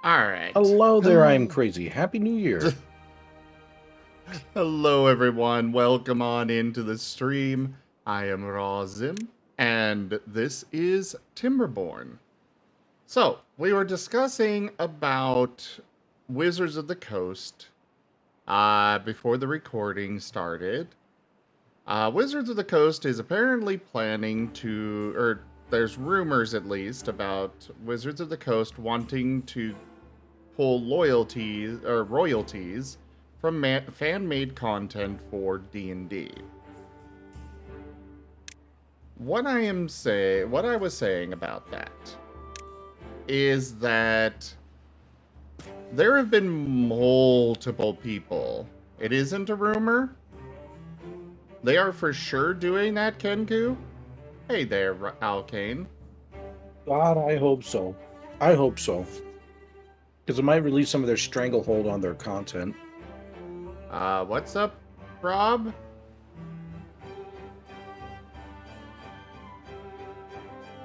All right. Hello there, I am crazy. Happy New Year. Hello, everyone. Welcome on into the stream. I am Razim, and this is Timberborn. So, we were discussing about Wizards of the Coast before the recording started. Wizards of the Coast is apparently planning to, or there's rumors at least, about Wizards of the Coast wanting to pull loyalties or royalties from fan-made content for D&D. What I was saying about that is that there have been multiple people. It isn't a rumor. They are for sure doing that, Kenku. Hey there, Alkane. God, I hope so. I hope so. Because it might release some of their stranglehold on their content. What's up, Rob?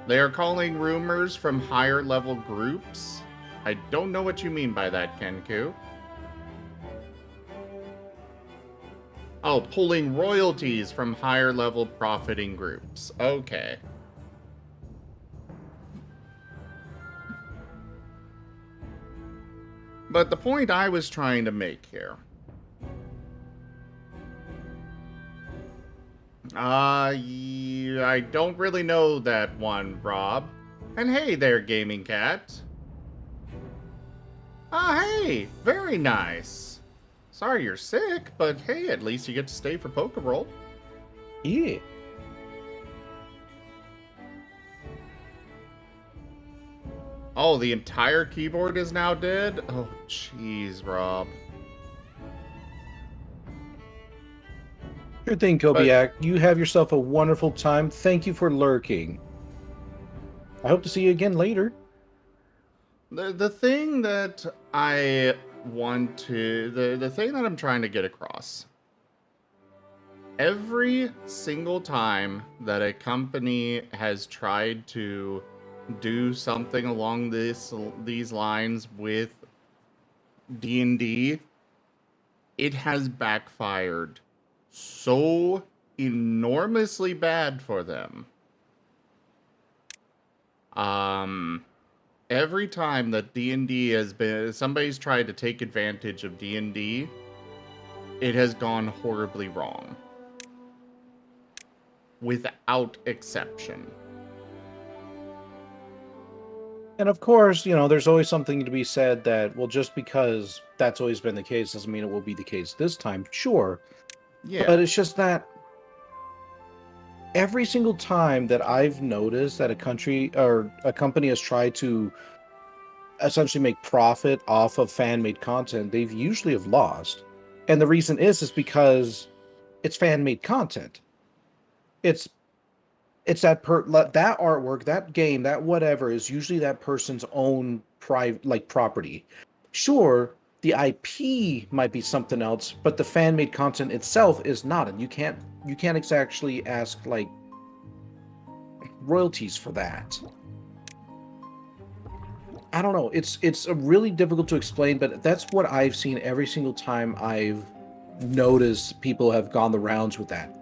They are calling rumors from higher level groups. I don't know what you mean by that, Kenku. Oh, pulling royalties from higher level profiting groups. Okay. But the point I was trying to make here. I don't really know that one, Rob. And hey there, Gaming Cat. Hey, very nice. Sorry you're sick, but hey, at least you get to stay for Pokerole. Yeah. Oh, the entire keyboard is now dead? Oh, jeez, Rob. Sure thing, But Kobiak. You have yourself a wonderful time. Thank you for lurking. I hope to see you again later. the thing that I want to the thing that I'm trying to get across. Every single time that a company has tried to do something along these lines with D&D, it has backfired so enormously bad for them. Um every time that D&D has been somebody's tried to take advantage of D&D, it has gone horribly wrong. Without exception. And of course, there's always something to be said that, well, just because that's always been the case doesn't mean it will be the case this time. Sure. Yeah. But it's just that every single time that I've noticed that a country or a company has tried to essentially make profit off of fan-made content, they've usually have lost. And the reason is because it's fan-made content. It's that artwork, that game, that whatever is usually that person's own private property. Sure, the IP might be something else, but the fan-made content itself is not, and you can't exactly ask royalties for that. I don't know. It's a really difficult to explain, but that's what I've seen every single time I've noticed people have gone the rounds with that.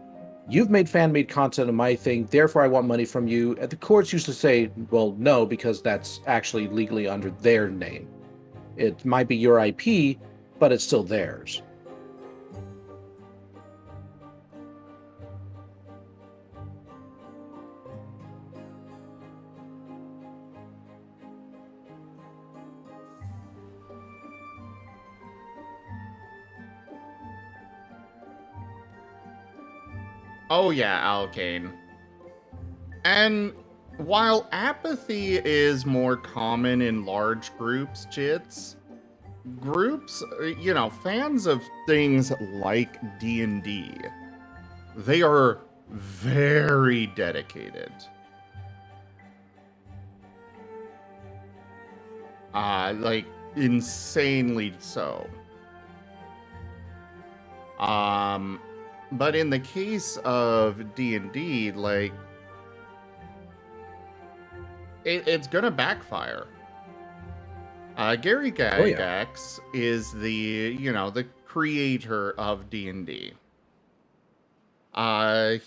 You've made fan-made content of my thing, therefore I want money from you. And the courts used to say, well, no, because that's actually legally under their name. It might be your IP, but it's still theirs. Oh yeah, Alkane. And while apathy is more common in large groups, Jits, groups, fans of things like D&D, they are very dedicated. Like insanely so. Um but in the case of D&D, like it's gonna backfire. Gary Oh yeah. Gygax is the creator of D&D.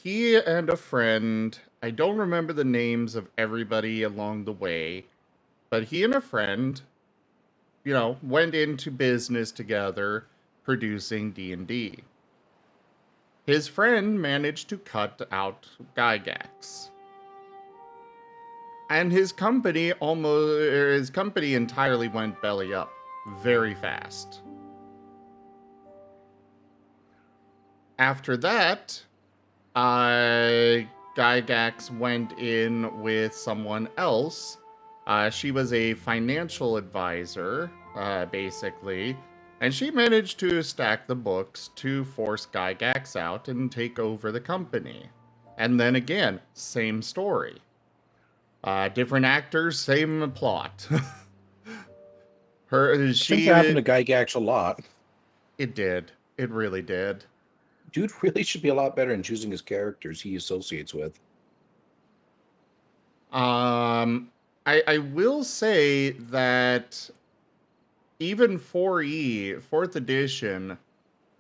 He and a friend, I don't remember the names of everybody along the way, but he and a friend, went into business together producing D&D. His friend managed to cut out Gygax. And his company entirely went belly up very fast. After that, Gygax went in with someone else. She was a financial advisor, basically, and she managed to stack the books to force Gygax out and take over the company. And then again, same story. Different actors, same plot. Seems to happen to Gygax a lot. It did. It really did. Dude really should be a lot better in choosing his characters he associates with. I will say that even 4E, 4th edition,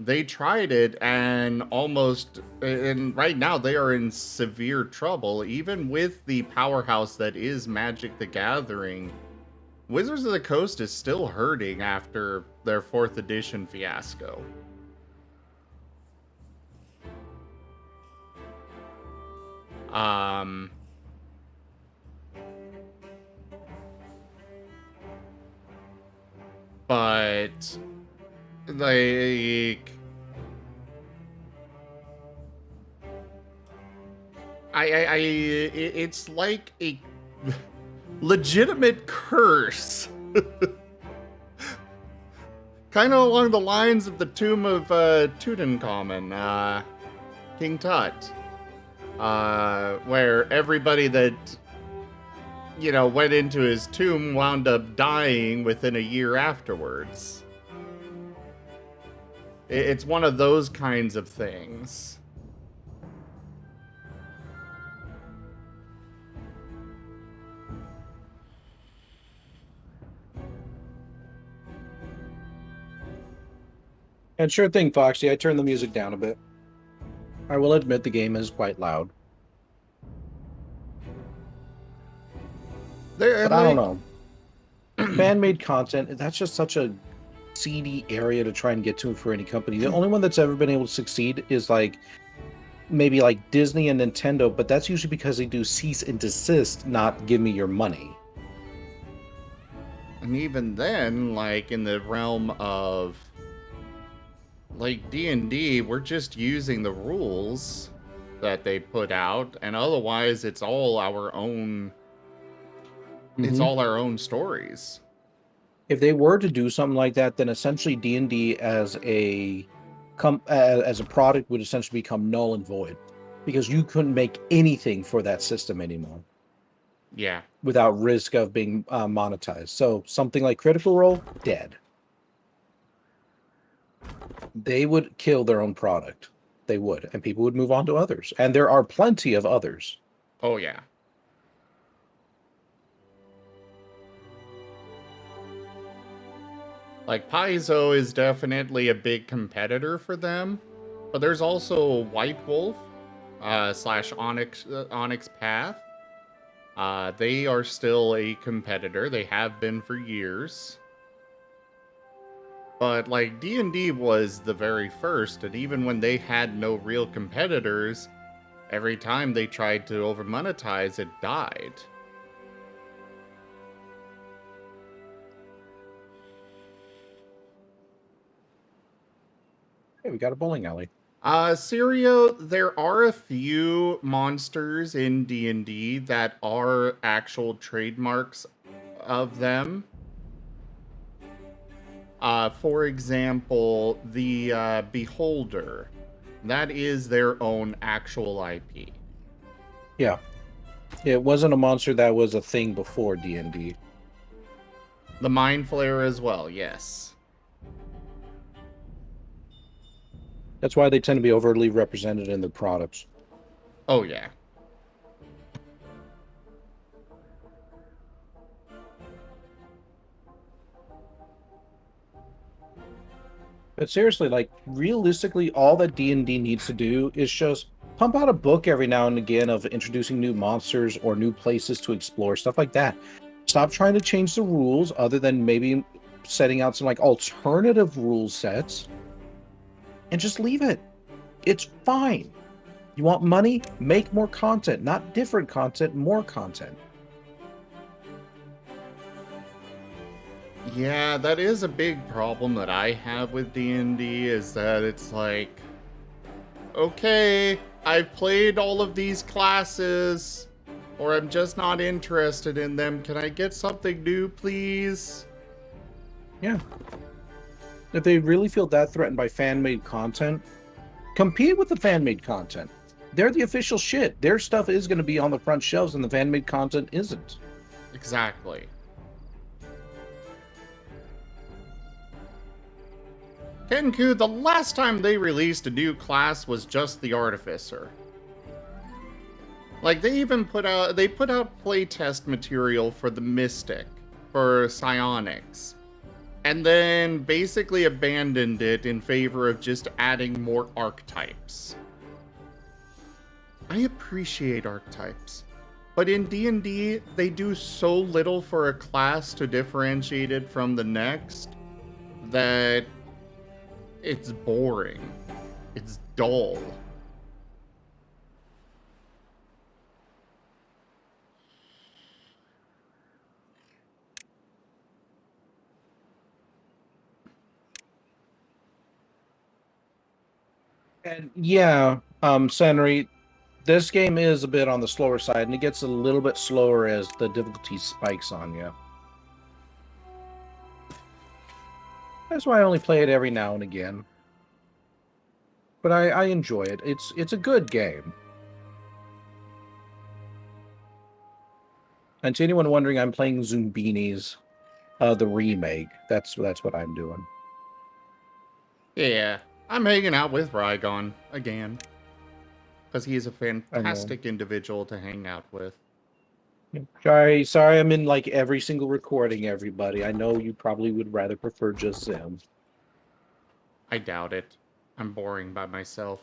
they tried it and right now they are in severe trouble. Even with the powerhouse that is Magic the Gathering, Wizards of the Coast is still hurting after their 4th edition fiasco. But like it's like a legitimate curse. Kind of along the lines of the tomb of Tutankhamun, King Tut, where everybody that went into his tomb wound up dying within a year afterwards. It's one of those kinds of things. And sure thing, Foxy, I turned the music down a bit. I will admit the game is quite loud. But I don't know. Fan-made content, that's just such a seedy area to try and get to for any company. The only one that's ever been able to succeed is maybe like Disney and Nintendo, but that's usually because they do cease and desist, not give me your money. And even then, like in the realm of like D&D, we're just using the rules that they put out, and otherwise it's all our own it's all our own stories. If they were to do something like that, then essentially D&D as a product would essentially become null and void, because you couldn't make anything for that system anymore. Yeah. Without risk of being monetized. So something like Critical Role, dead. They would kill their own product. They would, and people would move on to others. And there are plenty of others. Oh yeah. Like, Paizo is definitely a big competitor for them, but there's also White Wolf / Onyx Path. They are still a competitor. They have been for years. But like D&D was the very first, and even when they had no real competitors, every time they tried to over monetize, it died. Hey, we got a bowling alley. Sirio, there are a few monsters in D&D that are actual trademarks of them. For example, the Beholder. That is their own actual IP. Yeah. It wasn't a monster that was a thing before D&D. The Mind Flayer as well, yes. That's why they tend to be overtly represented in the products. Oh, yeah. But seriously, like realistically, all that D&D needs to do is just pump out a book every now and again of introducing new monsters or new places to explore, stuff like that. Stop trying to change the rules other than maybe setting out some like alternative rule sets and just leave it. It's fine. You want money? Make more content, not different content, more content. Yeah, that is a big problem that I have with D&D is that it's like, okay, I've played all of these classes, or I'm just not interested in them. Can I get something new, please? Yeah. If they really feel that threatened by fan-made content, compete with the fan-made content. They're the official shit. Their stuff is going to be on the front shelves and the fan-made content isn't. Exactly. Kenku, the last time they released a new class was just the Artificer. Like, they even put out playtest material for the Mystic, for Psionics, and then basically abandoned it in favor of just adding more archetypes. I appreciate archetypes, but in D&D, they do so little for a class to differentiate it from the next that it's boring. It's dull. And yeah, Senri, this game is a bit on the slower side, and it gets a little bit slower as the difficulty spikes on you. That's why I only play it every now and again. But I enjoy it. It's a good game. And to anyone wondering, I'm playing Zumbinis, the remake. That's what I'm doing. Yeah, I'm hanging out with Rygon again. Because he is a I know. fantastic individual to hang out with. Sorry, I'm in like every single recording, everybody. I know you probably would rather prefer just Zim. I doubt it. I'm boring by myself.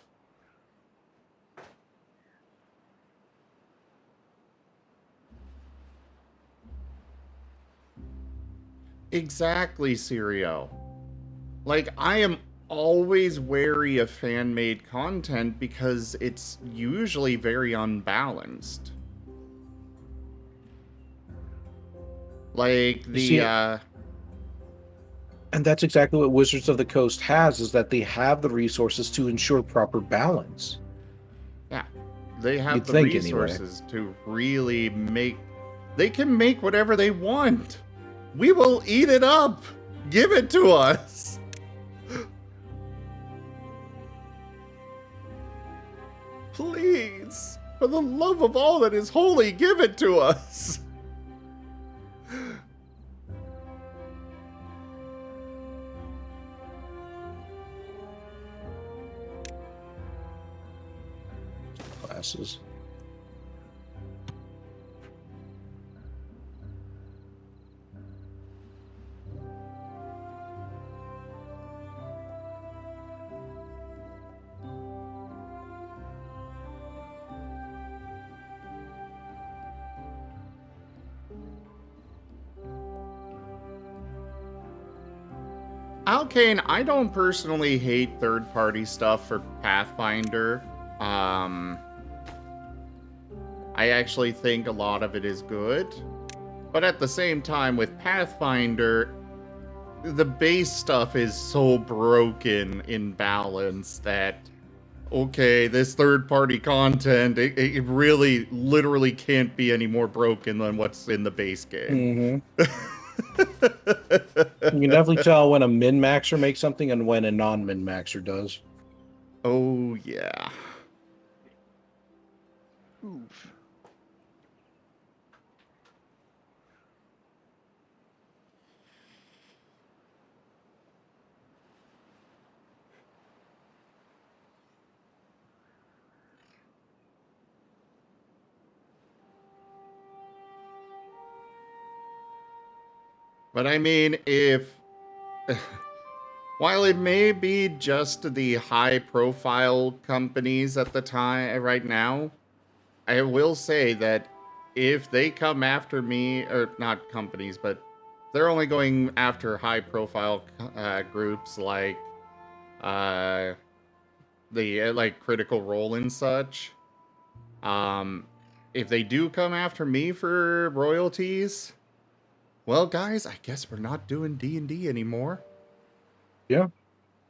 Exactly, Sirio. Like, I am always wary of fan-made content because it's usually very unbalanced. Like, You see, and that's exactly what Wizards of the Coast has, is that they have the resources to ensure proper balance. yeah, they have You'd the think, anyway. resources to really make... They can make whatever they want. We will eat it up. Give it to us. Please, for the love of all that is holy, give it to us. Classes. Alkane, I don't personally hate third-party stuff for Pathfinder. I actually think a lot of it is good. But at the same time, with Pathfinder, the base stuff is so broken in balance that, okay, this third-party content, it really, literally can't be any more broken than what's in the base game. Mm-hmm. You can definitely tell when a min-maxer makes something and when a non-min-maxer does. Oh, yeah. Oof. But I mean, if While it may be just the high-profile companies at the time right now, I will say that if they come after me, or not companies, but they're only going after high-profile groups like uh, the like Critical Role and such. Um, if they do come after me for royalties, well, guys, I guess we're not doing D&D anymore. Yeah.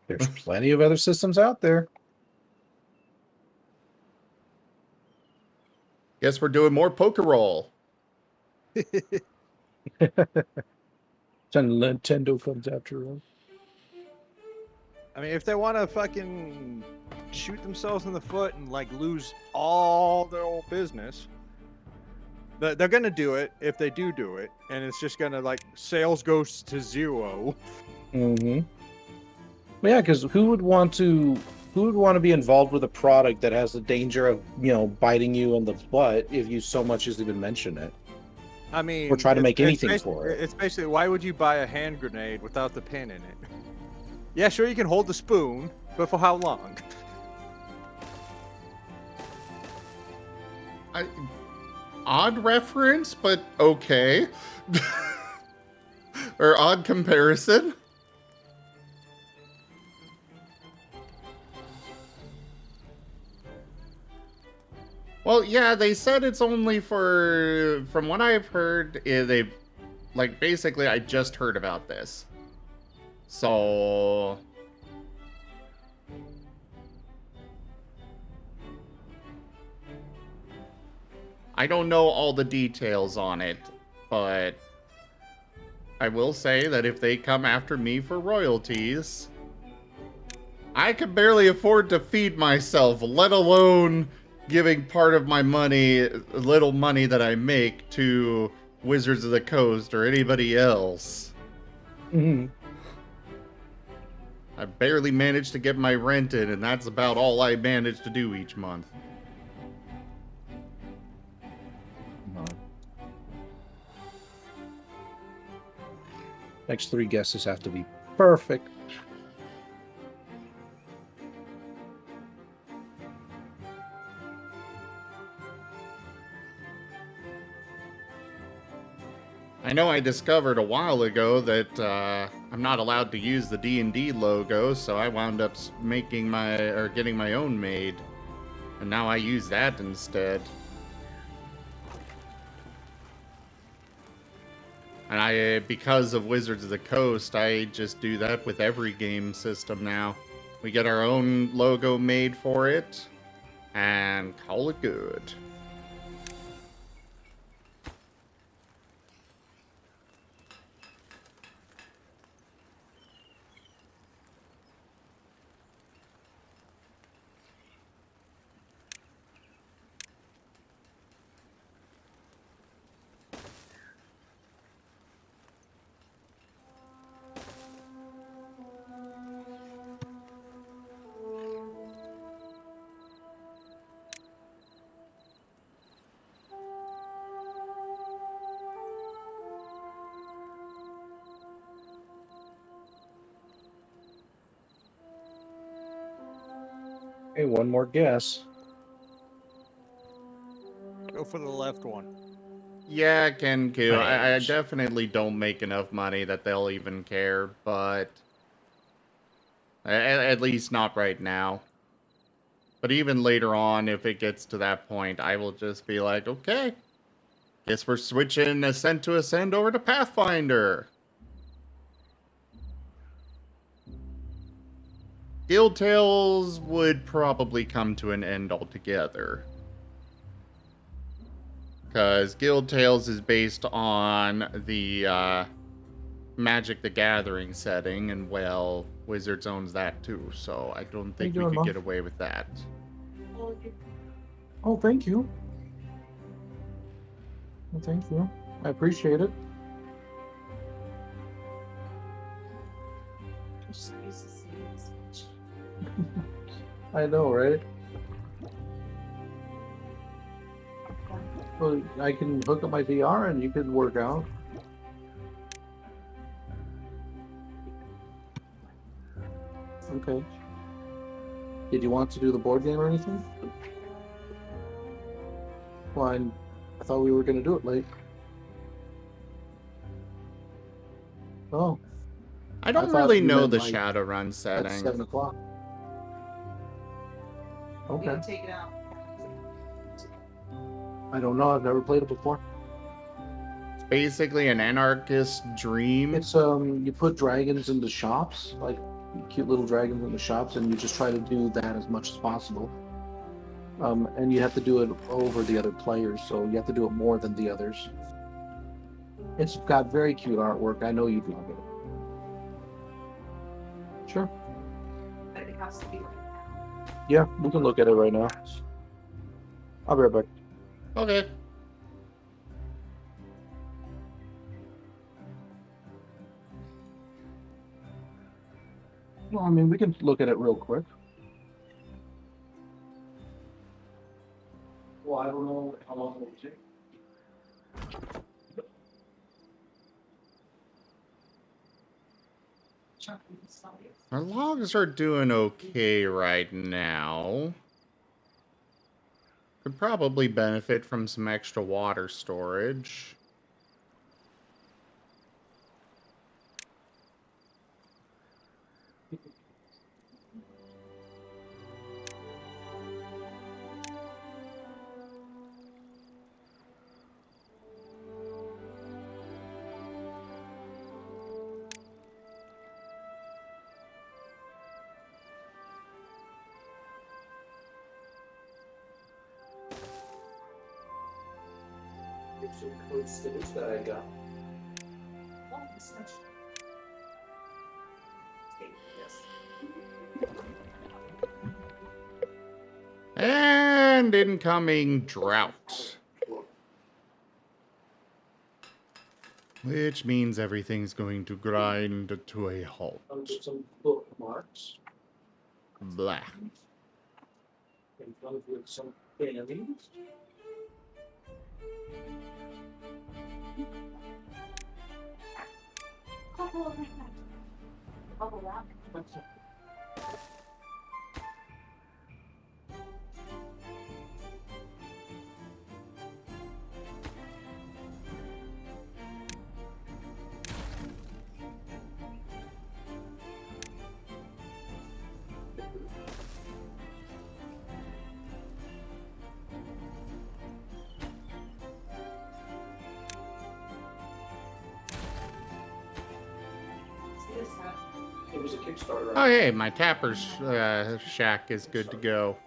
There's plenty of other systems out there. Guess we're doing more Pokerole. Nintendo comes after us. I mean, if they want to fucking shoot themselves in the foot and like lose all their old business, they're gonna do it if they do it, and it's just gonna like sales goes to zero. Mm-hmm. Yeah, because who would want to be involved with a product that has the danger of, you know, biting you in the butt if you so much as even mention it? I mean, Or try to make anything basi- for it. It's basically, why would you buy a hand grenade without the pin in it? Yeah, sure, you can hold the spoon, but for how long? Odd reference, but okay. Or odd comparison. Well, yeah, they said it's only for, from what I've heard, they've, like, basically, I just heard about this. So, I don't know all the details on it, but I will say that if they come after me for royalties, I can barely afford to feed myself, let alone giving part of my money, little money that I make, to Wizards of the Coast or anybody else. Mm-hmm. I barely managed to get my rent in, and that's about all I manage to do each month. Next 3 guesses have to be perfect. I know I discovered a while ago that I'm not allowed to use the D&D logo, so I wound up getting my own made, and now I use that instead. And because of Wizards of the Coast, I just do that with every game system now. We get our own logo made for it, and call it good. Okay, one more guess. Go for the left one. Yeah, Kenku, I Thanks. definitely don't make enough money that they'll even care, but at least not right now. But even later on, if it gets to that point, I will just be like, okay, guess we're switching Ascent to Ascend over to Pathfinder. Guild Tales would probably come to an end altogether. Because Guild Tales is based on the Magic the Gathering setting, and well, Wizards owns that too, so I don't think we could get away with that. Oh, thank you. Well, thank you. I appreciate it. I know, right? Well, I can hook up my VR and you can work out. Okay. Did you want to do the board game or anything? Well, I thought we were going to do it late. Oh, I don't thought really you know meant, the like, Shadowrun at setting. 7 o'clock. Okay. Take it out. I don't know. I've never played it before. It's basically an anarchist dream. It's you put dragons into shops, like cute little dragons in the shops, and you just try to do that as much as possible. And you have to do it over the other players, so you have to do it more than the others. It's got very cute artwork. I know you'd love it. Sure. But it has to be like that. Yeah, we can look at it right now. I'll be right back. Okay. Well, I mean, we can look at it real quick. Well, I don't know how long it will take. Chunky stuff. Our logs are doing okay right now. Could probably benefit from some extra water storage. Here's some code stickers that I got. Oh, this much. Take this. And incoming drought. Which means everything's going to grind to a halt. I'll get some bookmarks. Blah. And come with some pennies. Bubble wrap. See this hat? It was a Kickstarter. Oh, hey, my tapper's shack is good to go.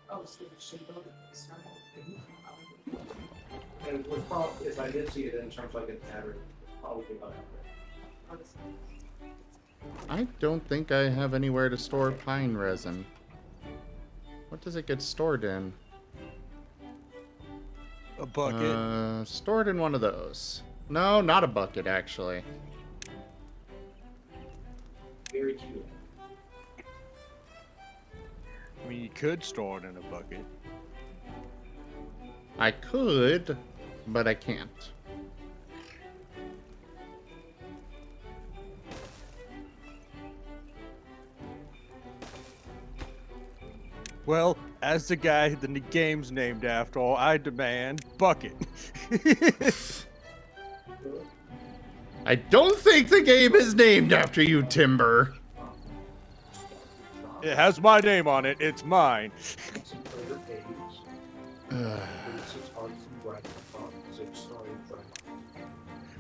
Oh, so you should build it. Start out. And it was probably, if I did see it in terms like a pattern, probably about Oh, this- I don't think I have anywhere to store pine resin. What does it get stored in? A bucket. Stored in one of those. No, not a bucket, actually. very cute. I mean, you could store it in a bucket. I could, but I can't. Well, as the guy the game's named after, I demand bucket. I don't think the game is named after you, Timber. It has my name on it. It's mine.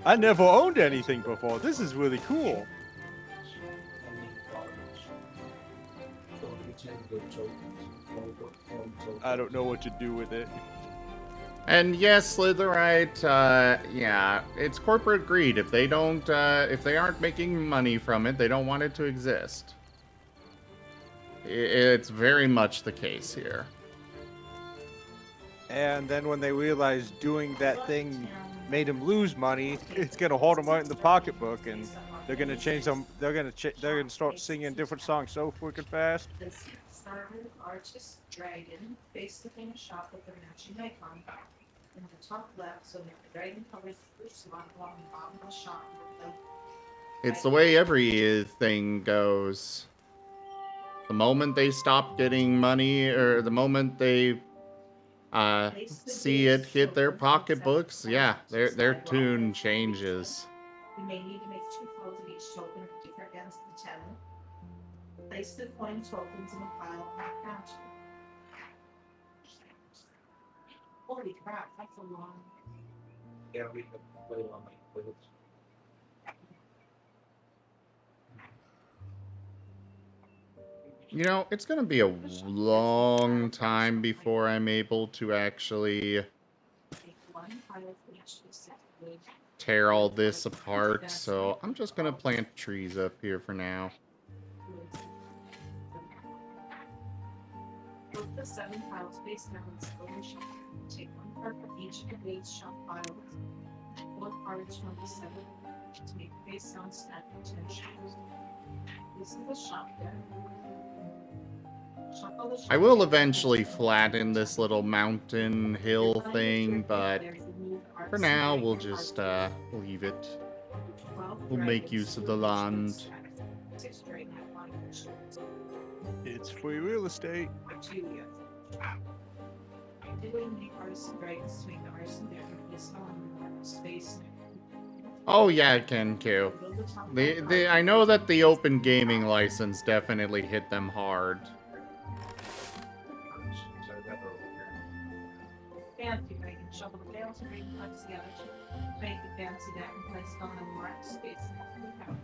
I never owned anything before. This is really cool. I don't know what to do with it. And yes, Slitherite, yeah, it's corporate greed. If they don't, if they aren't making money from it, they don't want it to exist. It's very much the case here. And then when they realize doing that thing made them lose money, it's gonna hold them right in the pocketbook, and they're gonna change them. They're gonna start singing different songs so freaking fast. This started artist dragon faced within a shop with a matching icon. In the top left, so that the dragon covers the first slot along the bottom of the shop with the It's the way everything goes. The moment they stop getting money, or the moment they see it hit their pocketbooks, yeah, their tune changes. You may need to make 2 piles of each token at different ends of the 10. Place the coin tokens in a pile at counter. Holy crap, that's a long. Yeah, we have played on my playlist. You know, it's gonna be a long time before I'm able to actually Take 1 pile for each set. tear all this apart, so I'm just gonna plant trees up here for now. Put the 7 piles face down and slowly shuffle. Take 1 card from each of the base shuffle piles. 4 cards from the 7 to make face down stack of 10 shuffles. This is the shuffle deck. Shuffle the I shuffle will deck. eventually flatten this little mountain hill thing, but for now we'll just leave it. We'll make use of the land. It's free real estate. Oh yeah, Kenku. I know that the open gaming license definitely hit them hard. Fancy making shovel the bales and bring plugs together to make the fancy deck and place on the marked space next to the couch.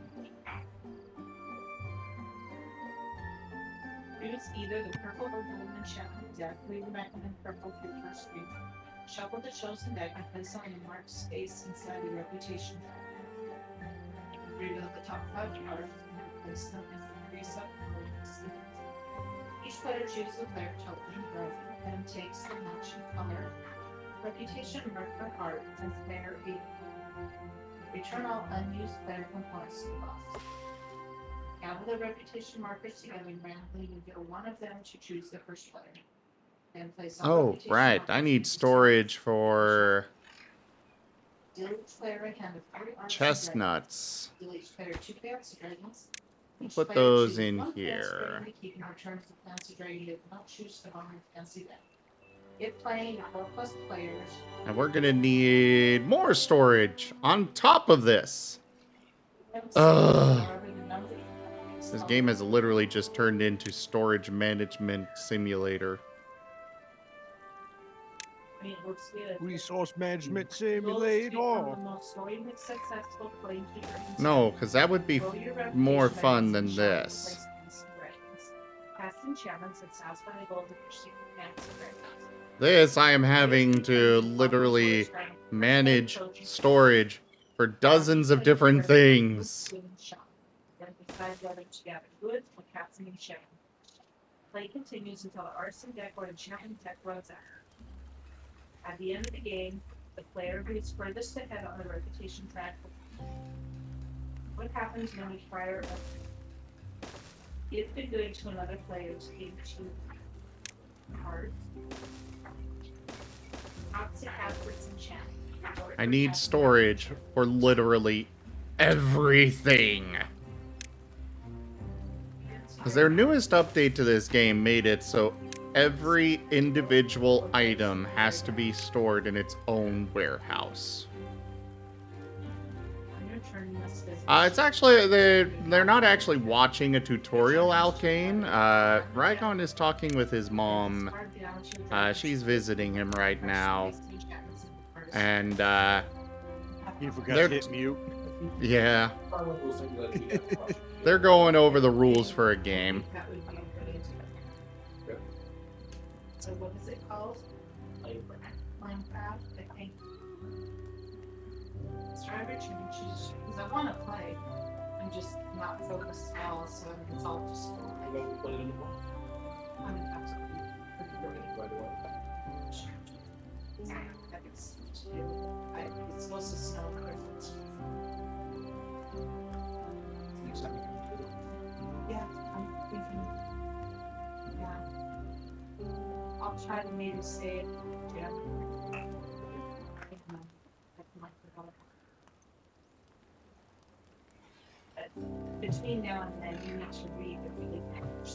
Use either the purple or golden enchantment deck, leave the recommend purple for your first screen. Shuffle the chosen deck and place on the marked space inside the reputation deck. Reveal the top 5 cards and place them in the 3 sub-colors. Each player chooses a player token and takes the matching color. Reputation marker card as player 8. Return all unused player components to the box. Gather the reputation markers together and randomly reveal one of them to choose the first player. Then place all Oh, reputation right. markers I in need the storage for Deal each player a hand of 3 arts and chestnuts. dragons. Deal each player 2 fancy dragons. Each Put player those chooses in one fancy here. dragon to keep and returns the fancy dragon if not choose the wrong fancy deck. If playing 4+ players, And we're gonna need more storage on top of this. Ugh. This game has literally just turned into storage management simulator. I mean, it looks good. Resource management Goal is to simulator. become the most story-mix successful playing keeper in No, town. because that would be Grow your more reputation by fun using than shots this. and placing some dragons. Cast enchantments and satisfy the goal to pursue fancy dragons. This I am having to literally manage storage for dozens of different things. Then decide whether to gather goods or cast an enchantment. Play continues until the arson deck or enchantment deck runs out. At the end of the game, the player who is furthest ahead on the reputation track. What happens when you fire a gift a good to another player's game 2 cards? Toxic hazards enchantment. I need storage for literally everything. Because their newest update to this game made it so every individual item has to be stored in its own warehouse. It's actually, they're not actually watching a tutorial, Alkane. Rygon is talking with his mom. She's visiting him right now. And, You forgot They're- to hit mute. yeah. They're going over the rules for a game. So what is it called? Minecraft, I think. Let's try Richard and choose, because I want to play. I'm just not focused at all, so it's all just fun. I mean, absolutely. It's supposed to snow Christmas. Yeah, I'm thinking. Yeah. I'll try to maybe stay. Yeah. I might forget. between now and then, you need to read the really package.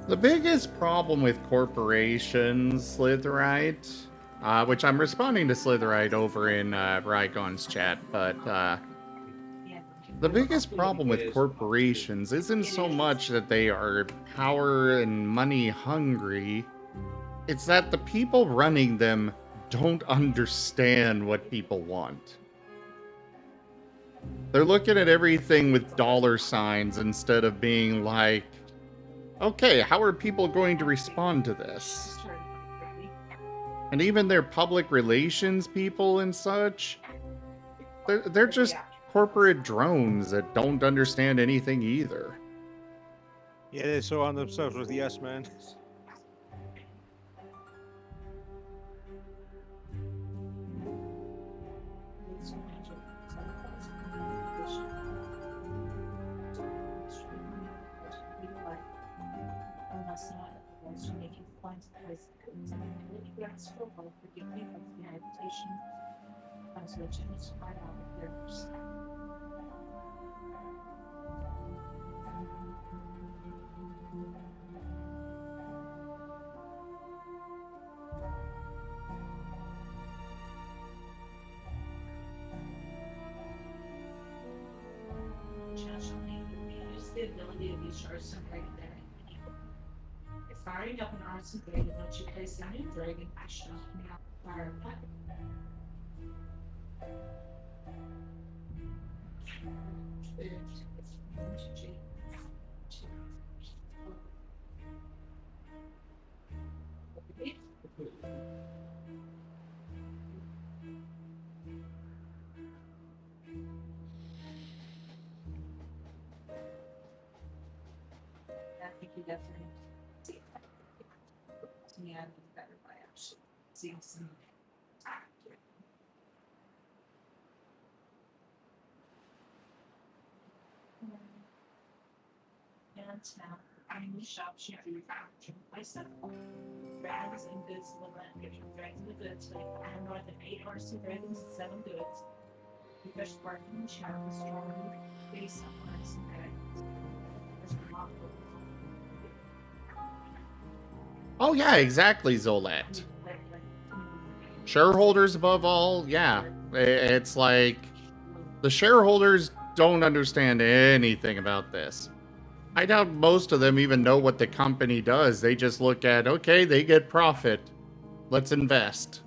The biggest problem with corporations, Slitherite, which I'm responding to Slitherite over in Rygon's chat, but the biggest problem with corporations isn't so much that they are power and money hungry, it's that the people running them don't understand what people want. They're looking at everything with dollar signs instead of being like, okay, how are people going to respond to this? And even their public relations people and such, they're just corporate drones that don't understand anything either. Yeah, they so on themselves with yes, man. Unless not, otherwise you're making flight price goods and really grants for both the beginning of the habitation as which it is right out of yours. Intentionally, use the ability to be sure something there. If firing up an arson dragon lets you place a new dragon action on the fire weapon. I think you definitely see that. To me, I think better by actually seeing some. And now, in the shop, she drew place up. Dragons and goods in the land, get your dragons and goods, like I have more than 8 arson dragons and 7 goods. You fish bark in the shop, strong, base up arson dragons. There's a lot of Oh yeah, exactly, Zolette. Shareholders above all, yeah. It's like, the shareholders don't understand anything about this. I doubt most of them even know what the company does. They just look at, okay, they get profit. Let's invest.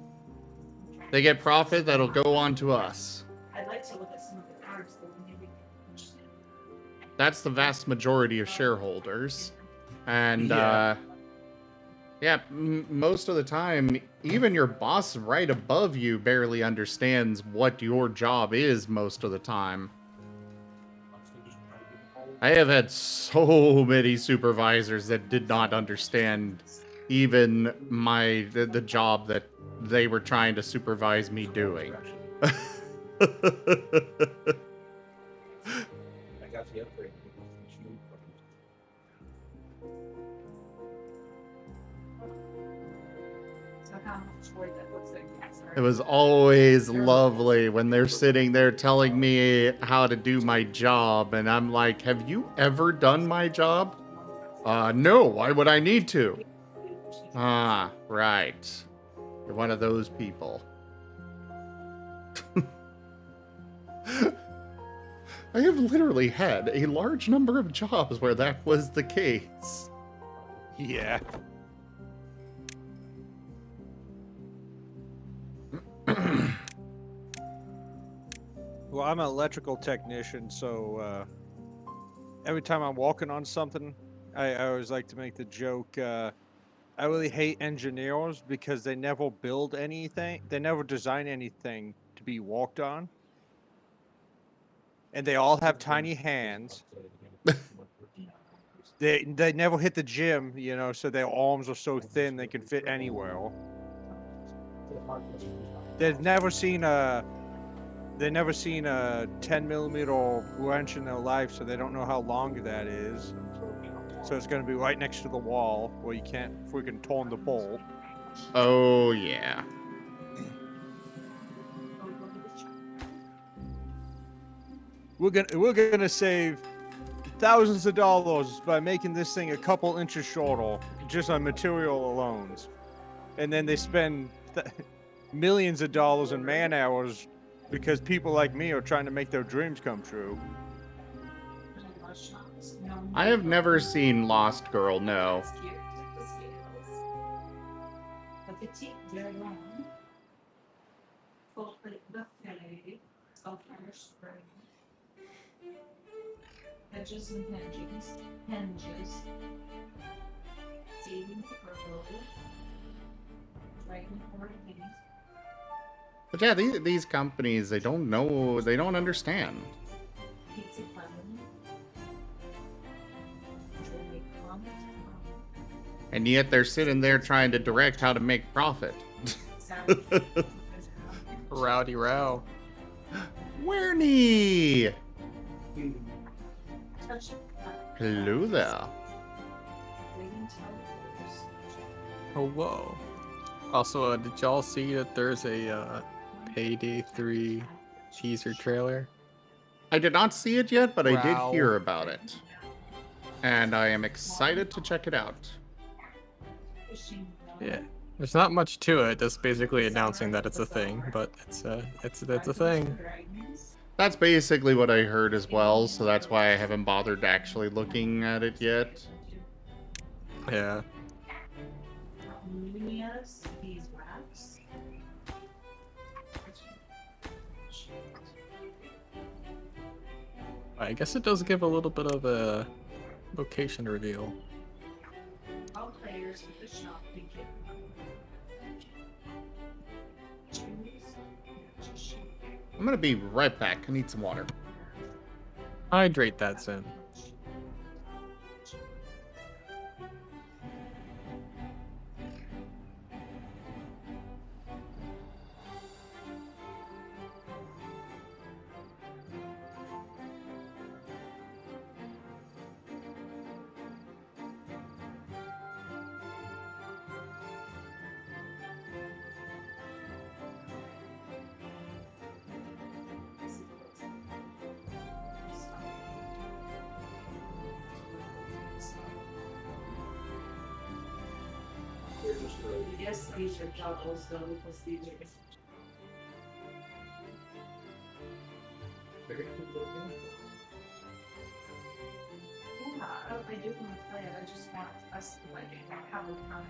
They get profit, that'll go on to us. I'd like to look at some of the cards that maybe understand. That's the vast majority of shareholders. And, Yeah. most of the time, even your boss right above you barely understands what your job is most of the time. I have had so many supervisors that did not understand even the job that they were trying to supervise me doing. I got the upgrade. So how much work that looks like that's It was always lovely when they're sitting there telling me how to do my job, and I'm like, have you ever done my job? No, why would I need to? Ah, right. You're one of those people. I have literally had a large number of jobs where that was the case. Yeah. Well, I'm an electrical technician, so every time I'm walking on something, I always like to make the joke, I really hate engineers because they never build anything, they never design anything to be walked on. And they all have tiny hands. They never hit the gym, you know, so their arms are so thin they can fit anywhere. They've never seen a 10mm wrench in their life, so they don't know how long that is. So it's going to be right next to the wall where you can't freaking turn the pole. Oh, yeah. we're gonna save thousands of dollars by making this thing a couple inches shorter just on material alone. And then they spend millions of dollars in man hours because people like me are trying to make their dreams come true. I have never seen Lost Girl, no. The petite diagram, full plate buffet, self-fire spring, hedges and hinges, seeding purple, dragon horde things. But yeah, these companies, they don't know, they don't understand. Pizza cleansing, jewelry comics, And yet they're sitting there trying to direct how to make profit. Rowdy row. Wernie! touch, Hello there. waiting teleporters. Oh, whoa. Also, did y'all see that there's a Payday 3 teaser trailer? I did not see it yet, but I did Wow. hear about it. And I am excited to check it out. Yeah. There's not much to it, just basically announcing that it's a thing, but it's a thing. That's basically what I heard as well, so that's why I haven't bothered actually looking at it yet. Yeah. Lumias, beeswax. I guess it does give a little bit of a location reveal. All players of the shop begin. I'm gonna be right back. I need some water. Hydrate that, Sim. Yes, these are juggles though, because these are. Yeah, I do want to play it. I just want us to like have a time.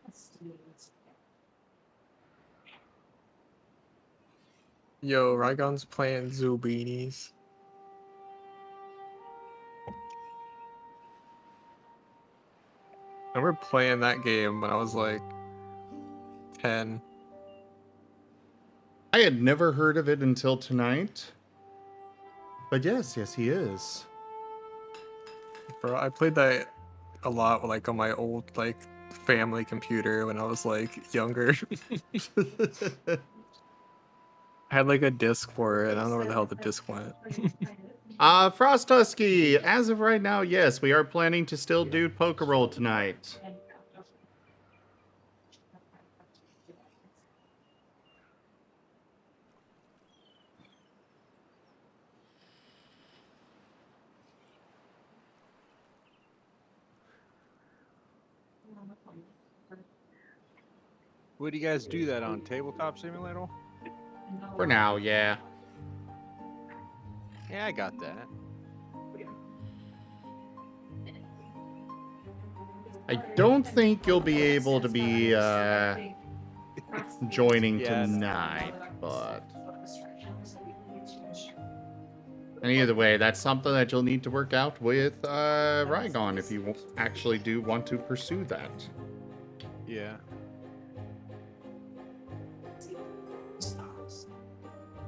Let's do it. Yo, Rygon's playing Zubinis. I remember playing that game when I was like 10. I had never heard of it until tonight. But yes, he is. Bro, I played that a lot like on my old like family computer when I was like younger. I had like a disc for it. I don't know where the hell the disc went. Frost Husky, as of right now, yes, we are planning to still do Pokerole tonight. What do you guys do that on? Tabletop Simulator? For now, yeah. Yeah, I got that. I don't think you'll be able to be joining Yes. tonight, but... And either way, that's something that you'll need to work out with Rygon if you actually do want to pursue that. Yeah.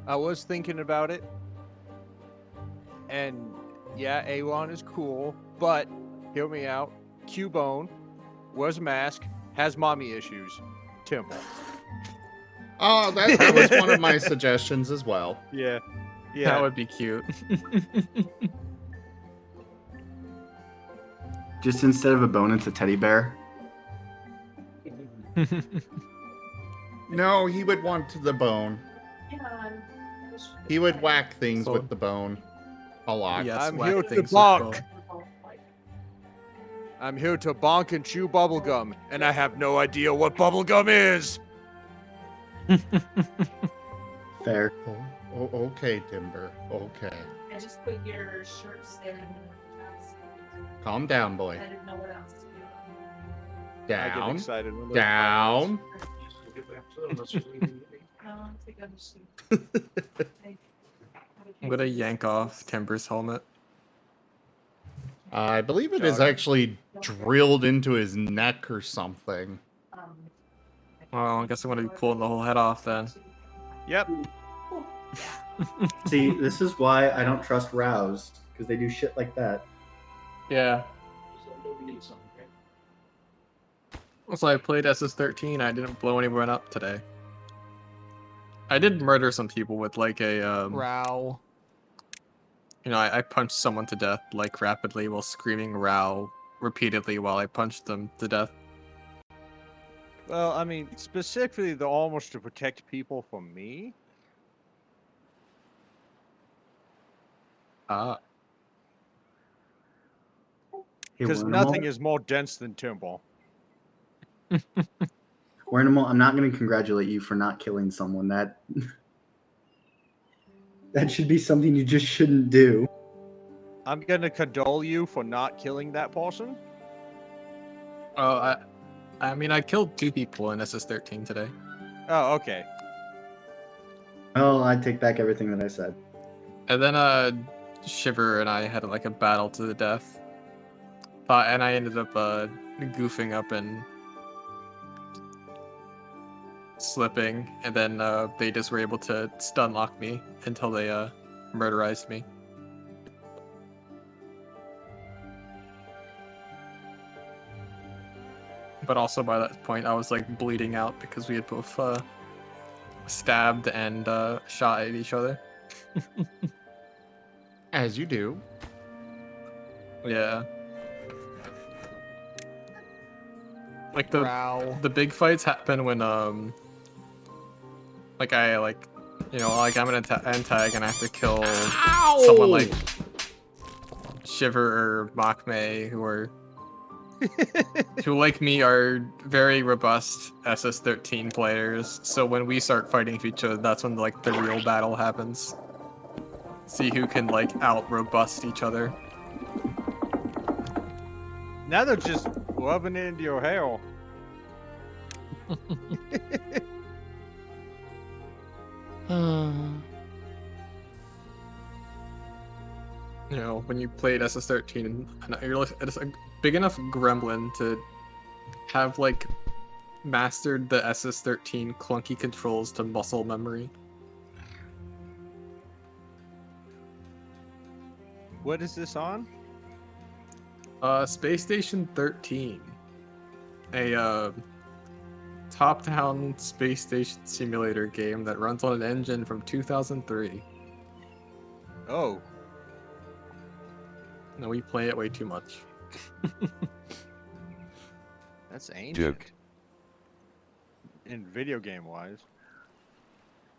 I was thinking about it. And yeah, A1 is cool, but hear me out. Cubone wears a mask, has mommy issues. Temple. Oh, that was one of my suggestions as well. Yeah. That would be cute. Just instead of a bone, it's a teddy bear. No, he would want the bone. He would whack things So- with the bone. A lot. Yes, I'm whack here to things with bonk. bow. I'm here to bonk and chew bubblegum, and I have no idea what bubblegum is. Fair. Oh, okay, Timber. Okay. I just put your shirts there and Calm down, boy. I didn't know what else to do. I get Down. excited when those Down. No, take other shoe. I'm gonna yank off Timber's helmet. I believe it is Jog. actually drilled into his neck or something. Well, I guess I'm gonna be pulling the whole head off then. Yep. See, this is why I don't trust Rouse, because they do shit like that. Yeah. So I played SS13. I didn't blow anyone up today. I did murder some people with like a Row. You know, I punched someone to death like rapidly while screaming "row" repeatedly while I punched them to death. Well, I mean, specifically, the almost to protect people from me. Ah, Hey, Because Wernimal- nothing is more dense than Timber. Wernimal, I'm not going to congratulate you for not killing someone. That should be something you just shouldn't do. I'm gonna condole you for not killing that person. oh, I mean, I killed 2 people in SS13 today. Oh, okay. Well, I take back everything that I said. And then Shiver and I had like a battle to the death. And I ended up goofing up and slipping, and then they just were able to stun lock me until they murderized me. But also by that point, I was like bleeding out because we had both stabbed and shot at each other. As you do. Yeah. Like the Row. big fights happen when like I you know, like I'm an antag and I have to kill someone like Shiver or Makme who like me are very robust SS13 players. So when we start fighting each other, that's when like the real battle happens. See who can like out robust each other. Now they're just rubbing it into your hair. You know, when you played SS13 and you're like it's a big enough gremlin to have like mastered the SS13 clunky controls to muscle memory. What is this on? Space Station 13. A top-down space station simulator game that runs on an engine from 2003. Oh, No, we play it way too much. that's ancient. Joke. In video game wise.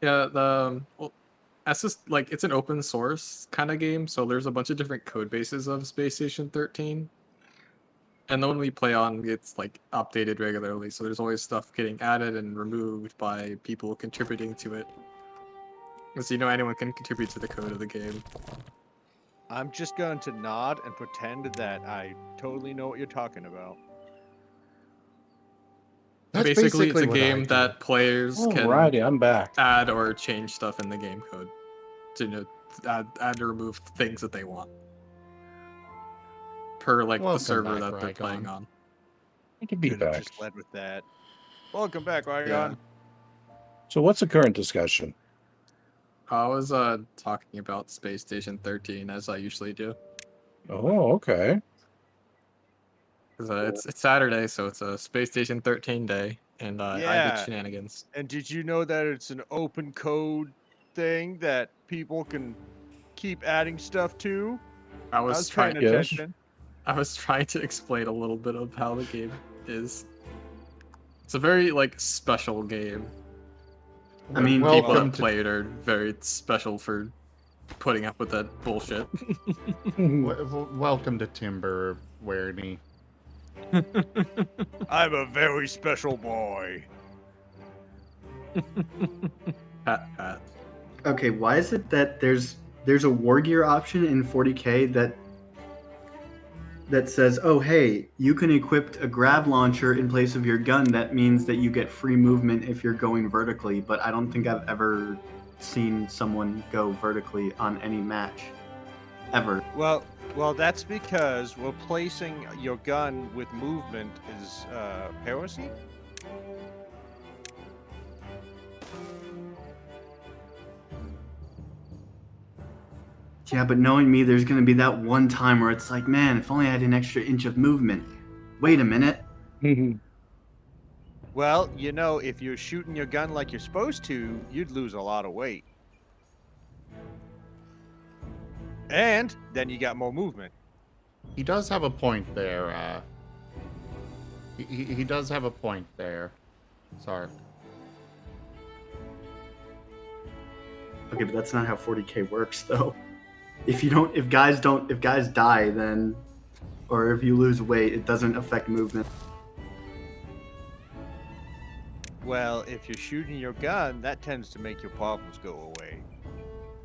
Yeah, the well, SS like it's an open source kind of game, so there's a bunch of different code bases of Space Station 13. And the one we play on gets like updated regularly, so there's always stuff getting added and removed by people contributing to it. So you know anyone can contribute to the code of the game. I'm just going to nod and pretend that I totally know what you're talking about. That's Basically, it's a what I game do. that players can Alrighty, I'm back. add or change stuff in the game code to, you know, add or remove things that they want per like Welcome the server back, that they're Rygon. playing on. I can be Could have back. just led with that. Welcome back, Rygon. Yeah. So, what's the current discussion? I was talking about Space Station 13 as I usually do. Oh, okay. 'Cause, it's Saturday, so it's a Space Station 13 day, and I Yeah. did shenanigans. And did you know that it's an open code thing that people can keep adding stuff to? I I was was paying trying. Yes. attention. I was trying to explain a little bit of how the game is. It's a very like special game. I mean, People welcome that to play it are very special for putting up with that bullshit. welcome to Timber, Werny. I'm a very special boy. Pat. okay, why is it that there's a war gear option in 40k that says, oh hey, you can equip a grab launcher in place of your gun. That means that you get free movement if you're going vertically, but I don't think I've ever seen someone go vertically on any match. Ever. Well, that's because replacing your gun with movement is heresy. Yeah, but knowing me, there's gonna be that one time where it's like, man, if only I had an extra inch of movement. Wait a minute. Well, you know, if you're shooting your gun like you're supposed to, you'd lose a lot of weight. And then you got more movement. He does have a point there. He does have a point there. Sorry. Okay, but that's not how 40k works, though. If guys die, then, or if you lose weight, it doesn't affect movement. Well, if you're shooting your gun, that tends to make your problems go away.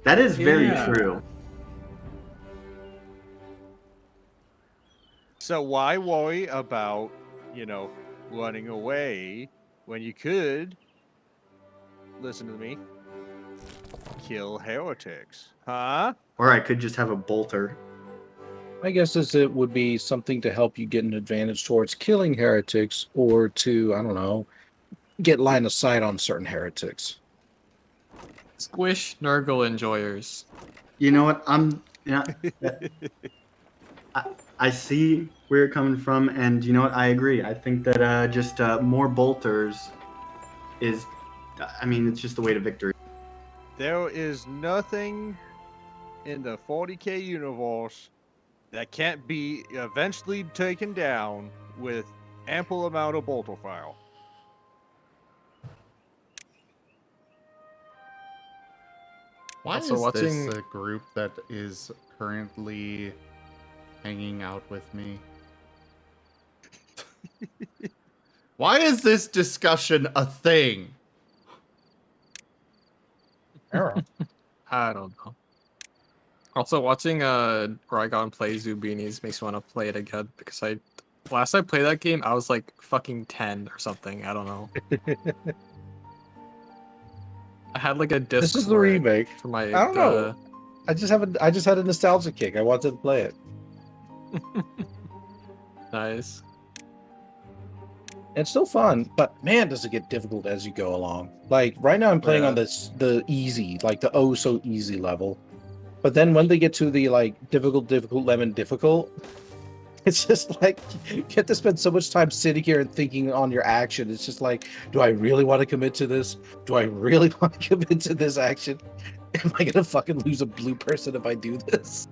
That is very Yeah. true. So why worry about, running away when you could, listen to me, kill heretics? Huh? Or I could just have a bolter. My guess is it would be something to help you get an advantage towards killing heretics, or to, I don't know, get line of sight on certain heretics. Squish Nurgle enjoyers. You know what? I see where you're coming from, and you know what? I agree. I think that just more bolters is, it's just the way to victory. There is nothing in the 40k universe that can't be eventually taken down with ample amount of bolter file. Why Also is watching- this a group that is currently hanging out with me? Why is this discussion a thing? I don't know. Also, watching Rygon play Zubinis makes me want to play it again because last I played that game, I was like fucking 10 or something. I don't know. I had like a disc. This is the for it remake. for my. I don't know. I just had a nostalgia kick. I wanted to play it. Nice. It's still fun, but man, does it get difficult as you go along. Like right now, I'm playing Yeah. on the easy, like the oh so easy level. But then when they get to the like difficult, lemon difficult, it's just like you have to spend so much time sitting here and thinking on your action. It's just like, do I really want to commit to this? Do I really want to commit to this action? Am I gonna fucking lose a blue person if I do this?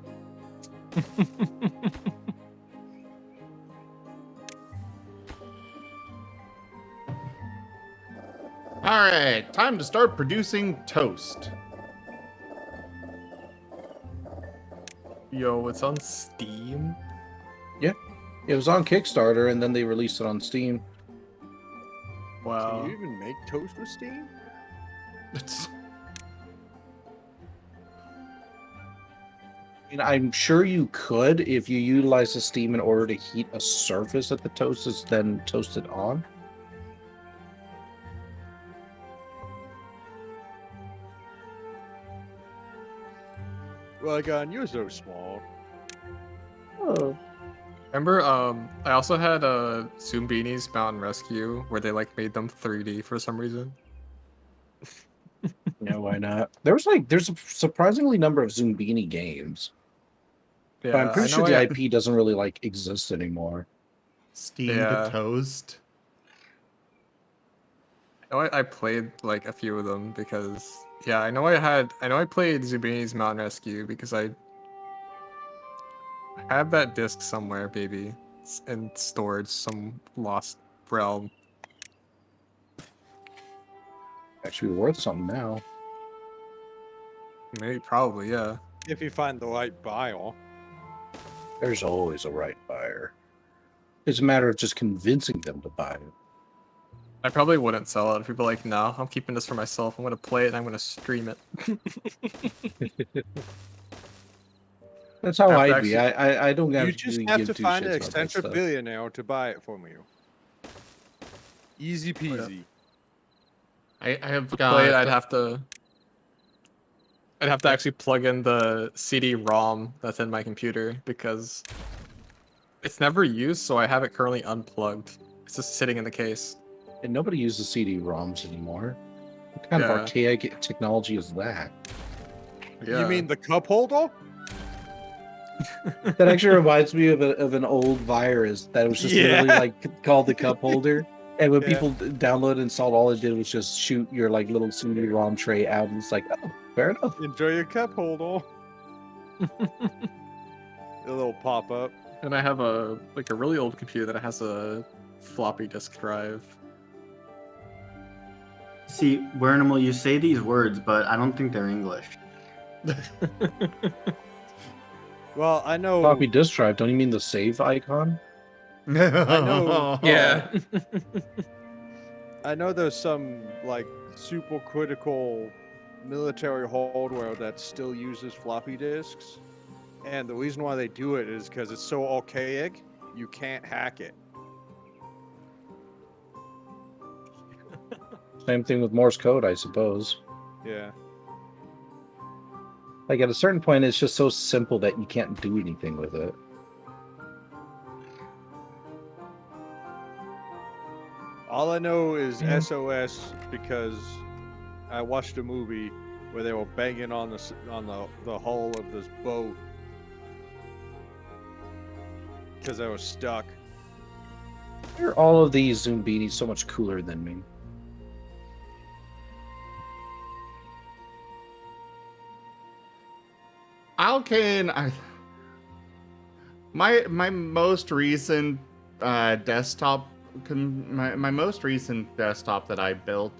All right, time to start producing toast. Yo, it's on Steam. It was on Kickstarter and then they released it on Steam. Wow. Can you even make toast with steam? It's, And I'm sure you could if you utilize the steam in order to heat a surface that the toast is then toasted on. Well, God, you're so small. Oh. Remember, I also had Zumbini's Mountain Rescue where they like made them 3D for some reason. No, why not? There's a surprisingly number of Zumbini games. Yeah, But I'm pretty I sure know the I- IP doesn't really like exist anymore. steamed Yeah. toast. I played like a few of them because I know I played Zumbini's Mountain Rescue because I have that disc somewhere, baby, in storage, some lost realm. Actually worth something now. Maybe, probably, yeah. If you find the right buyer. There's always a right buyer. It's a matter of just convincing them to buy it. I probably wouldn't sell it if people are like, no, I'm keeping this for myself. I'm gonna play it and I'm gonna stream it. That's how After I'd be. I don't You have just really have give to two find an shits about that eccentric stuff. billionaire to buy it from you. Easy peasy. I have To play it, got. I'd have to actually plug in the CD-ROM that's in my computer because it's never used, so I have it currently unplugged. It's just sitting in the case. And nobody uses CD-ROMs anymore. What kind of Yeah. archaic technology is that? Yeah. You mean the cup holder? That actually reminds me of an old virus that was just literally Yeah. like called the cup holder. And when Yeah. people download and installed, all it did was just shoot your like little CD-ROM tray out, and it's like, oh, fair enough. Enjoy your cup holder. A little pop up. And I have a really old computer that has a floppy disk drive. See, Wernimal, you say these words, but I don't think they're English. Well, I know. Floppy disk drive. Don't you mean the save icon? I know- Yeah. I know there's some like super critical military hardware that still uses floppy disks, and the reason why they do it is because it's so archaic, you can't hack it. Same thing with Morse code, I suppose. Yeah. Like at a certain point, it's just so simple that you can't do anything with it. All I know is SOS because I watched a movie where they were banging on the hull of this boat because I was stuck. Why are all of these Zoom beanies so much cooler than me? My most recent desktop my most recent desktop that I built,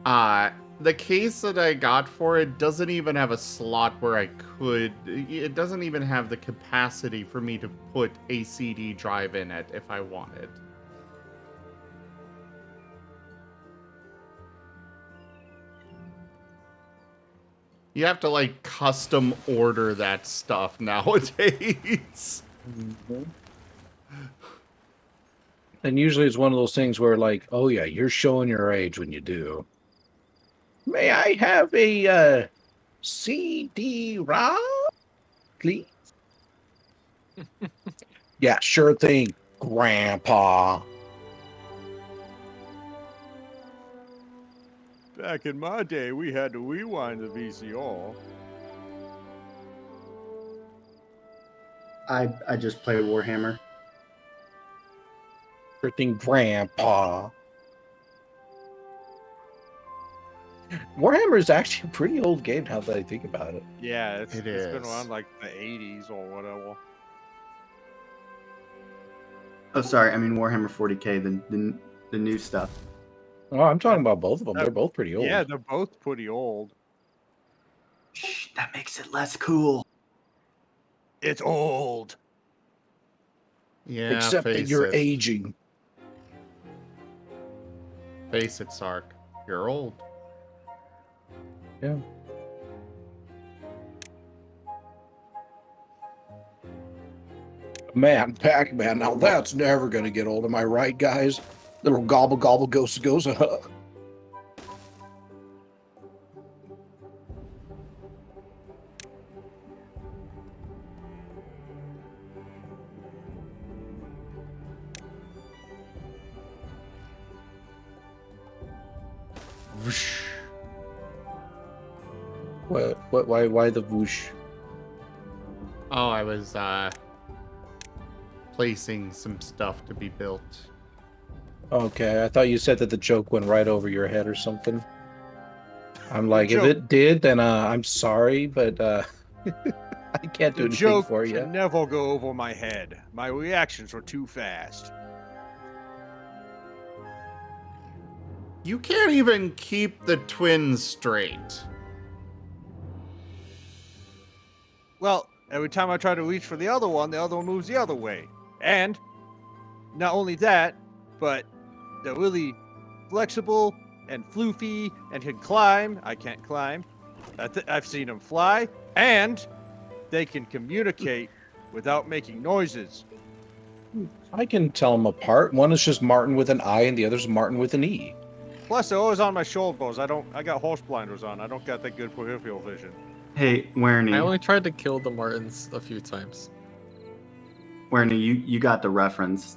the case that I got for it doesn't even have a slot where it doesn't even have the capacity for me to put a CD drive in it if I wanted. You have to like custom order that stuff nowadays. Mm-hmm. And usually it's one of those things where like, oh yeah, you're showing your age when you do. May I have a CD-ROM, please? Yeah, sure thing, Grandpa. Back in my day, we had to rewind the VCR. I just play Warhammer. Sure thing, Grandpa. Warhammer is actually a pretty old game now that I think about it. Yeah, it's been is. around like the 80s or whatever. Oh, sorry, I mean Warhammer 40k, the new stuff. Oh, I'm talking about both of them. They're both pretty old. Yeah, they're both pretty old. Shh, that makes it less cool. It's old. Yeah, Except that face you're it. aging. Face it, Sark. You're old. Yeah. Man, Pac-Man, now that's never going to get old. Am I right, guys? Little gobble gobble ghost goes. Whoosh. Why the whoosh? Oh, I was placing some stuff to be built. Okay, I thought you said that the joke went right over your head or something. I'm like, if joke- it did, then I'm sorry, but I can't do The anything joke for should you. never go over my head. My reactions were too fast. You can't even keep the twins straight. Well, every time I try to reach for the other one moves the other way. And not only that, but they're really flexible and floofy and can climb. I can't climb. I've seen them fly. And they can communicate without making noises. I can tell them apart. One is just Marten with an I, and the other's Marten with an E. Plus, they're always on my shoulders. I got horse blinders on. I don't got that good peripheral vision. Hey, Werny. I only tried to kill the Martens a few times. Werny, you got the reference.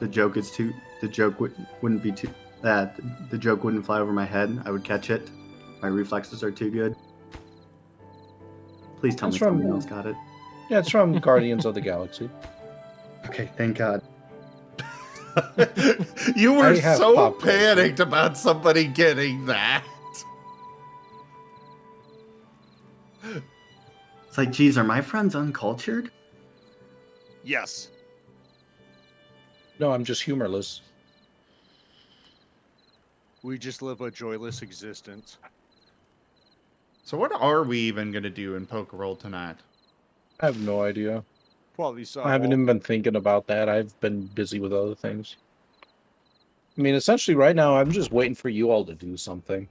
The joke is too. The joke wouldn't be too. The joke wouldn't fly over my head. I would catch it. My reflexes are too good. Please tell me someone else got it. Yeah, it's from Guardians of the Galaxy. Okay, thank God. You were I have so popcorn. panicked about somebody getting that. It's like, geez, are my friends uncultured? Yes. No, I'm just humorless. We just live a joyless existence. So what are we even going to do in Pokerole tonight? I have no idea. Probably so. I haven't even been thinking about that. I've been busy with other things. I mean, essentially right now, I'm just waiting for you all to do something.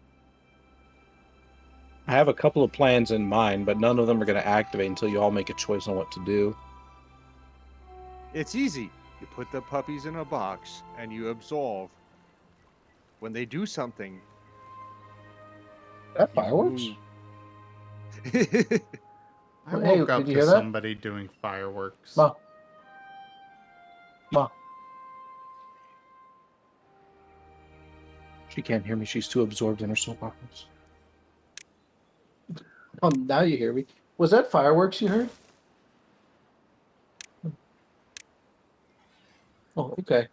I have a couple of plans in mind, but none of them are going to activate until you all make a choice on what to do. It's easy. You put the puppies in a box and you absolve. When they do something. That fireworks? I Hey, woke up did you to hear that? somebody doing fireworks. Ma. Ma. She can't hear me. She's too absorbed in her soap operas. Oh, now you hear me. Was that fireworks you heard? Oh, okay.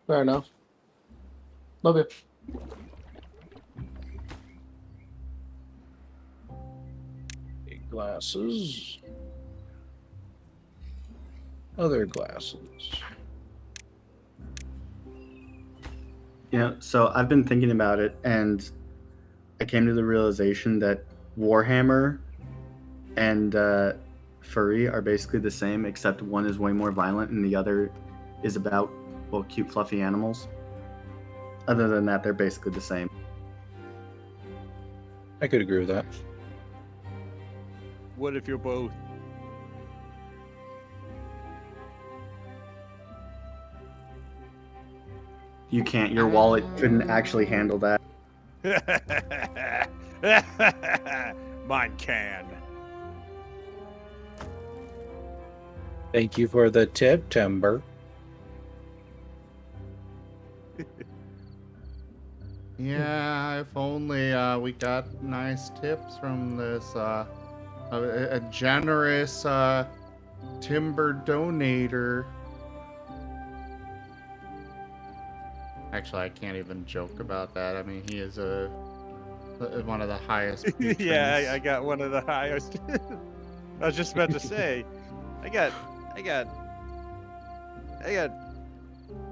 Fair enough. Love you. Glasses. Other glasses. You know, so I've been thinking about it, and I came to the realization that Warhammer and Furry are basically the same, except one is way more violent and the other is about, well, cute, fluffy animals. Other than that, they're basically the same. I could agree with that. What if you're both? You can't. Your wallet couldn't actually handle that. Mine can. Thank you for the tip, Timber. Yeah, if only we got nice tips from this a generous timber donator. Actually, I can't even joke about that. I mean, he is one of the highest patrons. Yeah, I got one of the highest. I was just about to say, I got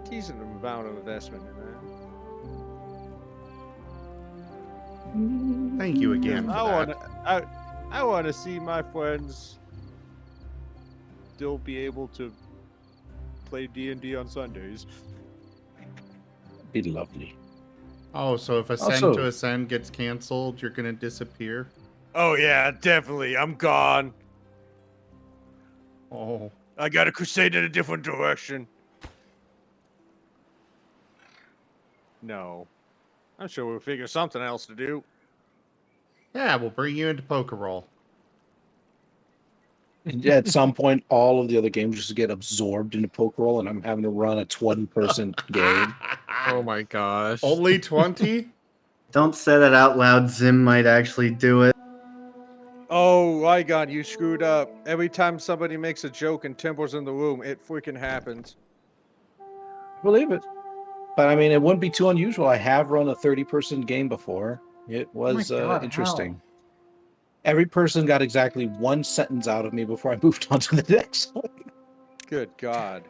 decent amount of investment in that. Thank you again for that. I want to see my friends still be able to play D&D on Sundays. Be lovely. Oh, so if Ascend Also- to Ascend gets canceled, you're gonna disappear? Oh yeah, definitely. I'm gone. Oh. I got to crusade in a different direction. No. I'm sure we'll figure something else to do. Yeah, we'll bring you into Pokerole. At some point, all of the other games just get absorbed into Pokerole, and I'm having to run a 20-person game. Oh my gosh. Only 20? Don't say that out loud. Zim might actually do it. Oh, Rygon, you screwed up. Every time somebody makes a joke and Timber's in the room, it freaking happens. Believe it. But I mean, it wouldn't be too unusual. I have run a 30-person game before. It was God, interesting. Every person got exactly one sentence out of me before I moved on to the next one. Good God.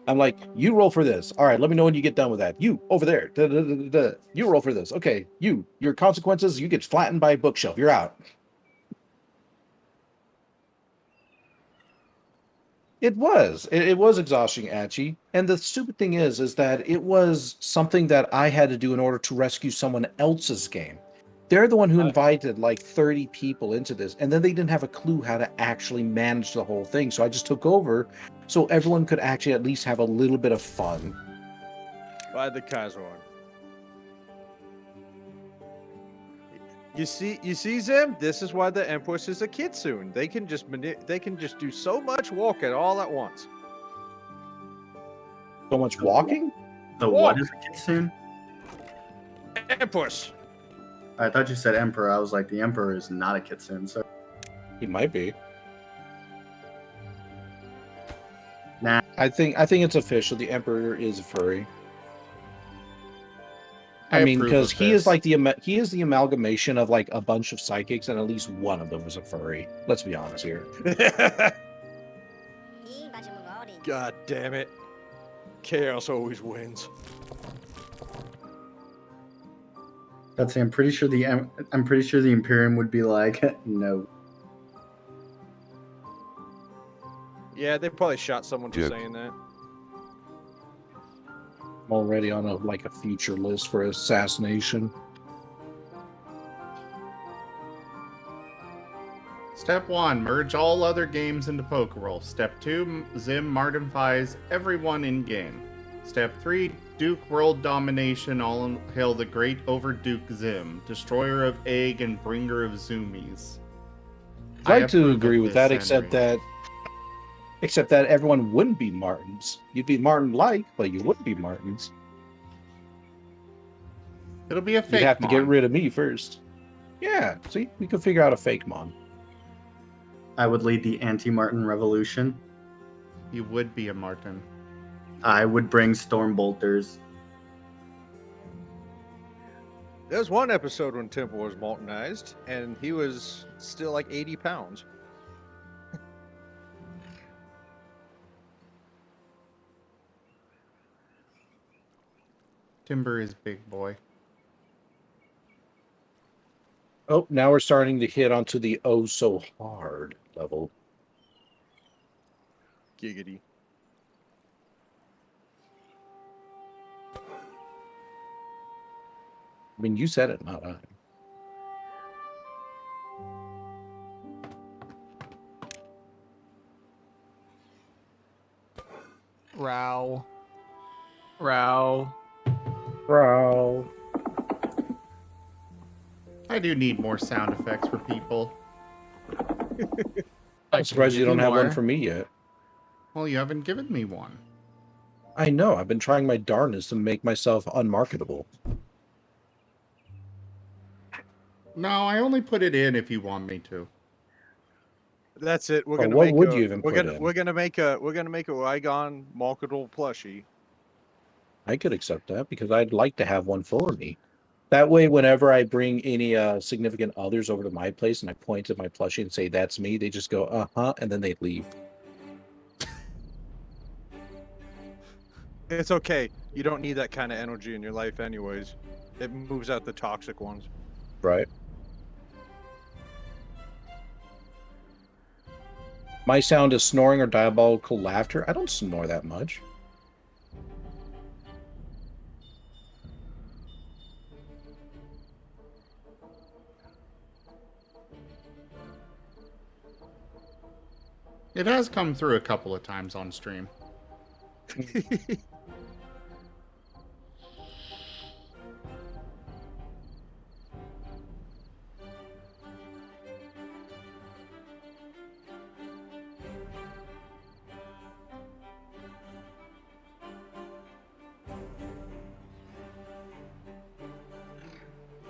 I'm like, you roll for this. All right, let me know when you get done with that. You over there. Da, da, da, da, da. You roll for this. Okay, your consequences, you get flattened by a bookshelf. You're out. It was. It was exhausting, Achi. And the stupid thing is that it was something that I had to do in order to rescue someone else's game. They're the one who invited like 30 people into this, and then they didn't have a clue how to actually manage the whole thing. So I just took over so everyone could actually at least have a little bit of fun. By the Kazorn. You see, Zim? This is why the Empress is a kitsune. They can just do so much walking all at once. So much walking? The Walk. what is a kitsune? Empress. I thought you said emperor. I was like, the emperor is not a kitsune. So He might be. nah. I think it's official. The Emperor is a furry. I mean, approve because of he is this. like he is the amalgamation of like a bunch of psychics, and at least one of them is a furry. Let's be honest here. God damn it. Chaos always wins. That's I'm pretty sure the Imperium would be like, no. Yeah, they probably shot someone for Dude. saying that. I'm already on a future list for assassination. Step 1, merge all other games into Pokerole. Step 2, Zim, Marten Fies, everyone in game. Step 3, Duke World Domination, all hail the great over Duke Zim, destroyer of egg and bringer of zoomies. I'd like to approve of agree with this that, except entry. that everyone wouldn't be Martins. You'd be Martin-like, but you wouldn't be Martins. It'll be a fake You'd have to get mon. rid of me first. Yeah, see, we could figure out a fake mon. I would lead the anti-Martin revolution. You would be a Marten. I would bring Stormbolters. There was one episode when Temple was Martinized, and he was still like 80 pounds. Timber is big boy. Oh, now we're starting to hit onto the oh so hard level. Giggity. I mean, you said it, not I. Row. Row. Bro. I do need more sound effects for people. I'm surprised you don't have one for me yet. Well, you haven't given me one. I know, I've been trying my darnest to make myself unmarketable. No, I only put it in if you want me to. That's it. We're Well, gonna what make would a, you even we're put gonna in? we're gonna make a Rygon marketable plushie. I could accept that because I'd like to have one for me. That way, whenever I bring any significant others over to my place and I point at my plushie and say, that's me, they just go, uh-huh, and then they leave. It's okay. You don't need that kind of energy in your life anyways. It moves out the toxic ones. Right. My sound is snoring or diabolical laughter. I don't snore that much. It has come through a couple of times on stream.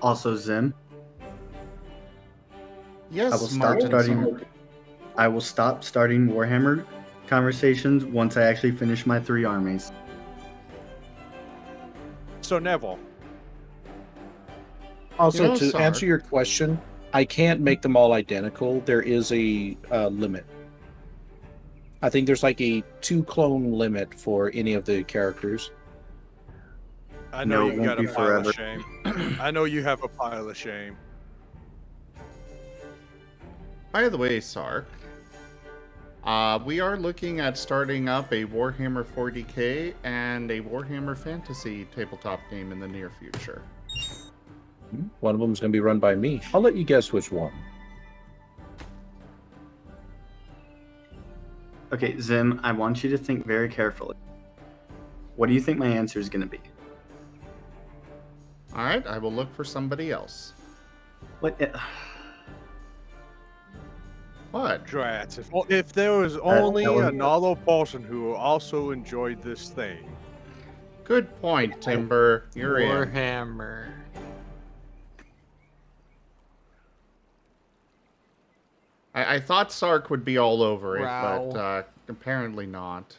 Also, Zim, Yes, I will stop Marten, starting. sorry. I will stop starting Warhammer conversations once I actually finish my 3 armies. So Neville, Also, You know, to Sark, answer your question, I can't make them all identical. There is a limit. I think there's like a 2 clone limit for any of the characters. I know No, it you won't got a be pile forever. of shame. I know you have a pile of shame. By the way, Sark, we are looking at starting up a Warhammer 40k and a Warhammer Fantasy tabletop game in the near future. One of them is going to be run by me. I'll let you guess which one. Okay, Zim, I want you to think very carefully. What do you think my answer is going to be? All right, I will look for somebody else. What? What? Drats. If there was only that was- another person who also enjoyed this thing. Good point, Timber. You're in. Warhammer. I thought Sark would be all over it, Wow. but apparently not.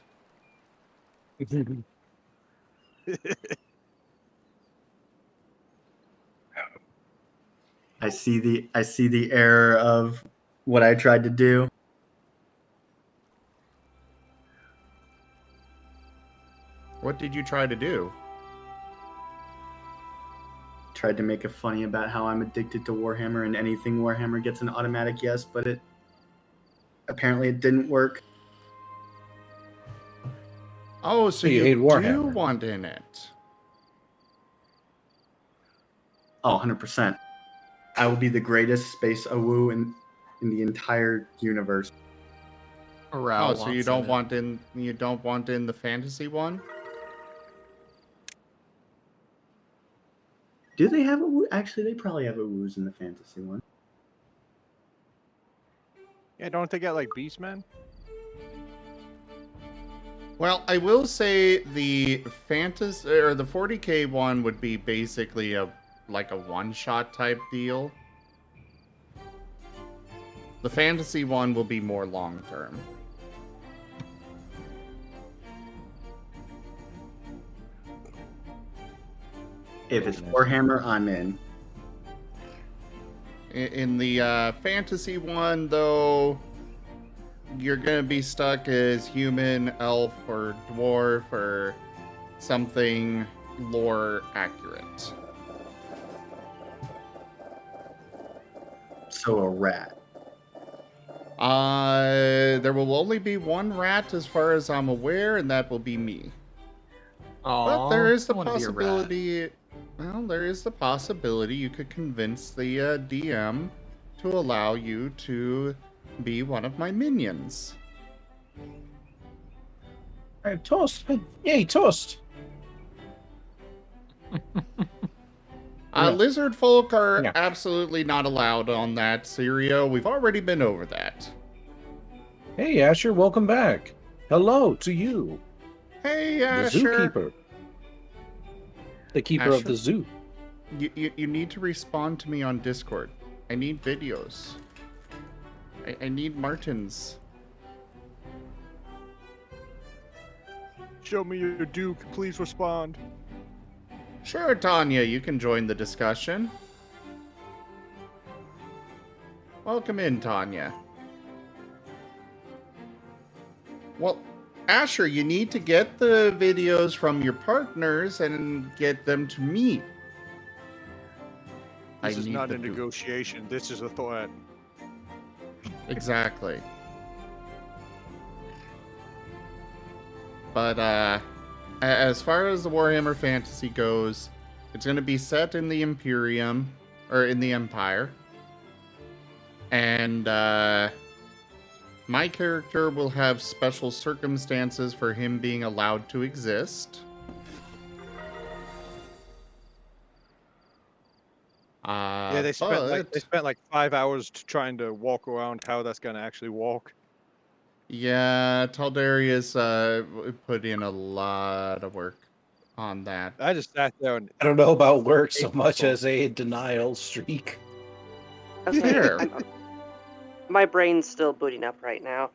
I see the error of what I tried to do. What did you try to do? Tried to make it funny about how I'm addicted to Warhammer and anything Warhammer gets an automatic yes, but it didn't work. Oh, so You you hate do Warhammer. want in it. Oh, 100%. I will be the greatest space awoo in the entire universe. Rao Oh, so you wants don't in it. want in the fantasy one? Do they have a woo? Actually, they probably have a woos in the fantasy one. Yeah, don't they get like Beastmen? Well, I will say the fantasy or the 40k one would be basically a one-shot type deal. The fantasy one will be more long-term. If it's Warhammer, I'm in. In the fantasy one, though, you're gonna be stuck as human, elf, or dwarf, or something lore accurate. So a rat. There will only be one rat as far as I'm aware, and that will be me. But there is the possibility. Well, there is the possibility you could convince the DM to allow you to be one of my minions. All right, toast. Yay, toast. Yeah. Lizard folk are Yeah. absolutely not allowed on that, Sirio. We've already been over that. Hey, Asher, welcome back. Hello to you, Hey, the Asher. zookeeper. The keeper of Asher? the zoo. You need to respond to me on Discord. I need videos. I need Martens. Show me your Duke. Please respond. Sure, Tanya, you can join the discussion. Welcome in, Tanya. Well, Asher, you need to get the videos from your partners and get them to me. This is need not the a Duke. negotiation. This is a threat. Exactly. But as far as the Warhammer Fantasy goes, it's going to be set in the Imperium, or in the Empire. And my character will have special circumstances for him being allowed to exist. Yeah, they spent like 5 hours trying to walk around how that's gonna actually walk. Yeah, Taldarius put in a lot of work on that. I just sat there and I don't know about work so Eight much people. as a denial streak. Okay, Fair. my brain's still booting up right now.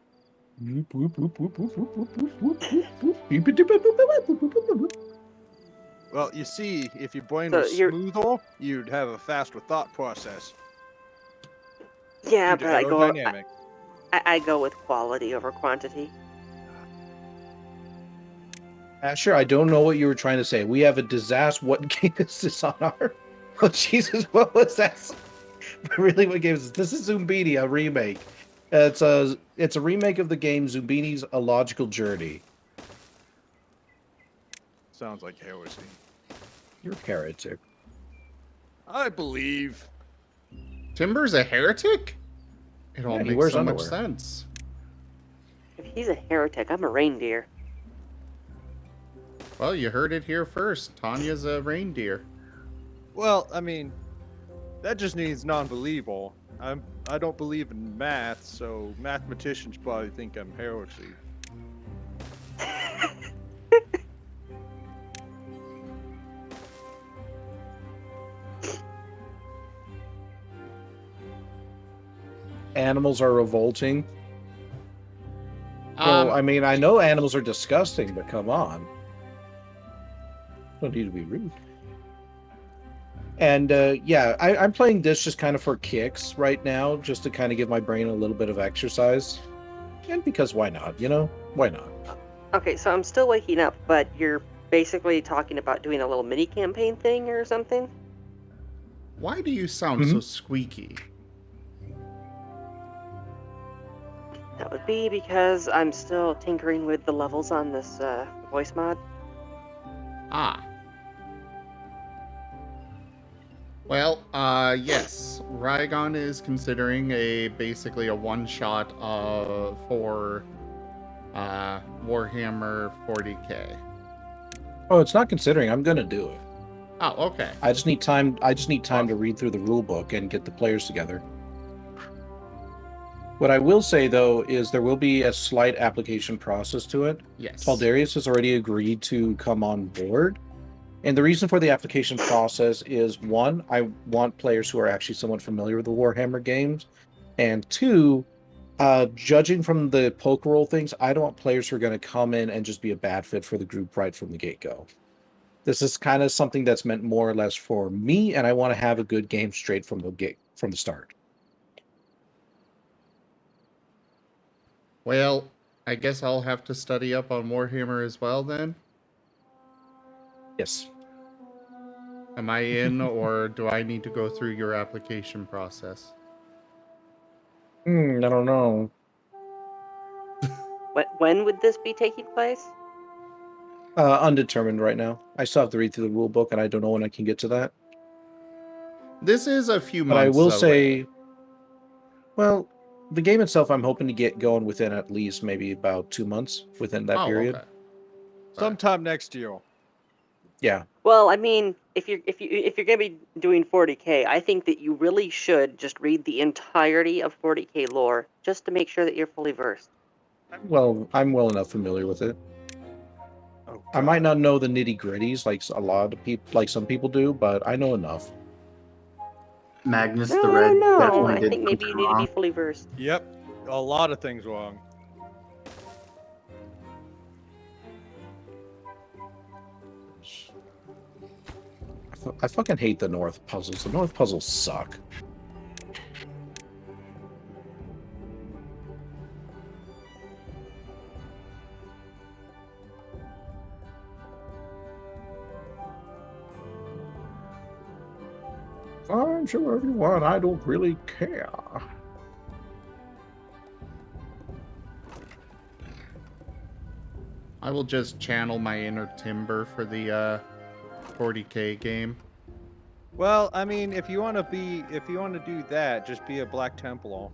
well, you see, if your brain So was you're- smoother, you'd have a faster thought process. Yeah, You'd but I aerodynamic. go with quality over quantity. Asher, I don't know what you were trying to say. We have a disaster. What game is this on our? Oh Jesus, what was that? Really, what game is this? This is Zumbini, a remake. It's a remake of the game Zumbini's A Logical Journey. Sounds like heresy. You're a heretic. I believe. Timber's a heretic? It all Yeah, he makes wears so much underwear. sense. If he's a heretic, I'm a reindeer. Well, you heard it here first. Tanya's a reindeer. Well, I mean, that just means non-believable. I don't believe in math, so mathematicians probably think I'm heresy. Animals are revolting. Um, Well, I mean, I know animals are disgusting, but come on. Don't need to be rude. And yeah, I'm playing this just kind of for kicks right now, just to kind of give my brain a little bit of exercise. And because why not? You know, why not? Okay, so I'm still waking up, but you're basically talking about doing a little mini campaign thing or something? why do you sound so squeaky? That would be because I'm still tinkering with the levels on this voice mod. Ah. Well, yes. Rygon is considering basically a one-shot for Warhammer 40k. Oh, it's not considering. I'm gonna do it. Oh, okay. I just need time. I just need time to read through the rule book and get the players together. What I will say though is there will be a slight application process to it. Yes. Taldarius has already agreed to come on board. And the reason for the application process is one, I want players who are actually somewhat familiar with the Warhammer games. And two, judging from the Pokerole things, I don't want players who are going to come in and just be a bad fit for the group right from the get-go. This is kind of something that's meant more or less for me, and I want to have a good game straight from the start. Well, I guess I'll have to study up on Warhammer as well then. Yes. Am I in, or do I need to go through your application process? I don't know. When would this be taking place? Undetermined right now. I still have to read through the rule book, and I don't know when I can get to that. This is a few But I months will away. say, well, the game itself, I'm hoping to get going within at least maybe about 2 months within that period. Okay. Sometime next year. Yeah. Well, I mean, if you're gonna be doing 40k, I think that you really should just read the entirety of 40k lore just to make sure that you're fully versed. Well, I'm well enough familiar with it. Oh, I might not know the nitty gritties like a lot of people, like some people do, but I know enough. Magnus No, the Red no, definitely I did think maybe you something need to wrong. be fully versed. Yep, a lot of things wrong. I fucking hate the North puzzles. The North puzzles suck. I'm sure everyone, I don't really care. I will just channel my inner Timber for the 40k game. Well, I mean, if you want to do that, just be a Black Templar.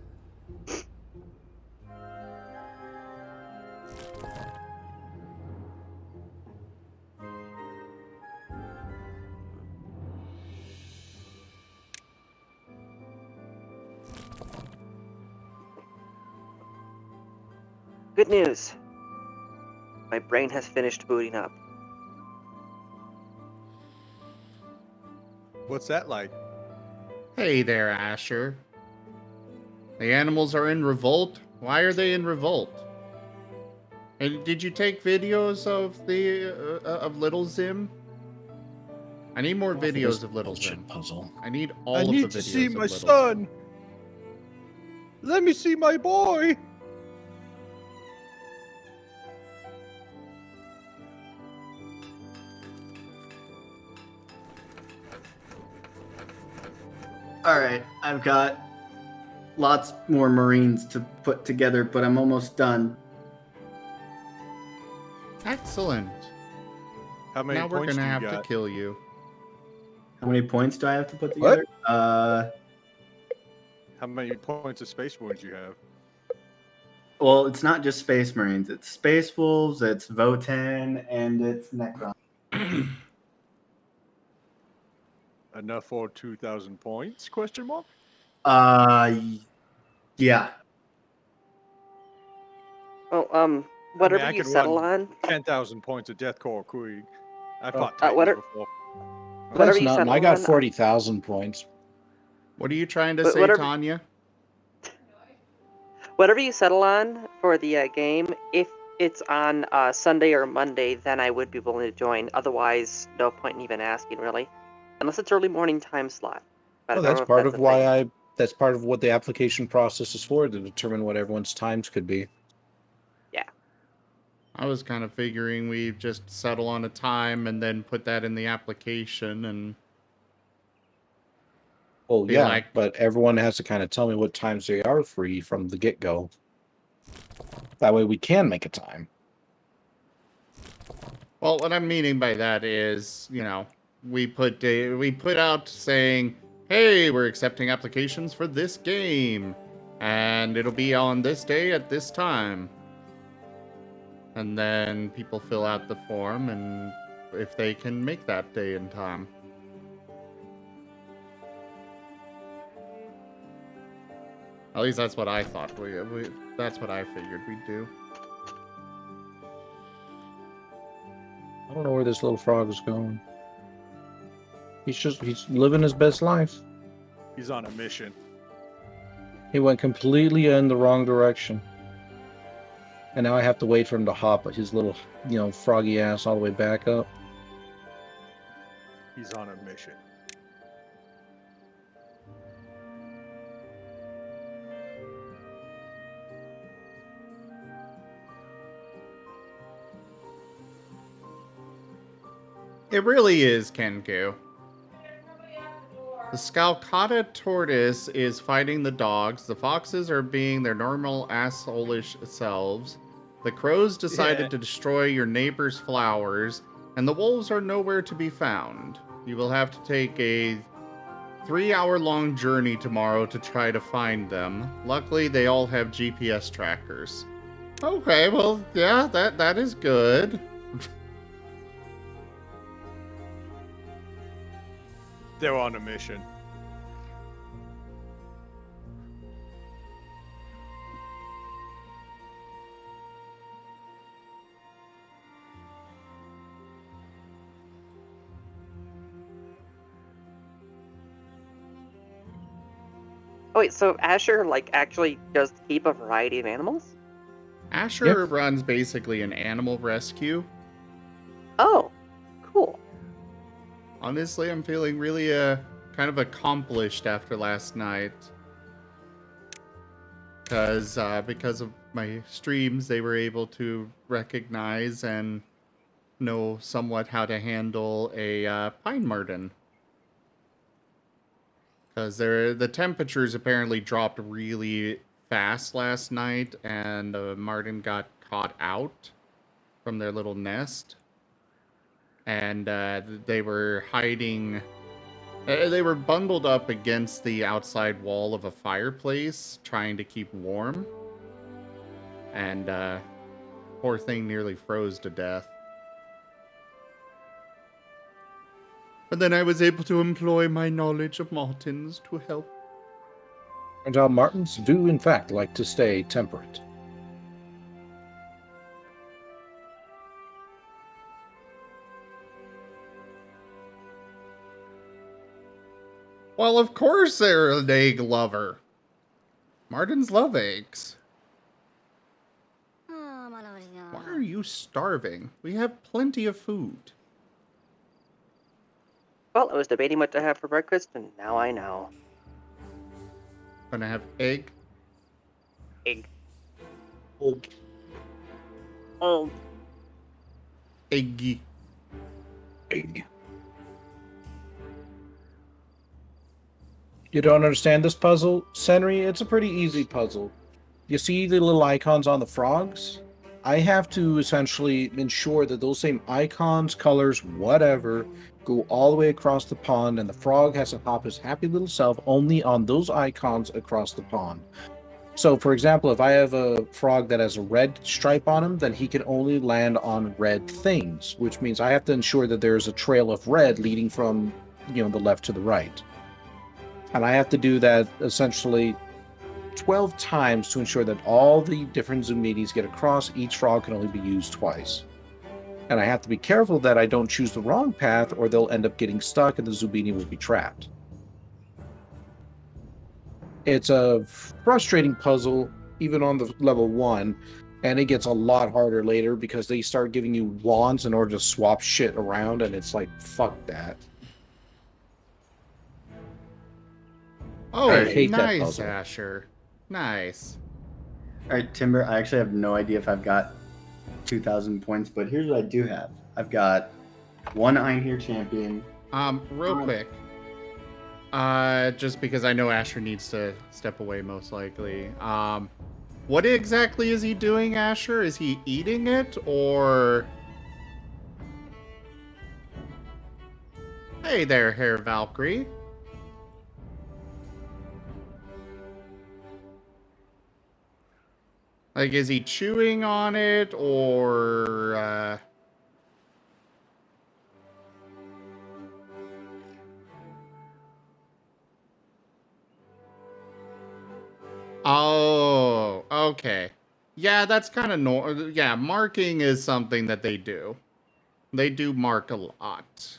Good news. My brain has finished booting up. What's that like? Hey there, Asher. The animals are in revolt. Why are they in revolt? And did you take videos of the of Little Zim? I need more videos of Little Zim. Puzzle. I need all I of the need videos to see of my Little son. Zim. Let me see my boy. All right, I've got lots more Marines to put together, but I'm almost done. Excellent. How many Now we're points gonna do you have to got? kill you. How many points do I have to put What? together? How many points of space wounds you have? Well, it's not just Space Marines. It's Space Wolves, it's Votan, and it's Necron. Enough for 2,000 points? Question mark. Yeah. Well, whatever I you could settle run on, 10,000 points of Death Core Krieg. I Oh. fought Titans whatever- before. whatever That's you nothing. settle I got on, 40,000 points. What are you trying to But say, whatever- Tanya? whatever you settle on for the game, if it's on Sunday or Monday, then I would be willing to join. Otherwise, no point in even asking, really, unless it's early morning time slot. But I Well, don't that's know if part that's of a why thing. that's part of what the application process is for, to determine what everyone's times could be. Yeah. I was kind of figuring we'd just settle on a time and then put that in the application and Well, be yeah, like, but everyone has to kind of tell me what times they are free from the get-go. That way we can make a time. well, what I'm meaning by that is, you know, we put out saying, hey, we're accepting applications for this game, and it'll be on this day at this time. And then people fill out the form, and if they can make that day in time. At least that's what I thought. That's what I figured we'd do. I don't know where this little frog is going. He's living his best life. He's on a mission. He went completely in the wrong direction. And now I have to wait for him to hop his little, froggy ass all the way back up. He's on a mission. It really is, Kenku. The Scalcata tortoise is fighting the dogs. The foxes are being their normal asshole-ish selves. The crows decided to destroy your neighbor's flowers. And the wolves are nowhere to be found. You will have to take a 3-hour-long journey tomorrow to try to find them. Luckily, they all have GPS trackers. Okay, well, yeah, that is good. They're on a mission. Oh wait, so Asher actually does keep a variety of animals? Asher runs basically an animal rescue. Oh, cool. Honestly, I'm feeling really kind of accomplished after last night. Because of my streams, they were able to recognize and know somewhat how to handle a pine marten. Because the temperatures apparently dropped really fast last night, and the marten got caught out from their little nest. And they were hiding. They were bundled up against the outside wall of a fireplace, trying to keep warm. And poor thing nearly froze to death. But then I was able to employ my knowledge of Martens to help. And our Martens do, in fact, like to stay temperate. Well, of course they're an egg lover. Martens love eggs. Why are you starving? We have plenty of food. Well, I was debating what to have for breakfast, and now I know. Gonna have egg. Egg. Egg. Eggy. Egg. You don't understand this puzzle, Senri? It's a pretty easy puzzle. You see the little icons on the frogs? I have to essentially ensure that those same icons, colors, whatever, go all the way across the pond, and the frog has to hop his happy little self only on those icons across the pond. So, for example, if I have a frog that has a red stripe on him, then he can only land on red things, which means I have to ensure that there's a trail of red leading from, the left to the right. And I have to do that essentially 12 times to ensure that all the different Zuminis get across. Each frog can only be used twice. And I have to be careful that I don't choose the wrong path, or they'll end up getting stuck and the Zumini will be trapped. It's a frustrating puzzle, even on the level 1, and it gets a lot harder later because they start giving you wands in order to swap shit around, and it's like, fuck that. Oh, I hate that nice, puzzle. Asher. Nice. All right, Timber, I actually have no idea if I've got 2,000 points, but here's what I do have. I've got 1 Einherjar champion. Real quick. Just because I know Asher needs to step away most likely. What exactly is he doing, Asher? Is he eating it, or... Hey there, Hair Valkyrie. Like, is he chewing on it, or, Oh, okay. Yeah, that's kind of yeah, marking is something that they do. They do mark a lot.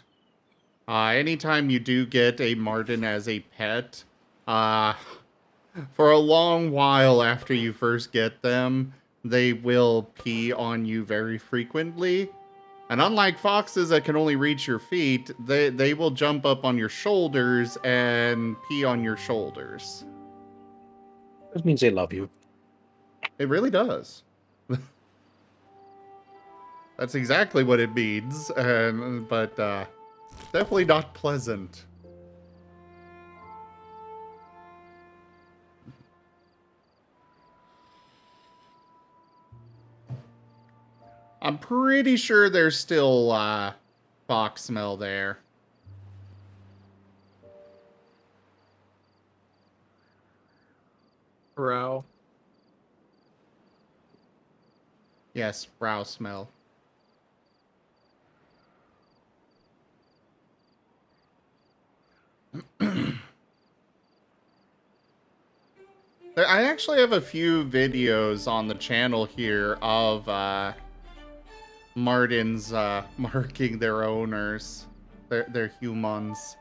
Anytime you do get a Marten as a pet, for a long while after you first get them, they will pee on you very frequently. And unlike foxes that can only reach your feet, they will jump up on your shoulders and pee on your shoulders. This means they love you. It really does. That's exactly what it means, but definitely not pleasant. I'm pretty sure there's still fox smell there. Brow. Yes, brow smell. I actually have a few videos on the channel here of Martens marking their owners, their humans.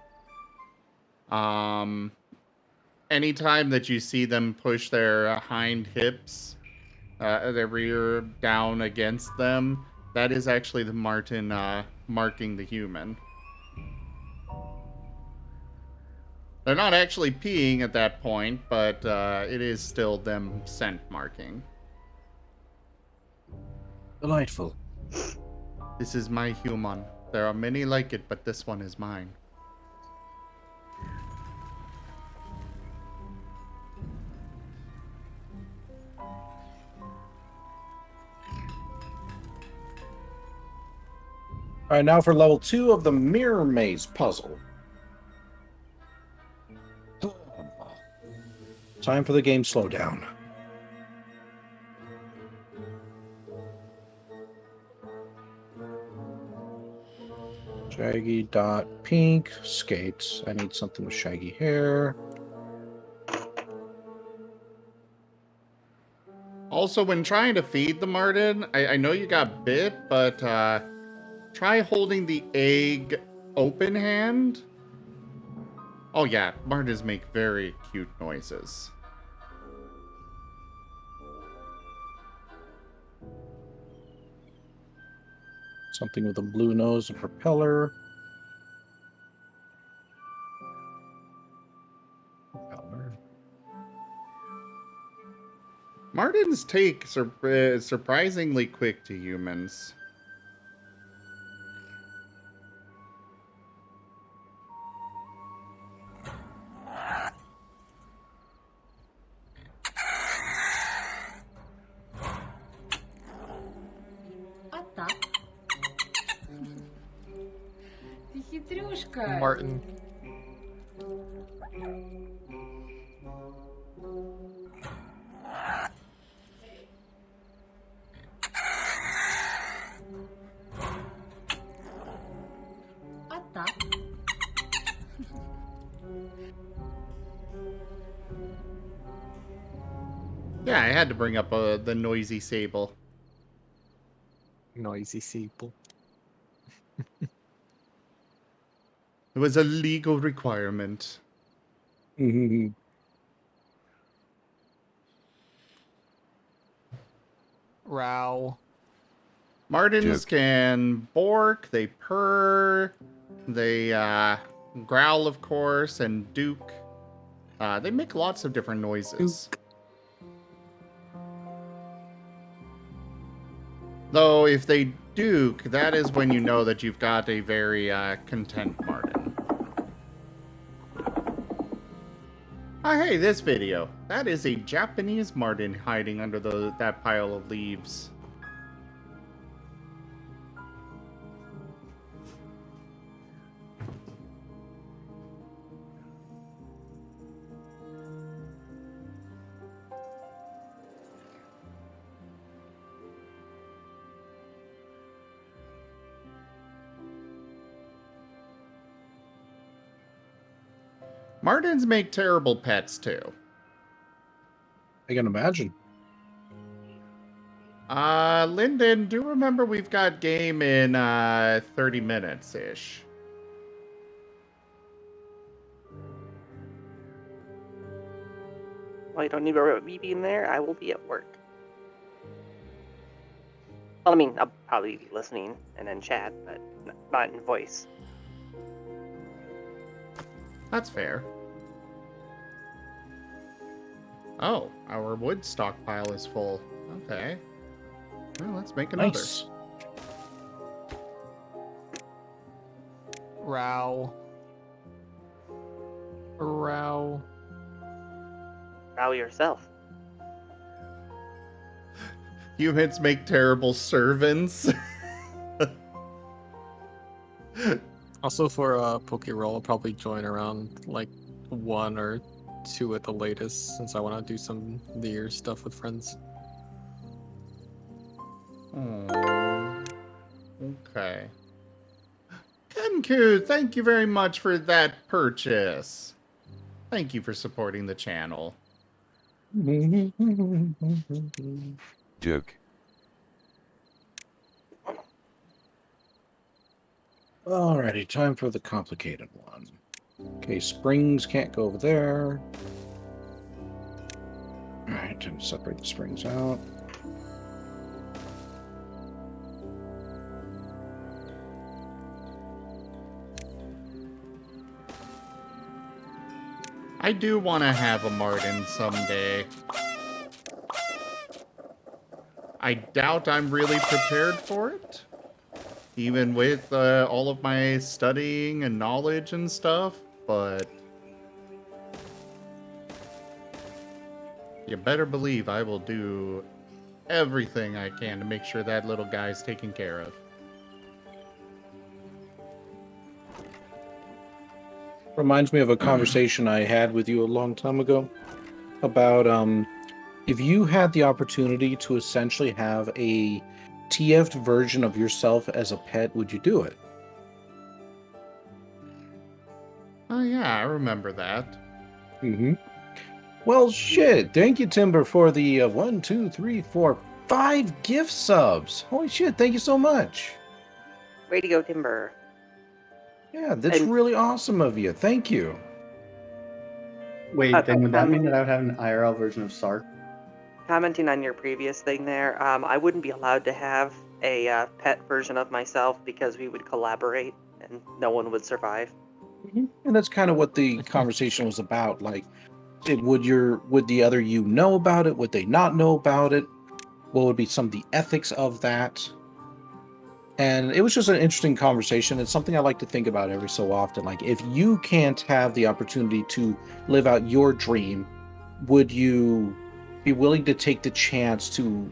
Anytime that you see them push their hind hips, their rear down against them, that is actually the Marten marking the human. They're not actually peeing at that point, but it is still them scent marking. Delightful. This is my human. There are many like it, but this one is mine. All right, now for level 2 of the Mirror Maze puzzle. Time for the game slowdown. Shaggy dot pink skates. I need something with shaggy hair. Also, when trying to feed the Marten, I know you got bit, but try holding the egg open hand. Oh yeah, Martens make very cute noises. Something with a blue nose, a propeller. Martens take surprisingly quick to humans. That's good. Marten. What the? Yeah, I had to bring up the noisy sable. Noisy people. It was a legal requirement. Row. Martens can bark, they purr, they growl, of course, and duke. They make lots of different noises. Though, if they duke, that is when you know that you've got a very content Marten. Oh, hey, this video. That is a Japanese Marten hiding under that pile of leaves. Martens make terrible pets, too. I can imagine. Lyndon, do remember we've got game in 30 minutes-ish. Well, you don't need to worry about me being there. I will be at work. Well, I mean, I'll probably be listening and then chat, but not in voice. That's fair. Oh, our wood stockpile is full. Okay. Well, let's make another. Nice. Row. Row. Row yourself. Humans make terrible servants. Also for Pokerole, I'll probably join around like 1 or 2 at the latest, since I want to do some New Year's stuff with friends. Oh, okay. Kenku, thank you very much for that purchase. Thank you for supporting the channel. Joke. Alrighty, time for the complicated one. Okay, springs can't go over there. Alright, time to separate the springs out. I do want to have a Marten someday. I doubt I'm really prepared for it. Even with all of my studying and knowledge and stuff, but you better believe I will do everything I can to make sure that little guy's taken care of. Reminds me of a conversation I had with you a long time ago about if you had the opportunity to essentially have a TF'd version of yourself as a pet, would you do it? Oh yeah, I remember that. Mm-hmm. Well, shit. Thank you, Timber, for the 1, 2, 3, 4, 5 gift subs. Holy shit, thank you so much. Way to go, Timber. Yeah, that's really awesome of you. Thank you. Wait, then would that mean that I would have an IRL version of Sark? Commenting on your previous thing there, I wouldn't be allowed to have a pet version of myself because we would collaborate and no one would survive. Mm-hmm. And that's kind of what the conversation was about. Like, would the other you know about it? Would they not know about it? What would be some of the ethics of that? And it was just an interesting conversation. It's something I like to think about every so often. Like, if you can't have the opportunity to live out your dream, would you be willing to take the chance to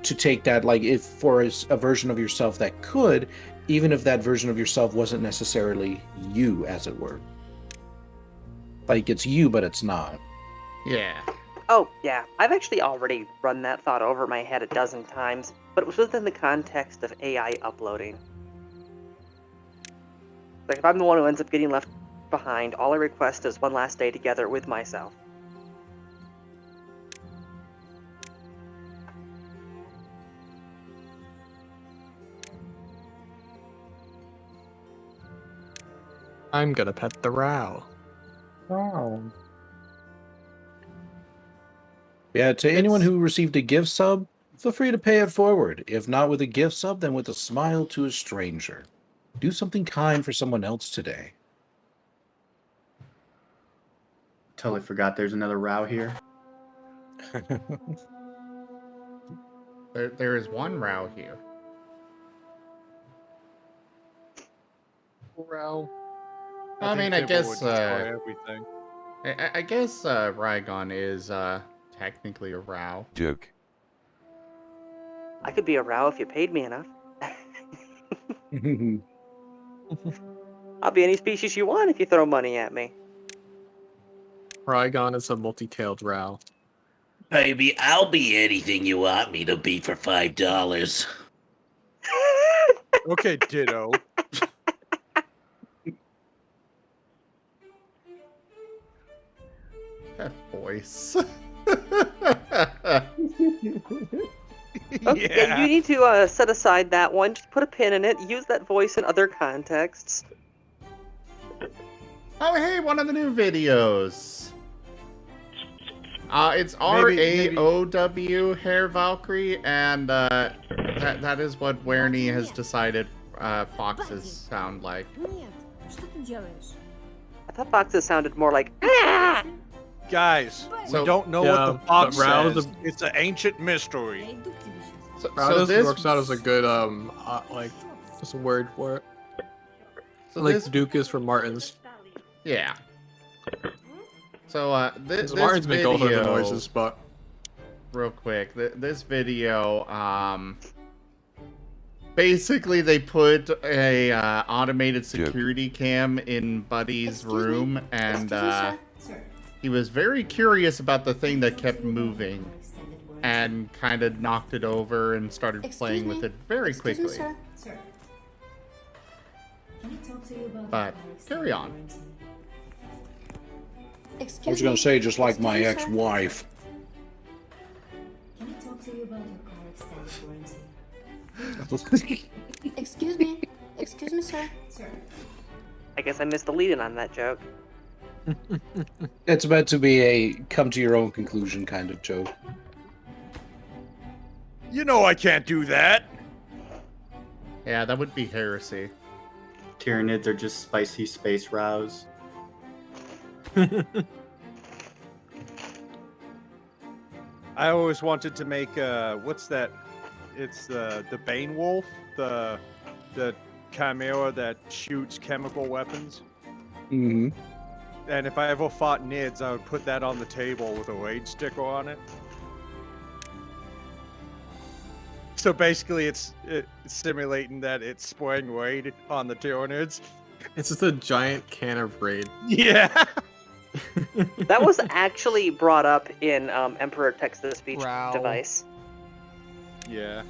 take that? Like, if for a version of yourself that could, even if that version of yourself wasn't necessarily you, as it were. Like, it's you, but it's not. Yeah. Oh, yeah. I've actually already run that thought over my head a dozen times, but it was within the context of AI uploading. Like, if I'm the one who ends up getting left behind, all I request is one last day together with myself. I'm gonna pet the row. Oh. Yeah, to anyone who received a gift sub, feel free to pay it forward. If not with a gift sub, then with a smile to a stranger. Do something kind for someone else today. Totally forgot there's another row here. There is one row here. Row. I mean, think I Tibble guess, would destroy everything. I guess Rygon is technically a row. Joke. I could be a row if you paid me enough. I'll be any species you want if you throw money at me. Rygon is a multi-tailed row. Baby, I'll be anything you want me to be for $5. Okay, ditto. That voice. Okay, yeah, you need to set aside that one. Just put a pin in it. Use that voice in other contexts. Oh, hey, one of the new videos. It's Maybe- RAOW Hair Valkyrie, and that is what Werny has decided foxes sound like. I thought foxes sounded more like ah! Guys, So- we don't know Yeah, what the fox but Row says. is It's an ancient mystery. So Row this works out as a good like what's the word for it? so Like this Duke is from Marten's. yeah. So this Marten's make all video, the noises, but real quick, this video, basically they put a automated security cam in Buddy's room, and he was very curious about the thing that kept moving, and kind of knocked it over and started playing with it very quickly. But carry on. I was going to say, just like my ex-wife. Can I talk to you about your car extended warranty? Excuse me, sir. I guess I missed the lead-in on that joke. It's meant to be a come to your own conclusion kind of joke. You know I can't do that. Yeah, that would be heresy. Tyranids are just spicy space rows. I always wanted to make what's that? It's the Bane Wolf, the chimera that shoots chemical weapons. Mm-hmm. And if I ever fought Nids, I would put that on the table with a raid sticker on it. So basically, it's simulating that it's spraying raid on the Tyranids. it's just a giant can of Raid. Yeah. That was actually brought up in Emperor text-to-speech Row. device. Yeah.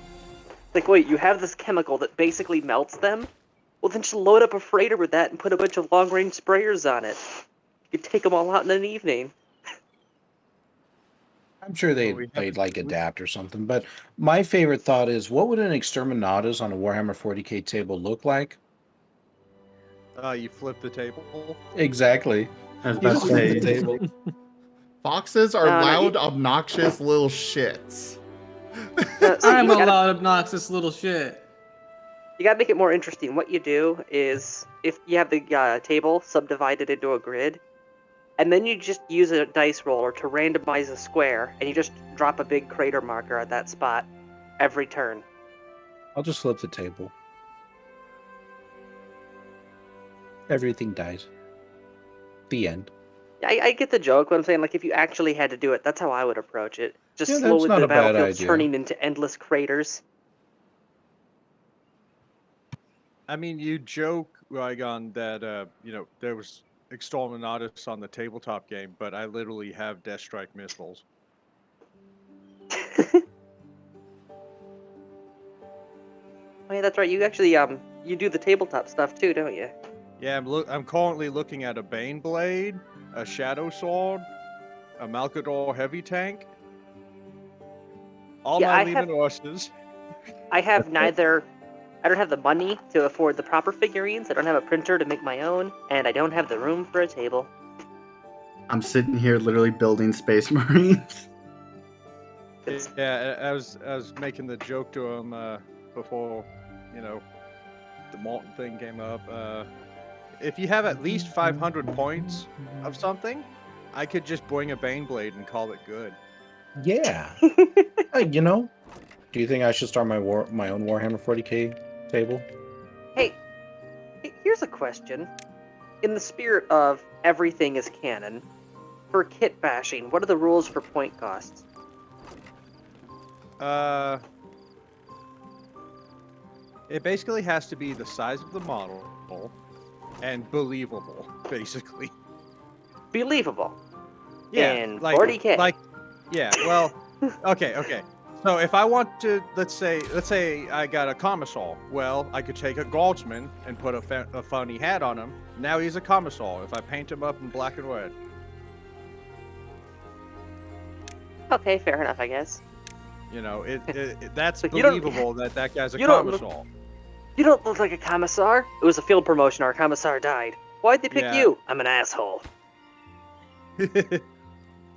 Like, wait, you have this chemical that basically melts them? Well, then just load up a freighter with that and put a bunch of long-range sprayers on it. You could take them all out in an evening. I'm sure they'd like adapt or something. But my favorite thought is, what would an Exterminatus on a Warhammer 40k table look like? You flip the table. Exactly. I was You about just to flip say, the table. Foxes are No, loud, obnoxious little shits. No, see, I'm you a gotta- loud, obnoxious little shit. You gotta make it more interesting. What you do is, if you have the table subdivided into a grid, and then you just use a dice roller to randomize a square, and you just drop a big crater marker at that spot every turn. I'll just flip the table. Everything dies. The end. I get the joke, but I'm saying, like, if you actually had to do it, that's how I would approach it. Just Yeah, that's slowly not the a bad battlefield's idea. turning into endless craters. I mean, you joke, Rygon, that there was installment artists on the tabletop game, but I literally have Death Strike missiles. Oh yeah, that's right. You actually you do the tabletop stuff too, don't you? Yeah, I'm currently looking at a Bane Blade, a Shadow Sword, a Malkador Heavy Tank. All Yeah, my I have- Lehman horses. I have neither. I don't have the money to afford the proper figurines. I don't have a printer to make my own, and I don't have the room for a table. I'm sitting here literally building Space Marines. Yeah, I was making the joke to him before, the Marten thing came up. If you have at least 500 points of something, I could just bring a Bane Blade and call it good. Yeah. Do you think I should start my own Warhammer 40k table? Hey, here's a question. In the spirit of everything is canon, for kit bashing, what are the rules for point costs? It basically has to be the size of the model and believable, basically. Believable. Yeah, In like 40k. Well, okay. So if I want to, let's say I got a commissar. Well, I could take a guardsman and put a funny hat on him. Now he's a commissar if I paint him up in black and red. Okay, fair enough, I guess. That's But you don't- believable that guy's a you don't commissar. You don't look like a commissar. It was a field promotion. Our commissar died. Why'd they pick Yeah. you? I'm an asshole.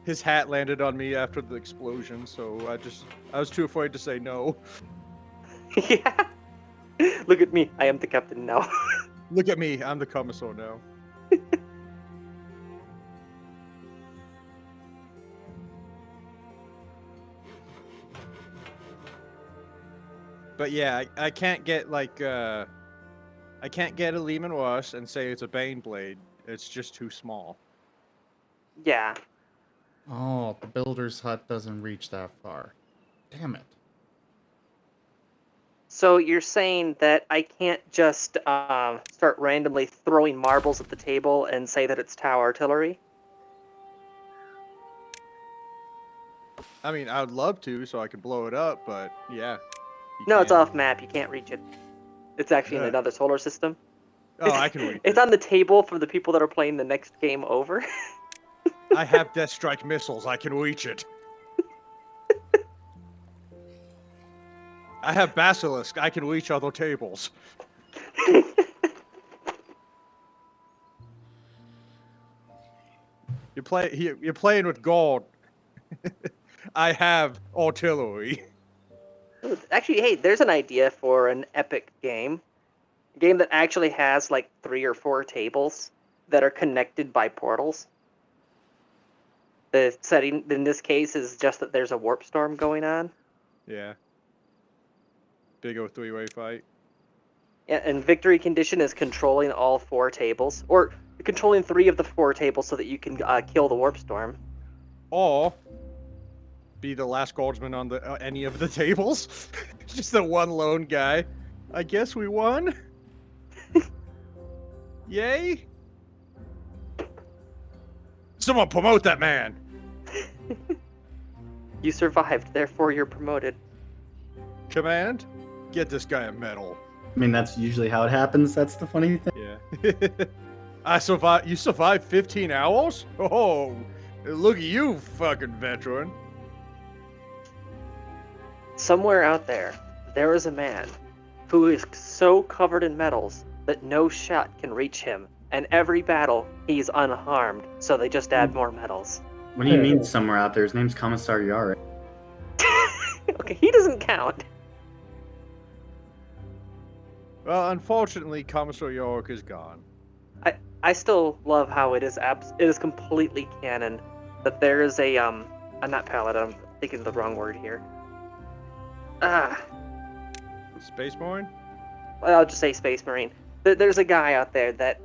His hat landed on me after the explosion, so I was too afraid to say no. Yeah. Look at me. I am the captain now. Look at me, I'm the commissar now. But yeah, I can't get I can't get a Lehman Russ and say it's a Bane Blade. It's just too small. Yeah. Oh, the builder's hut doesn't reach that far. Damn it. So you're saying that I can't just start randomly throwing marbles at the table and say that it's tower artillery? I mean, I would love to so I could blow it up, but yeah. No, it's can't. off map. You can't reach it. It's actually in Ugh. another solar system. Oh, I can reach It's it. on the table for the people that are playing the next game over. I have Death Strike missiles. I can reach it. I have Basilisk. I can reach other tables. You're playing with gold. I have artillery. Actually, hey, there's an idea for an epic game. A game that actually has like 3 or 4 tables that are connected by portals. The setting in this case is just that there's a warp storm going on. Yeah. Big old 3-way fight. Yeah, and victory condition is controlling all 4 tables, or controlling 3 of the 4 tables so that you can kill the warp storm. Or be the last guardsman on the any of the tables. Just the one lone guy. I guess we won. Yay! Someone promote that man. You survived, therefore you're promoted. Command, get this guy a medal. I mean, that's usually how it happens. That's the funny thing. Yeah. I survived. You survived 15 hours? Oh, look at you, fucking veteran. Somewhere out there is a man who is so covered in medals that no shot can reach him, and every battle he's unharmed, so they just add more medals. What do you mean somewhere out there? His name's Commissar Yara. Okay, he doesn't count. Well, unfortunately, Commissar York is gone. I still love how it is completely canon that there is a not paladin, I'm thinking the wrong word here. Space Marine? Well, I'll just say Space Marine. There's a guy out there that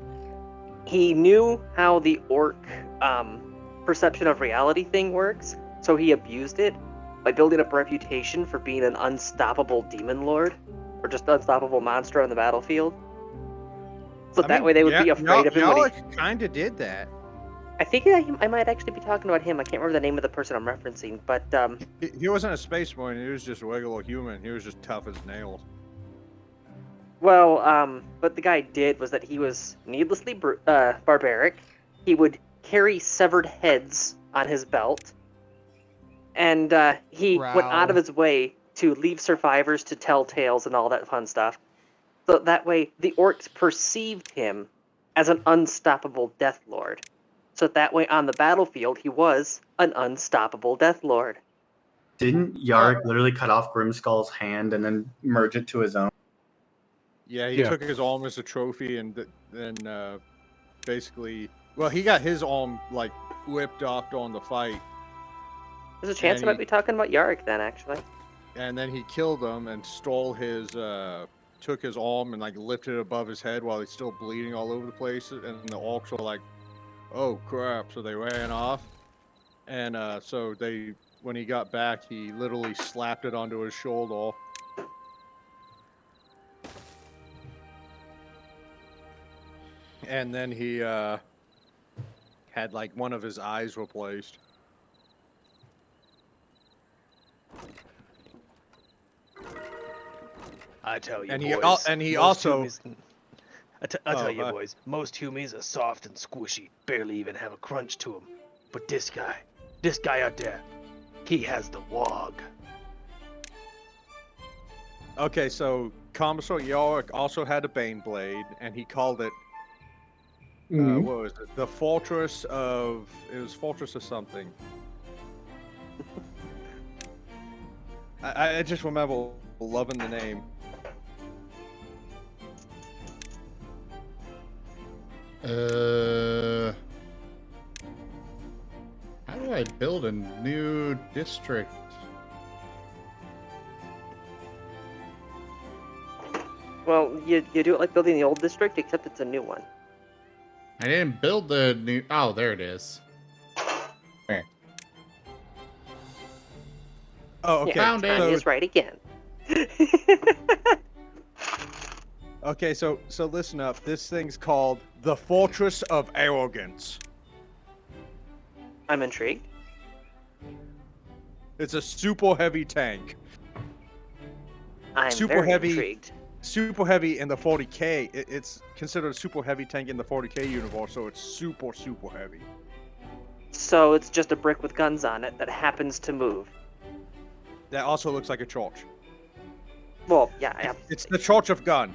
he knew how the orc perception of reality thing works, so he abused it by building up a reputation for being an unstoppable demon lord, or just unstoppable monster on the battlefield. So that way they would be afraid of him. Kind of did that. I think I might actually be talking about him. I can't remember the name of the person I'm referencing, but He wasn't a space marine. He was just a regular human. He was just tough as nails. well, what the guy did was that he was needlessly barbaric. He would carry severed heads on his belt, and he went out of his way to leave survivors to tell tales and all that fun stuff. So that way, the orcs perceived him as an unstoppable Death Lord. So that way, on the battlefield, he was an unstoppable Death Lord. Didn't Yarrick literally cut off Grimskull's hand and then merge it to his own? Yeah, he took his arm as a trophy, and then basically, well, he got his arm like whipped off during the fight. There's a chance I might be talking about Yarrick then, actually. And then he killed him and stole his, took his arm and like lifted it above his head while he's still bleeding all over the place. And the orcs were like, "Oh crap!" So they ran off, and so when he got back, he literally slapped it onto his shoulder. And then he had like one of his eyes replaced. I tell you, And boys, he also. I tell you, boys, most humies are soft and squishy, barely even have a crunch to them. But this guy out there, he has the wog. Okay, so Commissar Yarrick also had a Bane Blade, and he called it. What was it? The Fortress of. It was Fortress of something. I just remember loving the name. How do I build a new district? Well, you do it like building the old district, except it's a new one. I didn't build the new. Oh, there it is. There. Oh, okay. Yeah, Found it. Tanya is right again. Okay, so listen up. This thing's called the Fortress of Arrogance. I'm intrigued. It's a super heavy tank. I'm Super very heavy. intrigued. Super heavy in the 40k. It's considered a super heavy tank in the 40k universe, so it's super heavy. So it's just a brick with guns on it that happens to move. That also looks like a church. Well, yeah. It's the Church of Gun.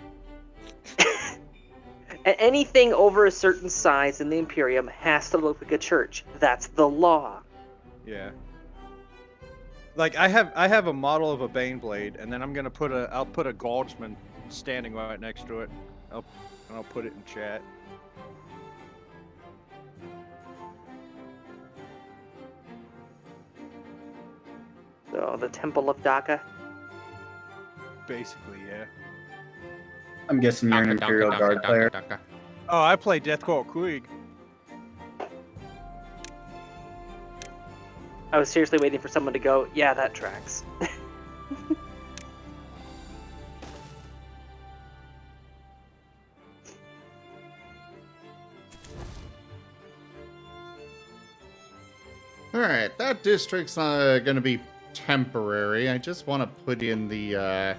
Anything over a certain size in the Imperium has to look like a church. That's the law. Yeah. Like I have a model of a Bane Blade, and then I'll put a guardsman standing right next to it. I'll put it in chat. So the Temple of Daka. Basically, yeah. I'm guessing you're an Imperial Guard player. Oh, I play Deathcourt Krieg. I was seriously waiting for someone to go, yeah, that tracks. Alright, that district's gonna be temporary. I just want to put in the,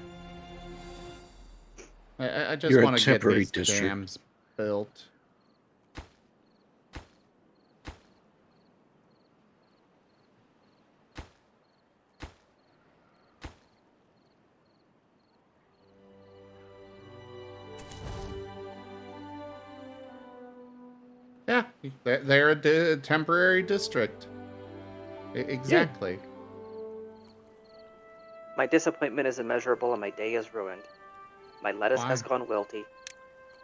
I just want to get these dams built. Yeah, they're a temporary district. Exactly. My disappointment is immeasurable and my day is ruined. My lettuce has gone wilty.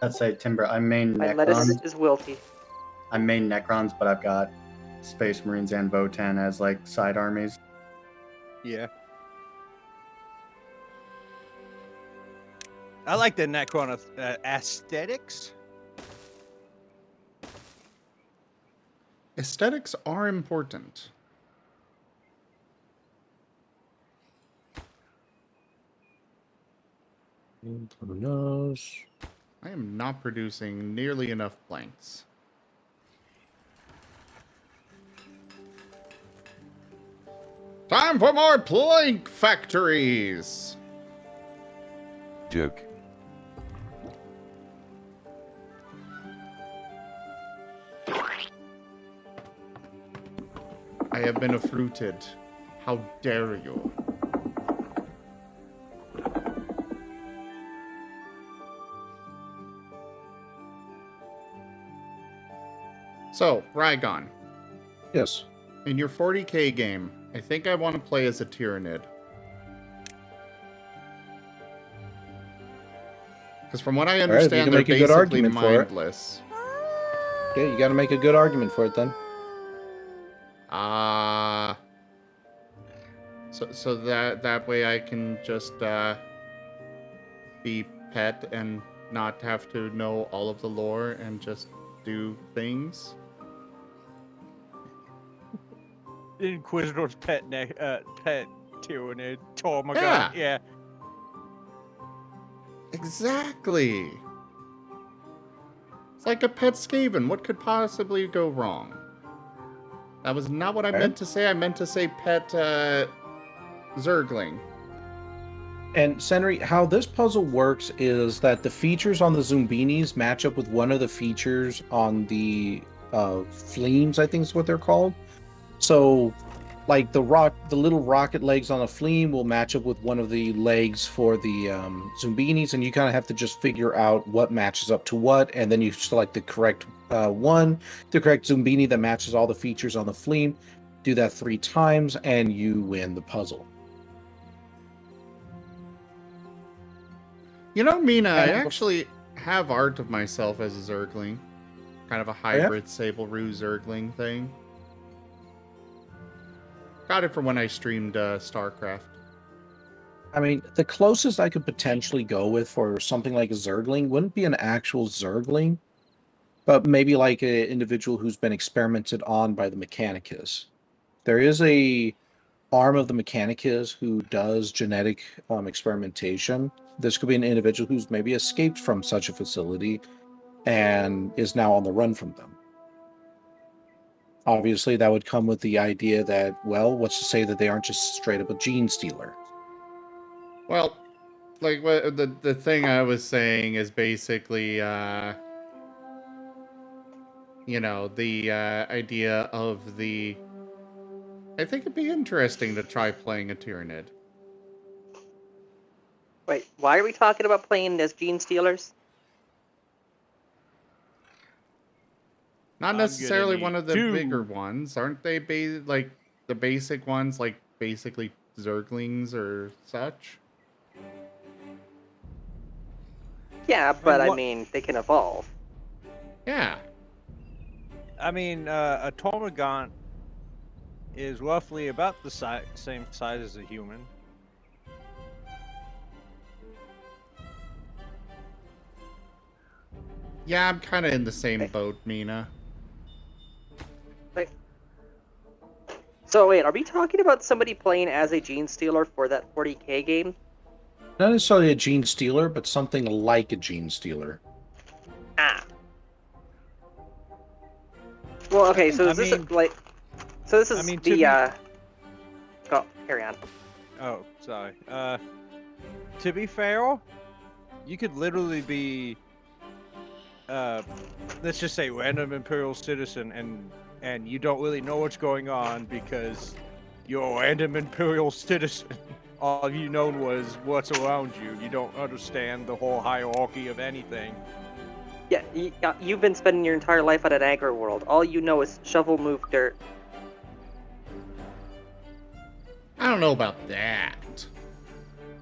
Let's say Timber. I main My Necrons. lettuce is wilty. I main Necrons, but I've got Space Marines and Votan as like side armies. Yeah. I like the Necron aesthetics. Aesthetics are important. Who knows? I am not producing nearly enough planks. Time for more plank factories! Joke. I have been uprooted. How dare you? So, Rygon, Yes. in your 40k game, I think I want to play as a Tyrannid. Because from what I right, if you understand, can they're make a good basically argument for it. mindless. Yeah, you got to make a good argument for it then. So that way I can just be pet and not have to know all of the lore and just do things. Inquisitor's pet Tyrannid. Oh my Yeah. god, yeah. Exactly. It's like a pet Skaven. What could possibly go wrong? That was not what I meant to say. I meant to say pet Zergling. And Senri, how this puzzle works is that the features on the Zumbinis match up with one of the features on the Fleems, I think is what they're called. So, like the little rocket legs on a Fleem will match up with one of the legs for the Zumbinis, and you kind of have to just figure out what matches up to what, and then you select the correct the correct Zumbini that matches all the features on the Fleem. Do that 3 times, and you win the puzzle. You know, Mina, I actually have art of myself as a Zergling. Kind of a hybrid Sable Rue Zergling thing. Got it from when I streamed StarCraft. I mean, the closest I could potentially go with for something like a Zergling wouldn't be an actual Zergling, but maybe like an individual who's been experimented on by the Mechanicus. There is a arm of the Mechanicus who does genetic experimentation. This could be an individual who's maybe escaped from such a facility and is now on the run from them. Obviously, that would come with the idea that, well, what's to say that they aren't just straight up a gene stealer? Well, like the thing I was saying is basically, you know, the idea of the. I think it'd be interesting to try playing a Tyrannid. Wait, why are we talking about playing as gene stealers? Not necessarily one of the bigger ones, aren't they? Like the basic ones, like basically Zerglings or such. Yeah, but I mean, they can evolve. Yeah. I mean, a Tormagant is roughly about the same size as a human. Yeah, I'm kind of in the same boat, Mina. Wait. So wait, are we talking about somebody playing as a gene stealer for that 40k game? Not necessarily a gene stealer, but something like a gene stealer. Ah. Well, okay, so is this like... So this is the, Oh, carry on. Oh, sorry. To be fair, you could literally be, let's just say random Imperial citizen and you don't really know what's going on because you're a random Imperial citizen. All you know was what's around you. You don't understand the whole hierarchy of anything. Yeah, you've been spending your entire life at an agri world. All you know is shovel, move dirt. I don't know about that.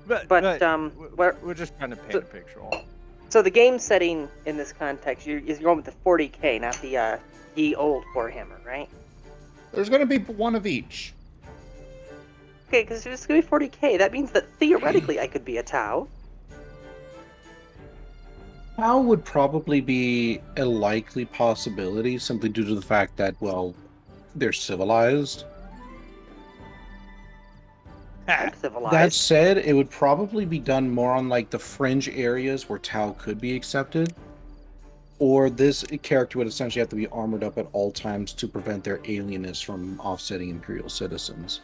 But we're just trying to paint a picture. So the game setting in this context, you're going with the 40k, not the ye old Warhammer, right? There's going to be one of each. Okay, because if it's going to be 40k, that means that theoretically I could be a Tau. Tau would probably be a likely possibility, simply due to the fact that, well, they're civilized. I'm That civilized. said, it would probably be done more on like the fringe areas where Tau could be accepted. Or this character would essentially have to be armored up at all times to prevent their alienness from offsetting Imperial citizens.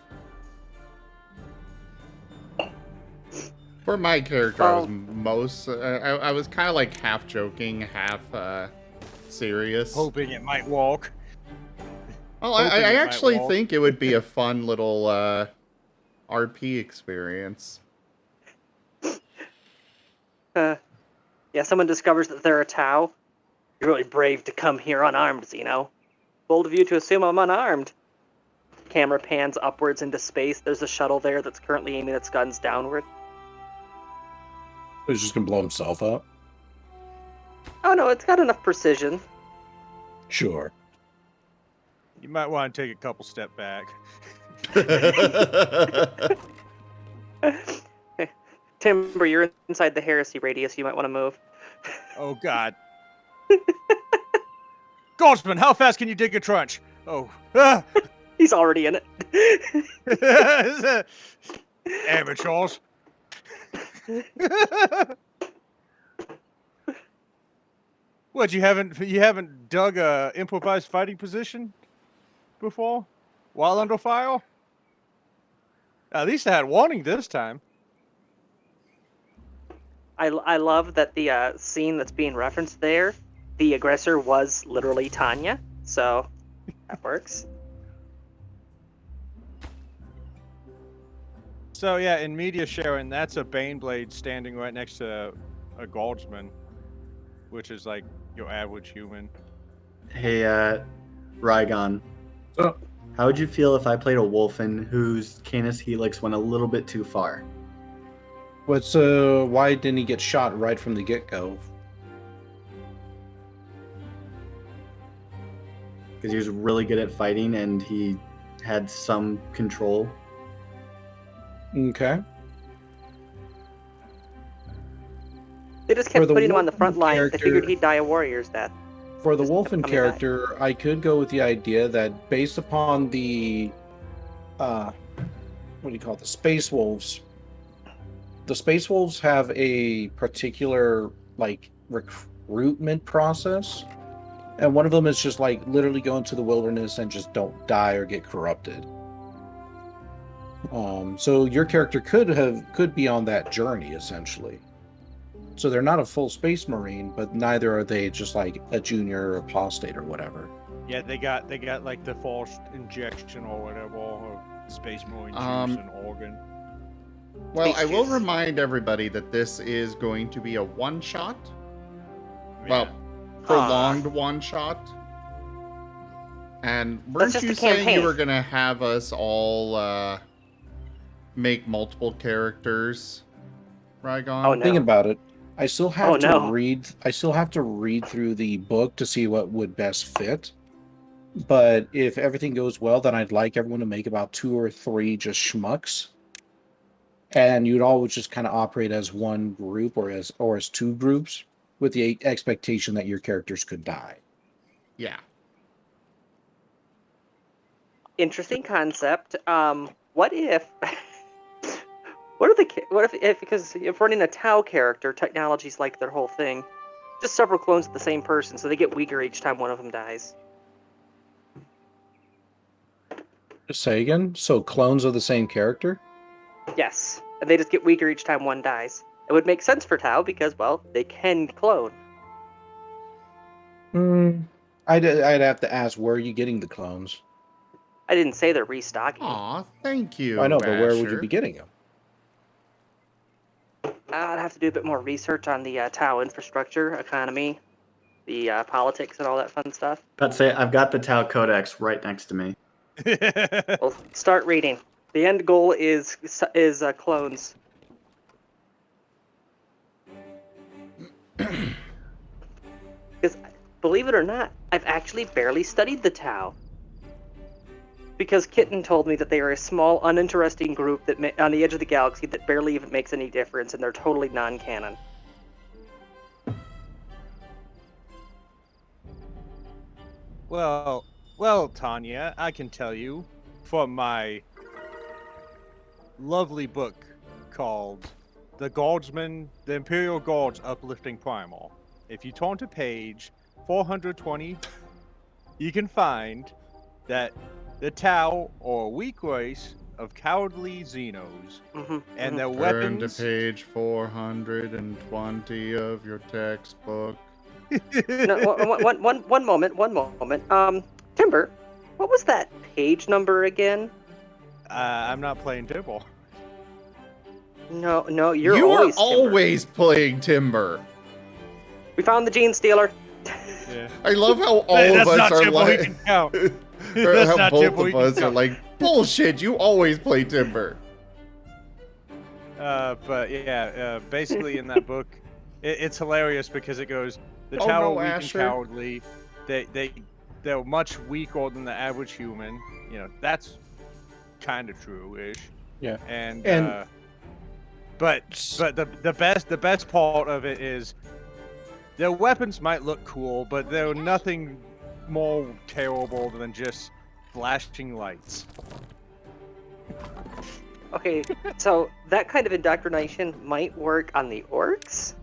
For my character, I was Well, I was kind of like half joking, half serious. Hoping it might walk. Well, hoping I it might actually walk. think it would be a fun little RP experience. yeah, someone discovers that they're a Tau. You're really brave to come here unarmed, Zeno. Bold of you to assume I'm unarmed. Camera pans upwards into space. There's a shuttle there that's currently aiming its guns downward. He's just gonna blow himself up. Oh no, it's got enough precision. Sure. You might want to take a couple step back. Timber, you're inside the heresy radius. You might want to move. Oh God. Goldsman, how fast can you dig a trench? Oh. He's already in it. Amateurs. What, you haven't dug a improvised fighting position before? While under fire? At least I had warning this time. I love that the scene that's being referenced there, the aggressor was literally Tanya, so that works. So yeah, in media sharing, that's a Baneblade standing right next to a Guardsman, which is like your average human. Hey, Rygon. Oh. How would you feel if I played a Wolfen whose Canis Helix went a little bit too far? Why didn't he get shot right from the get-go? Because he was really good at fighting and he had some control. Okay. They just kept For the putting him on the Wolfen front line. They figured character- he'd die a warrior's death. For the Just kept Wolfen coming character, I could go with the idea that based upon the what do you call it? The Space Wolves. The Space Wolves have a particular like recruitment process. And one of them is just like literally go into the wilderness and just don't die or get corrupted. So your character could be on that journey essentially. So they're not a full Space Marine, but neither are they just like a junior apostate or whatever. Yeah, they got like the false injection or whatever, or Space Marine juice and organ. Well, I will remind everybody that this is going to be a one-shot. Well, prolonged one-shot. And weren't just you a saying you campaign. were going to have us all make multiple characters, Rygon? Oh, no. Thinking about it, I still have to no. read. I still have to read through the book to see what would best fit. But if everything goes well, then I'd like everyone to make about 2 or 3 just schmucks, and you'd all just kind of operate as one group or as 2 groups, with the expectation that your characters could die. Yeah. Interesting concept. What if? What if because if running a Tau character, technology's like their whole thing. Just several clones of the same person, so they get weaker each time one of them dies. Say again? So clones of the same character? Yes, and they just get weaker each time one dies. It would make sense for Tau because, well, they can clone. I'd have to ask, where are you getting the clones? I didn't say they're restocking. Aw, thank you, I know, but where would you Asher. be getting them? I'd have to do a bit more research on the Tau infrastructure, economy, the politics, and all that fun stuff. But say I've got the Tau Codex right next to me. Well, start reading. The end goal is clones. Because, believe it or not, I've actually barely studied the Tau. Because Kitten told me that they are a small, uninteresting group that on the edge of the galaxy that barely even makes any difference, and they're totally non-canon. Well, Tanya, I can tell you from my lovely book called The Imperial Guards Uplifting Primal. If you turn to page 420, you can find that the Tau are a weak race of cowardly Xenos, and their Turn weapons. to page 420 of your textbook. No, one moment. Timber, what was that page number again? I'm not playing Timber. No, You are always playing Timber. We found the gene stealer. Yeah. I love how all of us are like, how both of us are like, bullshit, you always play Timber. But yeah, basically in that book, it's hilarious because it goes, the Oh, Tau no, are weak Asher. and cowardly. They're much weaker than the average human. You know, that's kind of true-ish. Yeah. And but the best part of it is their weapons might look cool, but they're nothing more terrible than just flashing lights. Okay, so that kind of indoctrination might work on the orcs?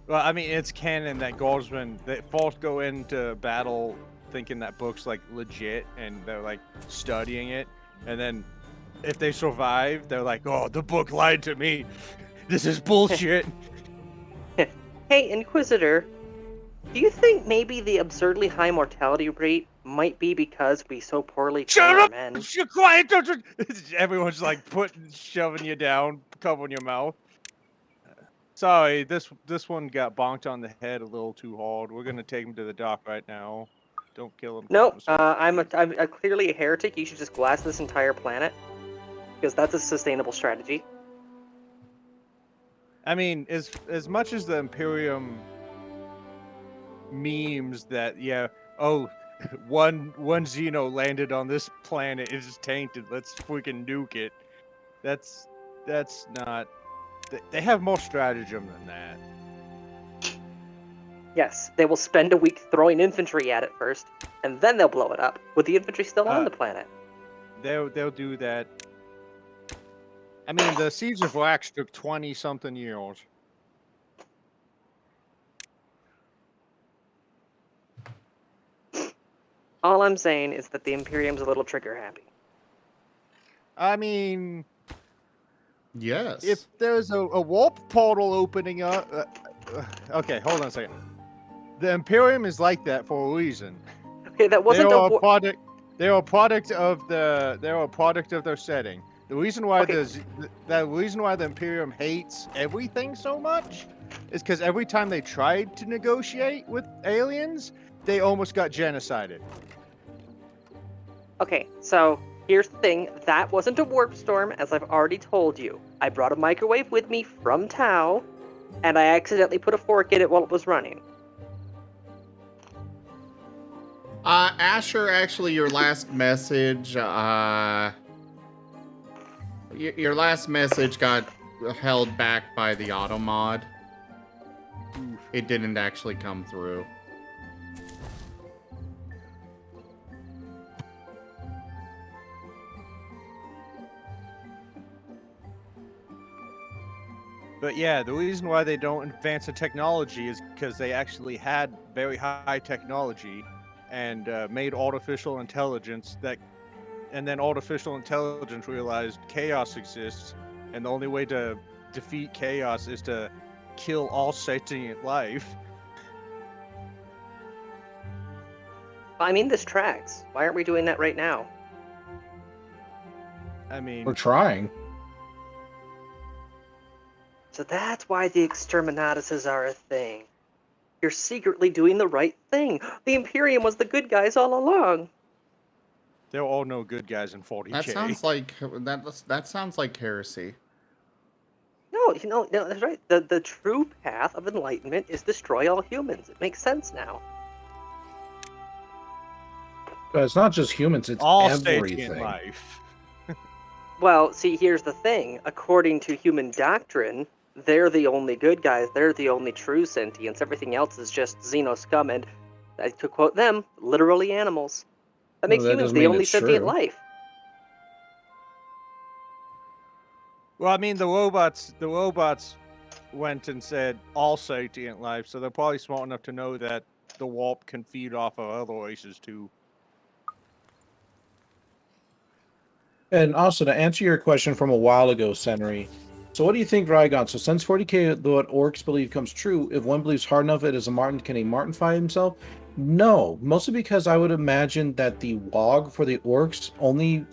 Well, I mean, it's canon that guardsmen that first go into battle thinking that book's like legit and they're like studying it, and then if they survive, they're like, "Oh, the book lied to me. This is bullshit." Hey, Inquisitor, do you think maybe the absurdly high mortality rate might be because we so poorly train Shut our up! men? Shut quiet! Everyone's like shoving you down, covering your mouth. Sorry, this one got bonked on the head a little too hard. We're gonna take him to the dock right now. Don't kill him. No, I'm clearly a heretic. You should just glass this entire planet, because that's a sustainable strategy. I mean, as much as the Imperium memes that one Xeno landed on this planet, it is tainted. Let's freaking nuke it. That's not. They have more stratagem than that. Yes, they will spend a week throwing infantry at it first, and then they'll blow it up with the infantry still on the planet. They'll do that. I mean, the Siege of Wax took 20-something years. All I'm saying is that the Imperium's a little trigger happy. I mean, yes. If there's a warp portal opening up, okay, hold on a second. The Imperium is like that for a reason. Okay, that wasn't a product. They're a product of their setting. The reason why the Imperium hates everything so much is because every time they tried to negotiate with aliens, they almost got genocided. Okay, so here's the thing. That wasn't a warp storm, as I've already told you. I brought a microwave with me from Tau, and I accidentally put a fork in it while it was running. Asher, actually, your last message, your last message got held back by the auto mod. It didn't actually come through. But yeah, the reason why they don't advance the technology is because they actually had very high technology and made artificial intelligence and then artificial intelligence realized chaos exists, and the only way to defeat chaos is to kill all sentient life. I mean, this tracks. Why aren't we doing that right now? I mean, we're trying. So that's why the exterminatuses are a thing. You're secretly doing the right thing. The Imperium was the good guys all along. They're all no good guys in 40K. That sounds like heresy. No, that's right. The true path of enlightenment is destroy all humans. It makes sense now. But it's not just humans, it's all everything. Sentient life. Well, see, here's the thing. According to human doctrine, they're the only good guys. They're the only true sentience. Everything else is just Xeno scum and, to quote them, literally animals. That makes that humans doesn't the mean only it's sentient true. life. Well, I mean, the robots went and said all sentient life, so they're probably smart enough to know that the warp can feed off of other races too. And also, to answer your question from a while ago, Senri, so what do you think, Rygon? So since 40k, what orcs believe comes true, if one believes hard enough it is a Marten, can a Marten fight himself? No, mostly because I would imagine that the log for the orcs only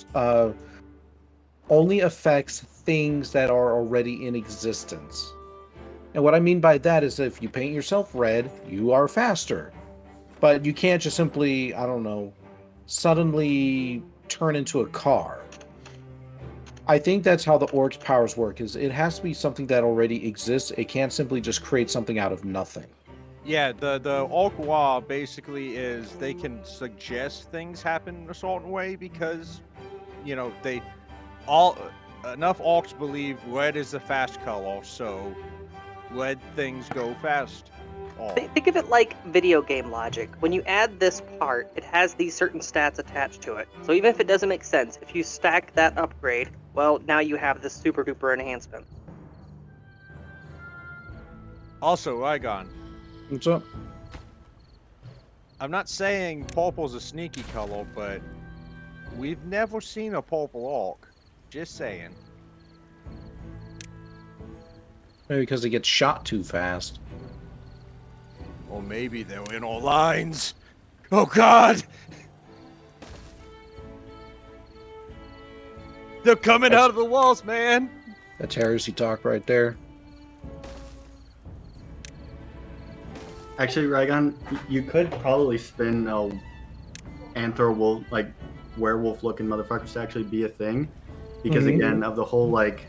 affects things that are already in existence. And what I mean by that is if you paint yourself red, you are faster. But you can't just simply, I don't know, suddenly turn into a car. I think that's how the orc's powers work, is it has to be something that already exists. It can't simply just create something out of nothing. Yeah, the orc law basically is they can suggest things happen a certain way because, you know, enough orcs believe red is the fast color, so red things go fast. Think of it like video game logic. When you add this part, it has these certain stats attached to it. So even if it doesn't make sense, if you stack that upgrade, well, now you have this super duper enhancement. Also, Rygon, What's up? I'm not saying purple's a sneaky color, but we've never seen a purple orc. Just saying. Maybe because they get shot too fast. Or maybe they're in our lines. Oh God! They're coming out of the walls, man! That's heresy talk right there. Actually, Rygon, you could probably spin a anthro-wolf, like werewolf-looking motherfuckers to actually be a thing, because again, of the whole like,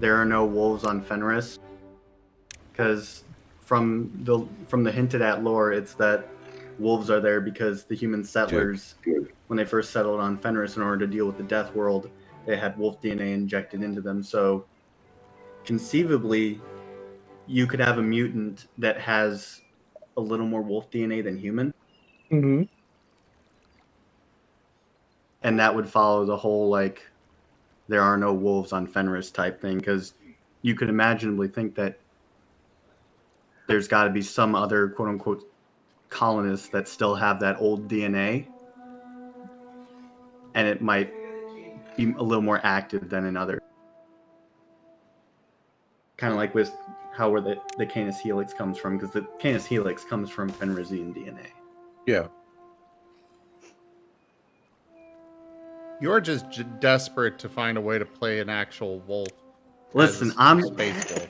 there are no wolves on Fenris. Because from the hinted at lore, it's that wolves are there because the human settlers, when they first settled on Fenris in order to deal with the Death World, they had wolf DNA injected into them. So conceivably, you could have a mutant that has a little more wolf DNA than human. Mm-hmm. And that would follow the whole, like, there are no wolves on Fenris type thing, because you could imaginably think that there's got to be some other quote-unquote colonists that still have that old DNA, and it might be a little more active than in other. Kind of like with where the Canis Helix comes from, because the Canis Helix comes from Fenrisian DNA. Yeah. You're just desperate to find a way to play an actual wolf. Listen, I'm space wolf.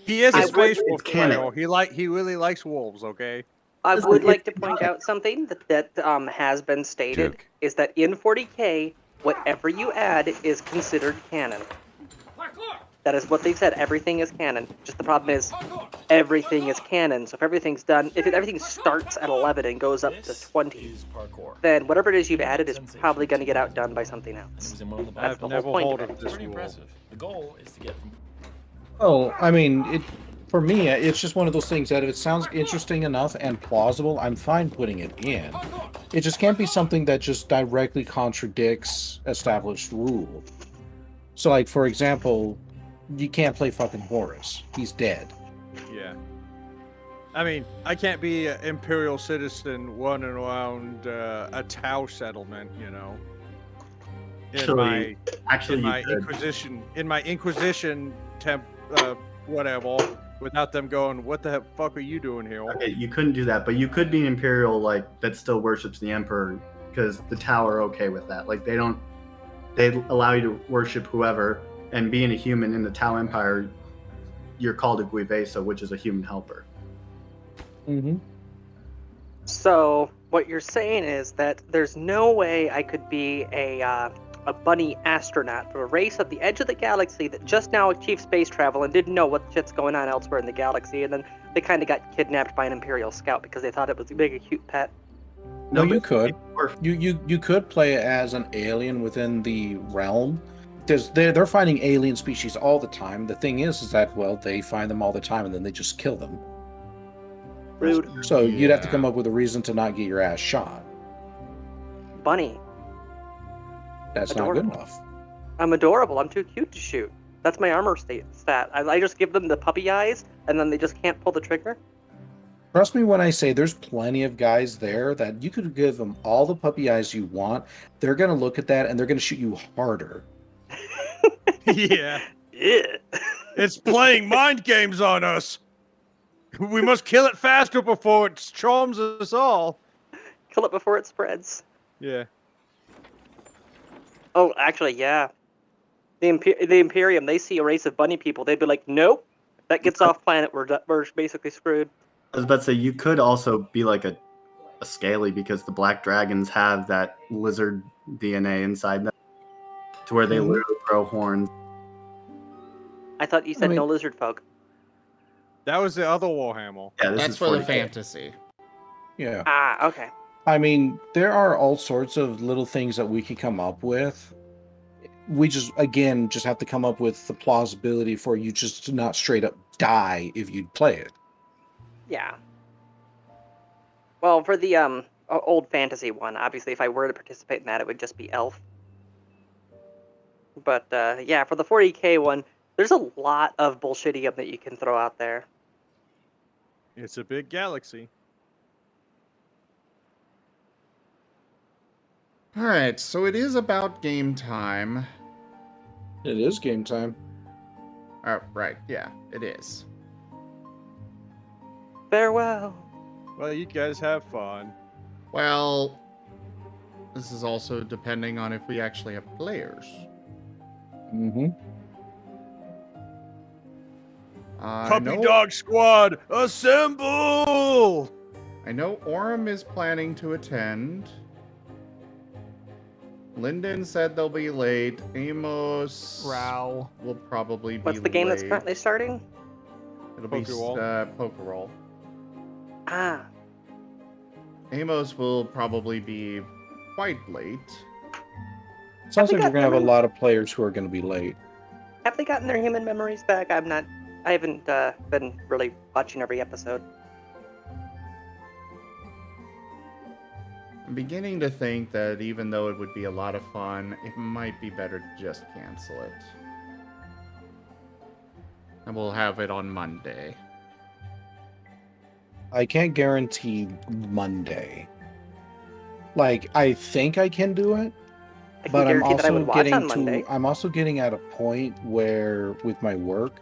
He is a I space would- wolf player. He really likes wolves. Okay. I would like to point out something that has been stated, is that in 40k, whatever you add is considered canon. That is what they've said. Everything is canon. Just the problem is, everything is canon. So if everything starts at 11 and goes up to 20, then whatever it is you've added is probably going to get outdone by something else. That's the whole point of it. The goal is to get from. Oh, I mean, for me, it's just one of those things that if it sounds interesting enough and plausible, I'm fine putting it in. It just can't be something that just directly contradicts established rule. So, like, for example, you can't play fucking Horus. He's dead. Yeah. I mean, I can't be an imperial citizen running around a Tau settlement, you know. In my Inquisition whatever, without them going, what the fuck are you doing here? Okay, you couldn't do that, but you could be an imperial that still worships the emperor, because the Tau are okay with that. Like, they allow you to worship whoever, and being a human in the Tau Empire, you're called a Guivesa, which is a human helper. Mm-hmm. So what you're saying is that there's no way I could be a bunny astronaut for a race at the edge of the galaxy that just now achieved space travel and didn't know what shit's going on elsewhere in the galaxy, and then they kind of got kidnapped by an Imperial scout because they thought it was a big, cute pet. No, you could. You could play as an alien within the realm. They're finding alien species all the time. The thing is that, well, they find them all the time and then they just kill them. Rude. So you'd have to come up with a reason to not get your ass shot. bunny. That's Adorable. not good enough. I'm adorable. I'm too cute to shoot. That's my armor stat. I just give them the puppy eyes, and then they just can't pull the trigger. Trust me when I say there's plenty of guys there that you could give them all the puppy eyes you want. They're going to look at that and they're going to shoot you harder. Yeah. Yeah. It's playing mind games on us. We must kill it faster before it charms us all. Kill it before it spreads. Yeah. Oh, actually, yeah. The Imperium, they see a race of bunny people. They'd be like, nope, that gets off planet. We're basically screwed. I was about to say, you could also be like a scaly, because the black dragons have that lizard DNA inside them, to where they literally grow horns. I thought you said no lizard folk. That was the other Warhammer. Yeah, this That's is for the 40K. fantasy. Yeah. Ah, okay. I mean, there are all sorts of little things that we can come up with. We just have to come up with the plausibility for you just to not straight up die if you play it. Yeah. Well, for the old fantasy one, obviously, if I were to participate in that, it would just be elf. But yeah, for the 40K one, there's a lot of bullshitium that you can throw out there. It's a big galaxy. All right, so it is about game time. It is game time. Right, yeah, it is. Farewell. Well, you guys have fun. Well, this is also depending on if we actually have players. Mm-hmm. Puppy Dog Squad, assemble! I know Orem is planning to attend. Lyndon said they'll be late. Amos Growl will probably be What's the game that's late. currently starting? It'll be Pokerole. Ah. Amos will probably be quite late. Sounds like we're gonna have a lot of players who are gonna be late. Have they gotten their human memories back? I haven't been really watching every episode. I'm beginning to think that even though it would be a lot of fun, it might be better to just cancel it. And we'll have it on Monday. I can't guarantee Monday. Like, I think I can do it, but I'm also getting at a point where with my work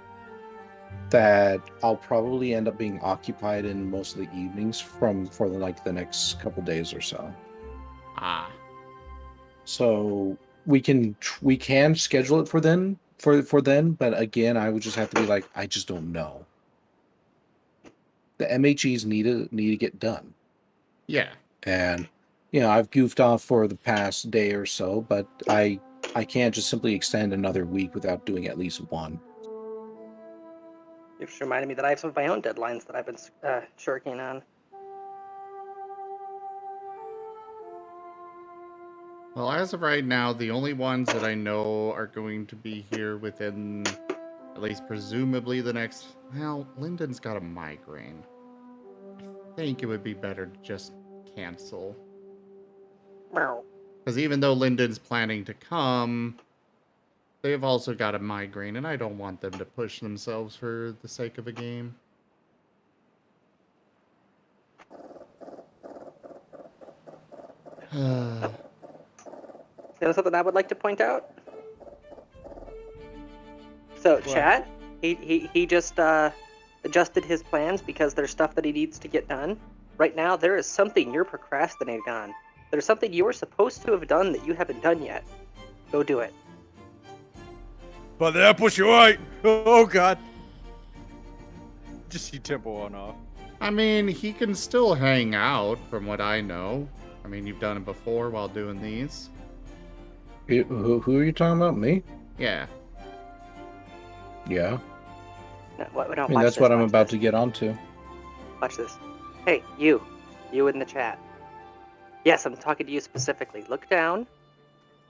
that I'll probably end up being occupied in most of the evenings for the next couple days or so. Ah. So we can schedule it for then, but again, I would just have to be like, I just don't know. The MHEs need to get done. Yeah. And I've goofed off for the past day or so, but I can't just simply extend another week without doing at least one. You've just reminded me that I have some of my own deadlines that I've been shirking on. Well, as of right now, the only ones that I know are going to be here within, at least presumably the next... Well, Lyndon's got a migraine. I think it would be better to just cancel. Because even though Lyndon's planning to come, they've also got a migraine, and I don't want them to push themselves for the sake of a game. You know something I would like to point out? So, What? Chad, he just adjusted his plans because there's stuff that he needs to get done. Right now, there is something you're procrastinating on. There's something you were supposed to have done that you haven't done yet. Go do it. But the apple's right. Oh, God. Just see Timberborn off. I mean, he can still hang out, from what I know. I mean, you've done it before while doing these. Who are you talking about? Me? Yeah. Yeah. No, I mean, that's what I'm about to get onto. Watch this. Hey, you in the chat. Yes, I'm talking to you specifically. Look down.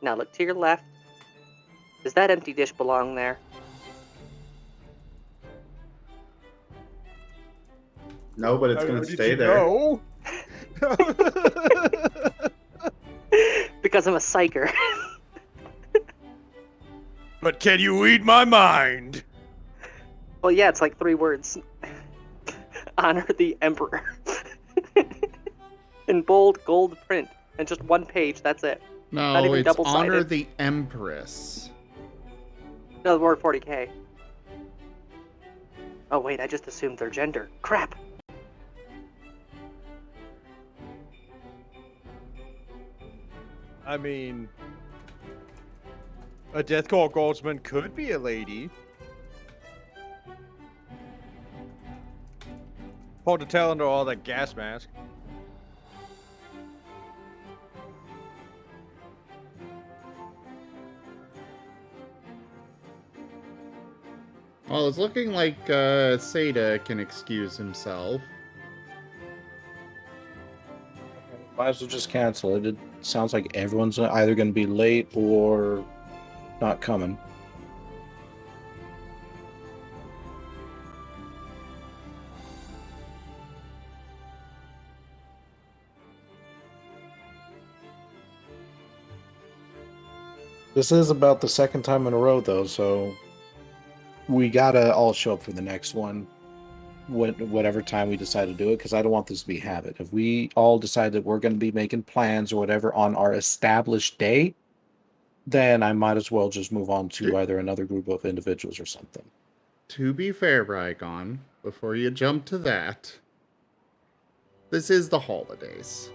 Now look to your left. Does that empty dish belong there? No, but it's going to stay there. No. because I'm a psyker. But can you read my mind? Well, yeah, it's like 3 words. Honor the Emperor. In bold gold print. And just 1 page, that's it. Not No, even it's double-sided. honor the Empress. No, we're 40k. Oh wait, I just assumed their gender. Crap! I mean, a Death Call Guardsman could be a lady. Hold the tail under all that gas mask. Well, it's looking like Seda can excuse himself. Might as well just cancel it. It sounds like everyone's either going to be late or not coming. This is about the 2nd time in a row, though, so we gotta all show up for the next one, whatever time we decide to do it, because I don't want this to be a habit. If we all decide that we're going to be making plans or whatever on our established day, then I might as well just move on to either another group of individuals or something. To be fair, Rygon, before you jump to that, this is the holidays.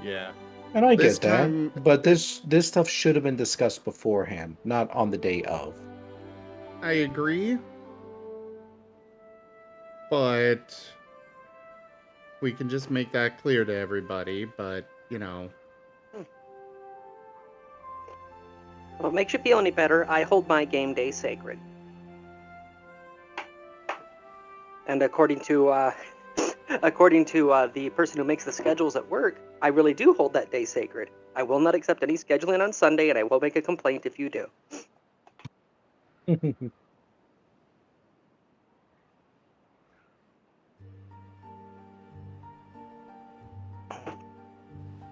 Yeah. And I This get that, time- but this stuff should have been discussed beforehand, not on the day of. I agree. But we can just make that clear to everybody, but, you know. Well, it makes you feel any better, I hold my game day sacred. And according to the person who makes the schedules at work, I really do hold that day sacred. I will not accept any scheduling on Sunday, and I will make a complaint if you do.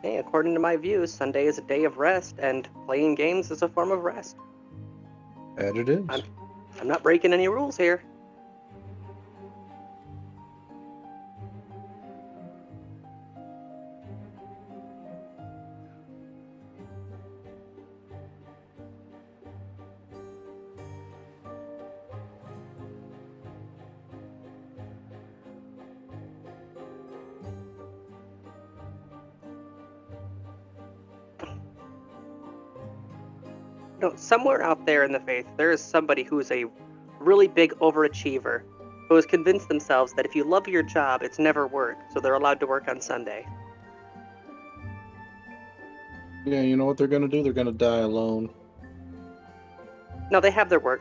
Hey, according to my views, Sunday is a day of rest, and playing games is a form of rest. That it is. I'm not breaking any rules here. You know, somewhere out there in the faith, there is somebody who is a really big overachiever who has convinced themselves that if you love your job, it's never work, so they're allowed to work on Sunday. Yeah, you know what they're going to do? They're going to die alone. No, they have their work.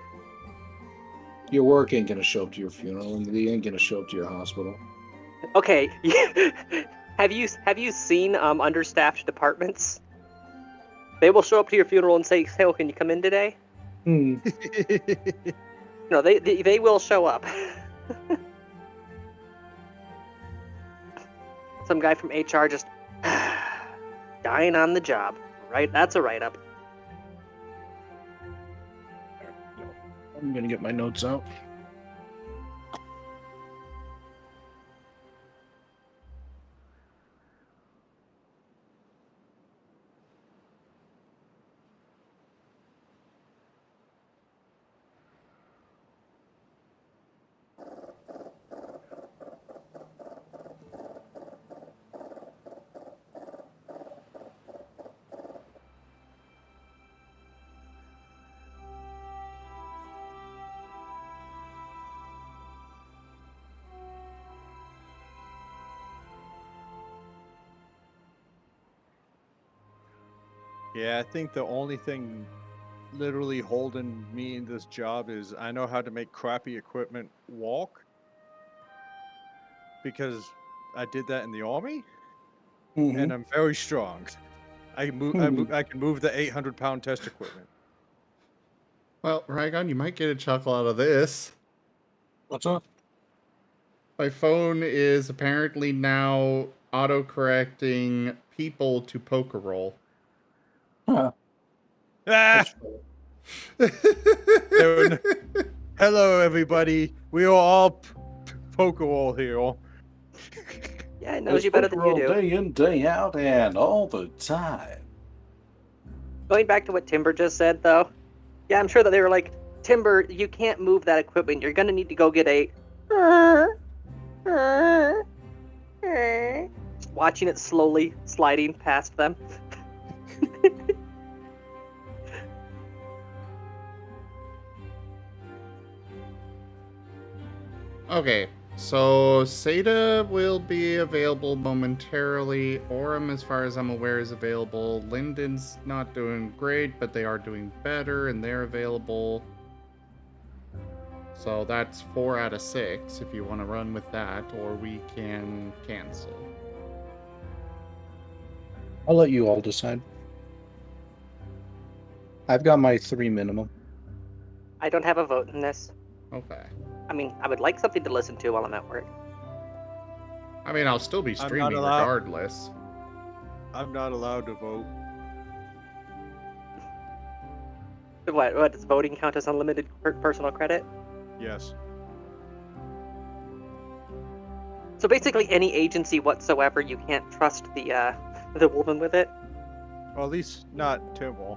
Your work ain't going to show up to your funeral, and they ain't going to show up to your hospital. Okay, have you seen understaffed departments? They will show up to your funeral and say, "Hey, can you come in today?" No, they will show up. Some guy from HR just dying on the job. Right? That's a write-up. I'm going to get my notes out. Yeah, I think the only thing literally holding me in this job is I know how to make crappy equipment walk. Because I did that in the army. And I'm very strong. I can move the 800-pound test equipment. Well, Rygon, you might get a chuckle out of this. What's up? My phone is apparently now auto-correcting people to Pokerole. Ah! Hello, everybody. We are all Pokerole here. Yeah, it knows you better than you do. Day in, day out, and all the time. Going back to what Timber just said, though, yeah, I'm sure that they were like, Timber, you can't move that equipment. You're gonna need to go get a. Just watching it slowly sliding past them. Okay, so Seda will be available momentarily. Orem, as far as I'm aware, is available. Linden's not doing great, but they are doing better, and they're available. So that's 4 out of 6 if you want to run with that, or we can cancel. I'll let you all decide. I've got my 3 minimum. I don't have a vote in this. Okay. I mean, I would like something to listen to while I'm at work. I mean, I'll still be streaming regardless. I'm not allowed to vote. What does voting count as unlimited personal credit? Yes. So basically, any agency whatsoever, you can't trust the woman with it. Well, at least not Timber.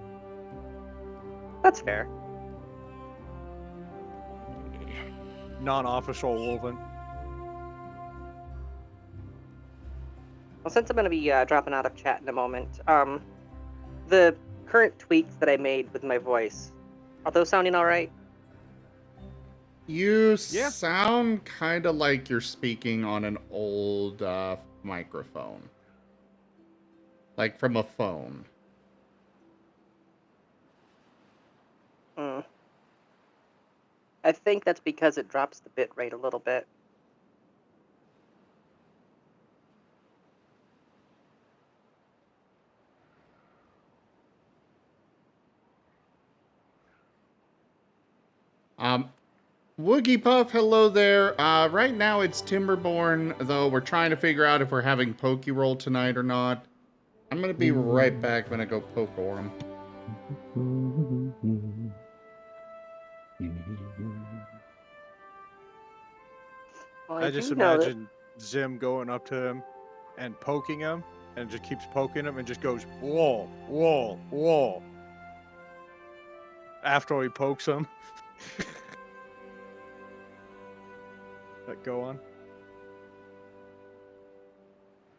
That's fair. Non-official woven. Well, since I'm going to be dropping out of chat in a moment, the current tweaks that I made with my voice, are those sounding all right? You sound kind of like you're speaking on an old microphone. Like from a phone. I think that's because it drops the bit rate a little bit. Woogie Puff, hello there. Right now it's Timberborn, though we're trying to figure out if we're having Pokerole tonight or not. I'm gonna be right back when I go poke Orem. Well, I just imagine Zim going up to him and poking him, and just keeps poking him and just goes, whoa, whoa, whoa. After he pokes him. But go on.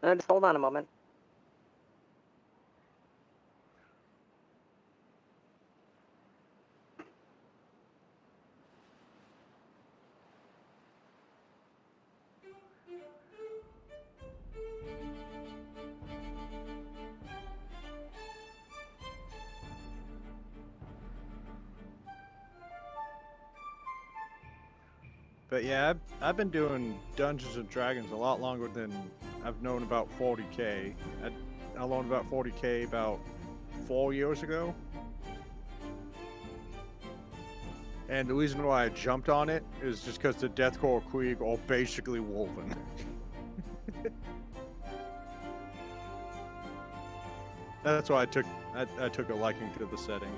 Just hold on a moment. But yeah, I've been doing Dungeons and Dragons a lot longer than I've known about 40k. I learned about 40k about 4 years ago. And the reason why I jumped on it is just because the Deathcore Krieg are basically woven. That's why I took a liking to the setting.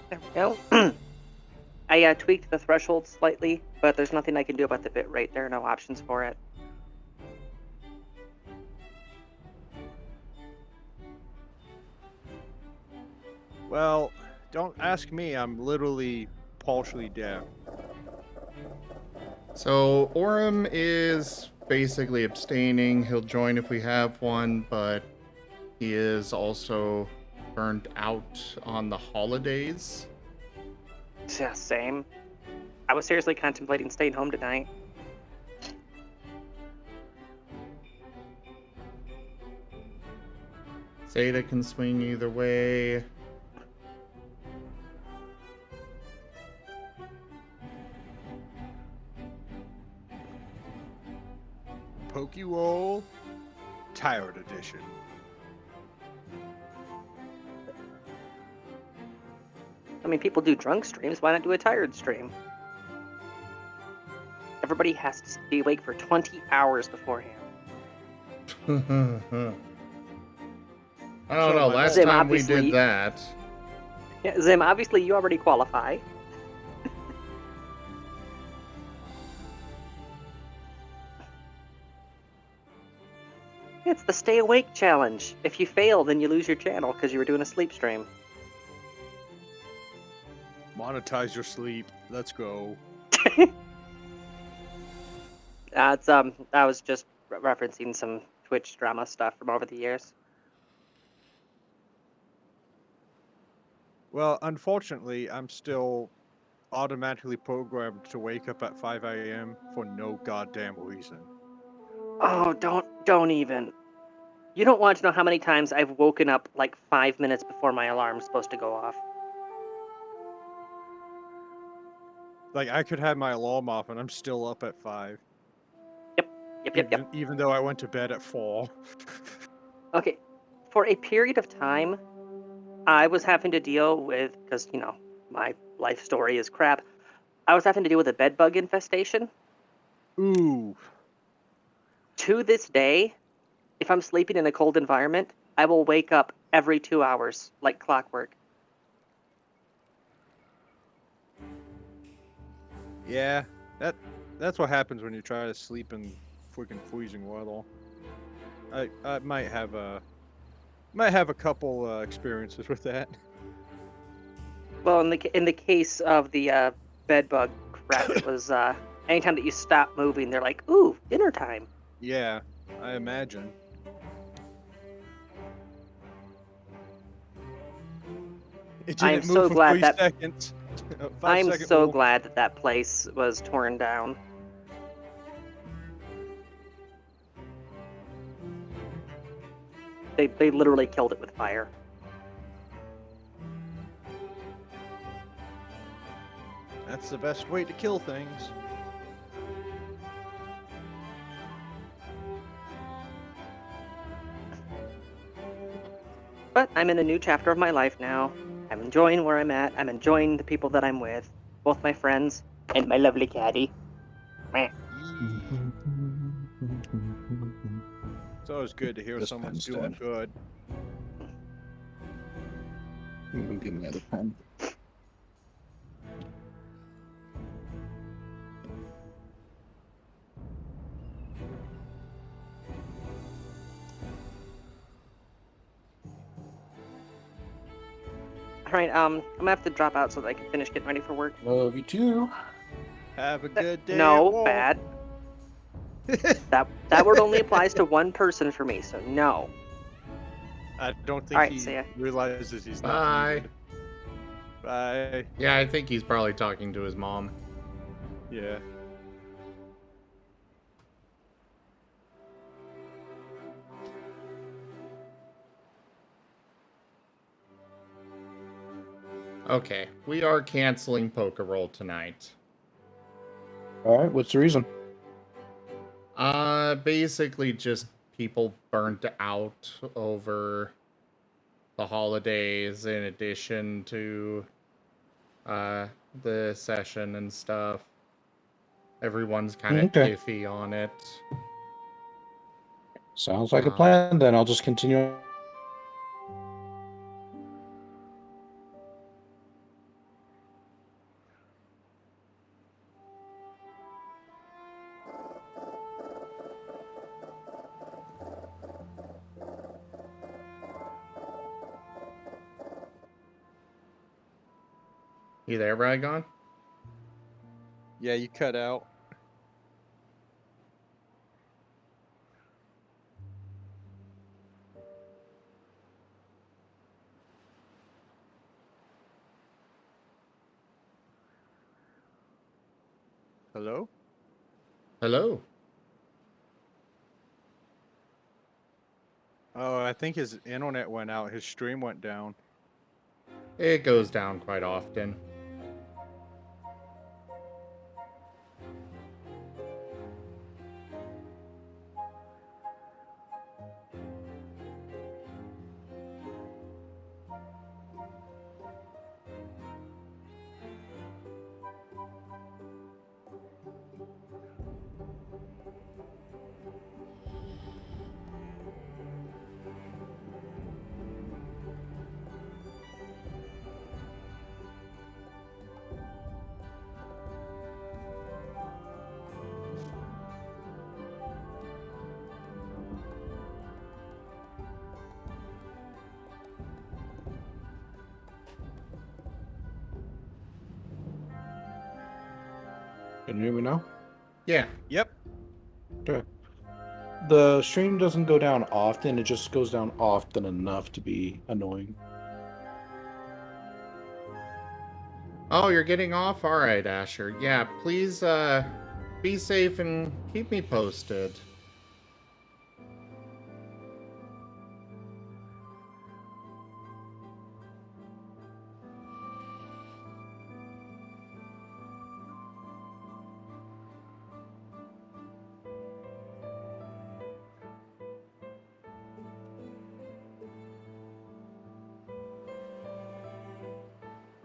There we go. I tweaked the threshold slightly, but there's nothing I can do about the bit rate. There are no options for it. Well, don't ask me. I'm literally partially deaf. So Orem is basically abstaining. He'll join if we have one, but he is also burned out on the holidays. Yeah, same. I was seriously contemplating staying home tonight. Zeta can swing either way. Pokerole Tired Edition. I mean, people do drunk streams. Why not do a tired stream? Everybody has to be awake for 20 hours beforehand. I don't So know. my Last Zim, time we did obviously- that. Yeah, Zim, obviously you already qualify. It's the stay awake challenge. If you fail, then you lose your channel because you were doing a sleep stream. Monetize your sleep. Let's go. I was just referencing some Twitch drama stuff from over the years. Well, unfortunately, I'm still automatically programmed to wake up at 5 a.m. for no goddamn reason. Oh, don't even. You don't want to know how many times I've woken up like 5 minutes before my alarm's supposed to go off. Like, I could have my alarm off and I'm still up at 5. Yep. Even though I went to bed at 4. Okay, for a period of time, I was having to deal with, because, you know, my life story is crap, I was having to deal with a bedbug infestation. Ooh. To this day, if I'm sleeping in a cold environment, I will wake up every 2 hours, like clockwork. Yeah, that's what happens when you try to sleep in freaking freezing weather. I might have a couple experiences with that. Well, in the case of the bedbug crap, it was anytime that you stop moving, they're like, "Ooh, dinner time." Yeah, I imagine. It I am didn't move so for glad 3 that seconds. I'm 5 second so rule. glad that that place was torn down. They literally killed it with fire. That's the best way to kill things. But I'm in a new chapter of my life now. I'm enjoying where I'm at. I'm enjoying the people that I'm with, both my friends and my lovely caddy. Meh. It's always good to hear This someone's pen's doing dead. good. You can give me the other pen. All right, I'm gonna have to drop out so that I can finish getting ready for work. Love you too. Have a good day. No, at work. bad. That word only applies to one person for me, so no. I don't think Alright, he see ya. realizes he's not Bye. muted. Bye. Yeah, I think he's probably talking to his mom. Yeah. Okay, we are canceling Pokerole tonight. All right, what's the reason? Basically just people burnt out over the holidays in addition to the session and stuff. Everyone's kind of Okay. iffy on it. Sounds like a plan. Then I'll just continue. You there, Rygon? Yeah, you cut out. Hello? Hello? Oh, I think his internet went out. His stream went down. It goes down quite often. Can you hear me now? Yeah. Yep. Okay. The stream doesn't go down often. It just goes down often enough to be annoying. Oh, you're getting off? Alright, Asher. Yeah, please be safe and keep me posted.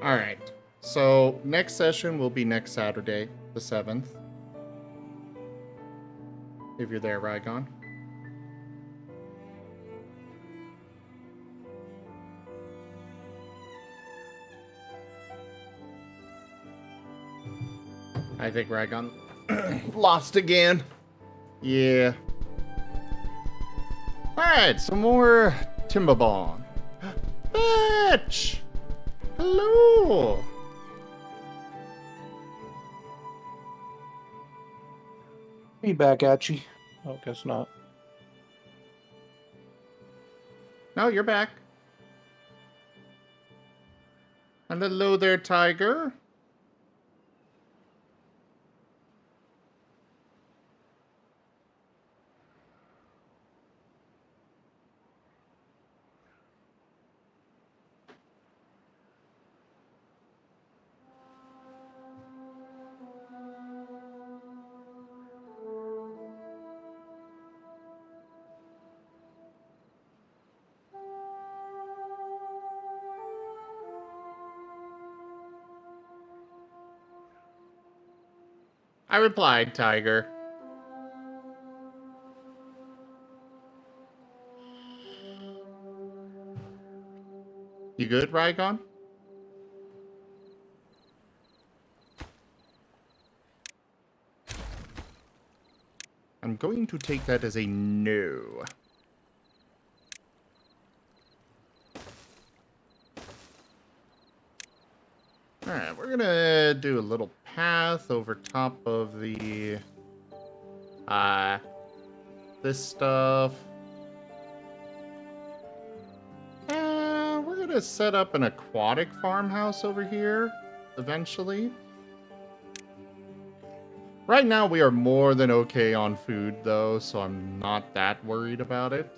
Alright. So, next session will be next Saturday, the 7th. If you're there, Rygon. I think Rygon lost again. Yeah. Alright, some more Timberborn. Fetch! Hello! Be back at you. Oh, guess not. No, you're back. And hello there, Tiger. I replied, Tiger. You good, Rygon? I'm going to take that as a no. Alright, we're gonna do a little path over top of the this stuff. And we're gonna set up an aquatic farmhouse over here eventually. Right now we are more than okay on food though, so I'm not that worried about it.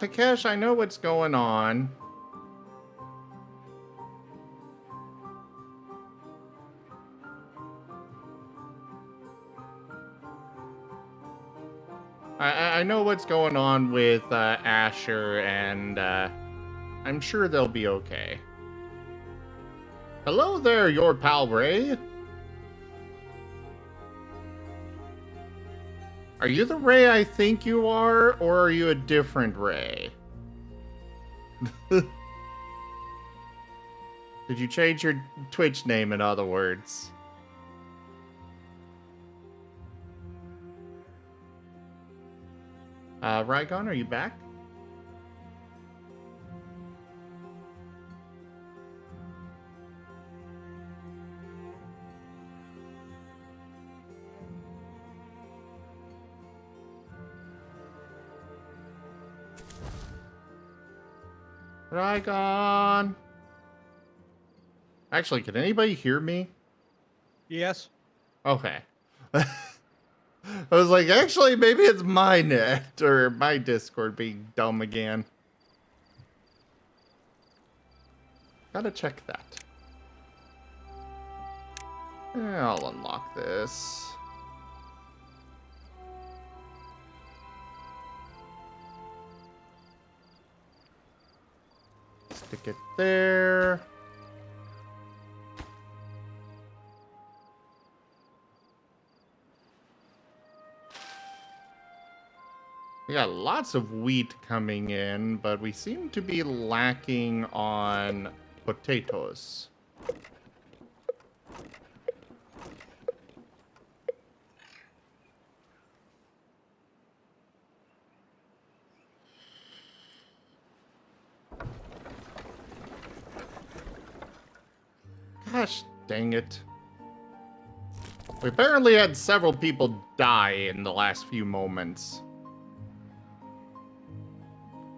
Pikesh, I know what's going on. I know what's going on with Asher, and I'm sure they'll be okay. Hello there, your pal Ray. Are you the Ray I think you are, or are you a different Ray? Did you change your Twitch name, in other words? Rygon, are you back? Rygon! Actually, can anybody hear me? Yes. Okay. I was like, actually, maybe it's my net or my Discord being dumb again. Gotta check that. Yeah, I'll unlock this. Stick it there. We got lots of wheat coming in, but we seem to be lacking on potatoes. Gosh dang it. We apparently had several people die in the last few moments.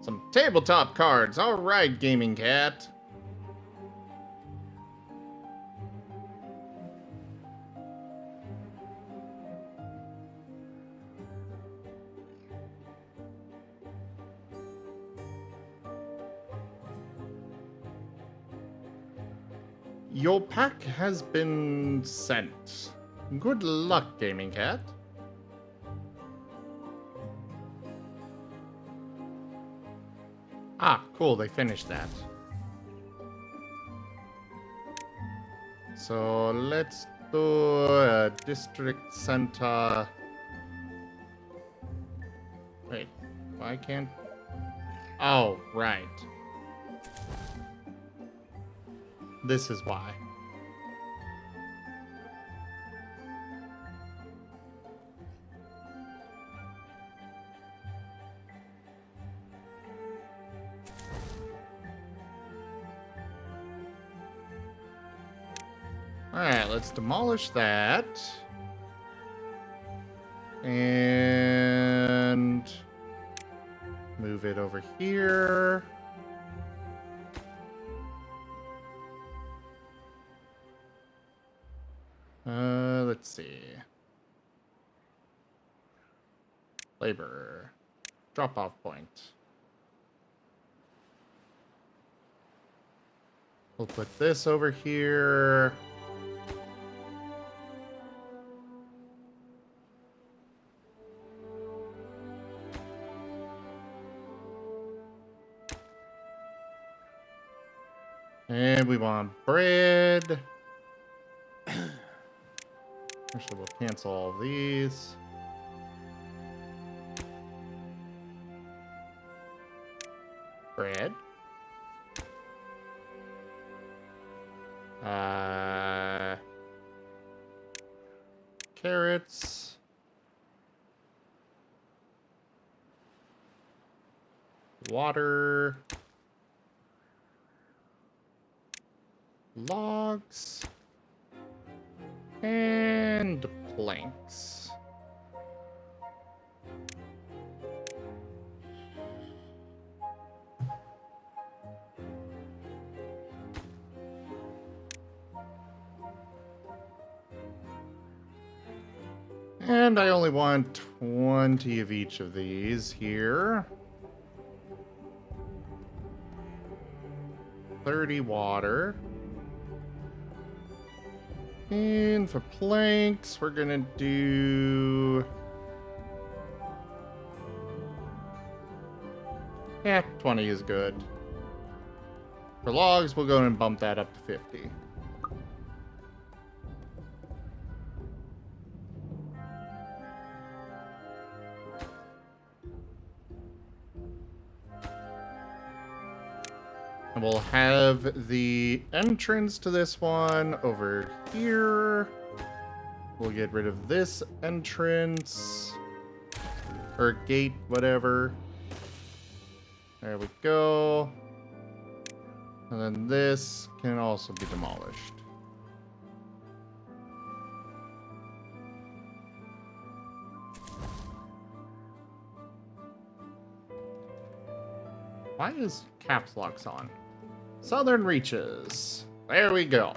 Some tabletop cards. All right, Gaming Cat. Your pack has been sent. Good luck, Gaming Cat. Ah, cool, they finished that. So let's do a district center. Wait, why can't... Oh, right. This is why. Alright, let's demolish that. And move it over here. Let's see. Labor. Drop-off point. We'll put this over here. And we want bread. Actually, we'll cancel all of these. Bread. Carrots. Water. Logs. And planks. And I only want 20 of each of these here. 30 water. And for planks, we're gonna do... Yeah, 20 is good. For logs, we'll go and bump that up to 50. And we'll have the entrance to this one over here. We'll get rid of this entrance. Or gate, whatever. There we go. And then this can also be demolished. Why is caps locks on? Southern Reaches. There we go.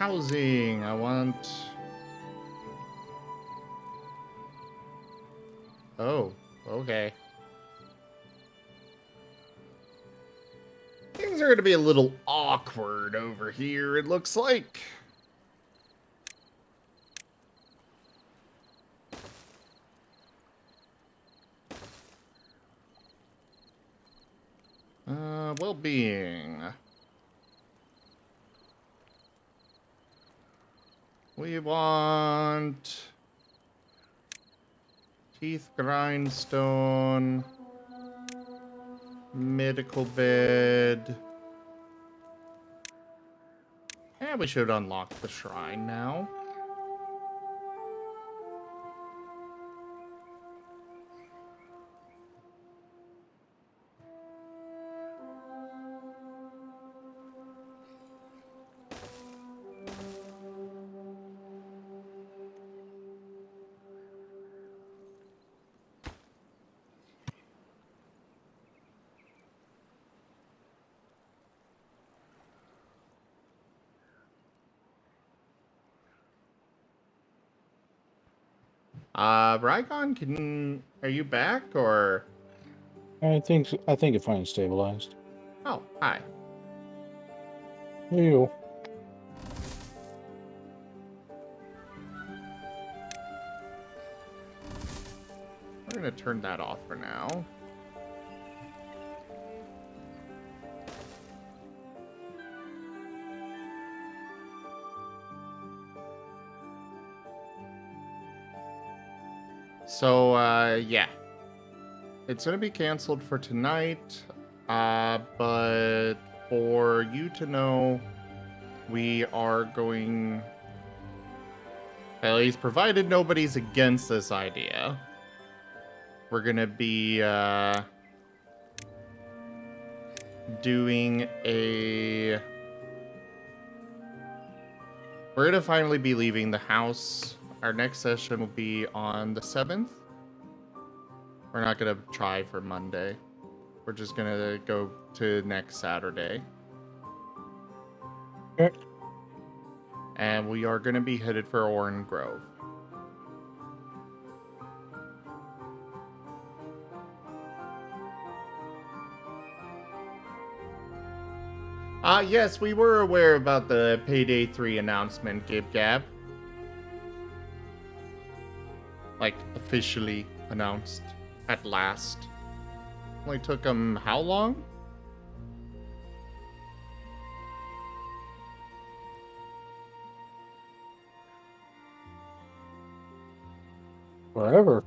housing. I want... Oh, okay. Things are going to be a little awkward over here, it looks like. Well-being. We want... teeth grindstone. Medical bed. And we should unlock the shrine now. Rygon, are you back, or? I think it finally stabilized. Oh, hi. There you go. We're gonna turn that off for now. So, yeah. It's gonna be canceled for tonight, but for you to know, we are going... At least provided nobody's against this idea. We're gonna be, doing a... We're gonna finally be leaving the house. Our next session will be on the 7th. We're not gonna try for Monday. We're just gonna go to next Saturday. Okay. And we are gonna be headed for Oran Grove. Yes, we were aware about the Payday 3 announcement, Gib Gab. Like, officially announced at last. Only took them how long? Wherever.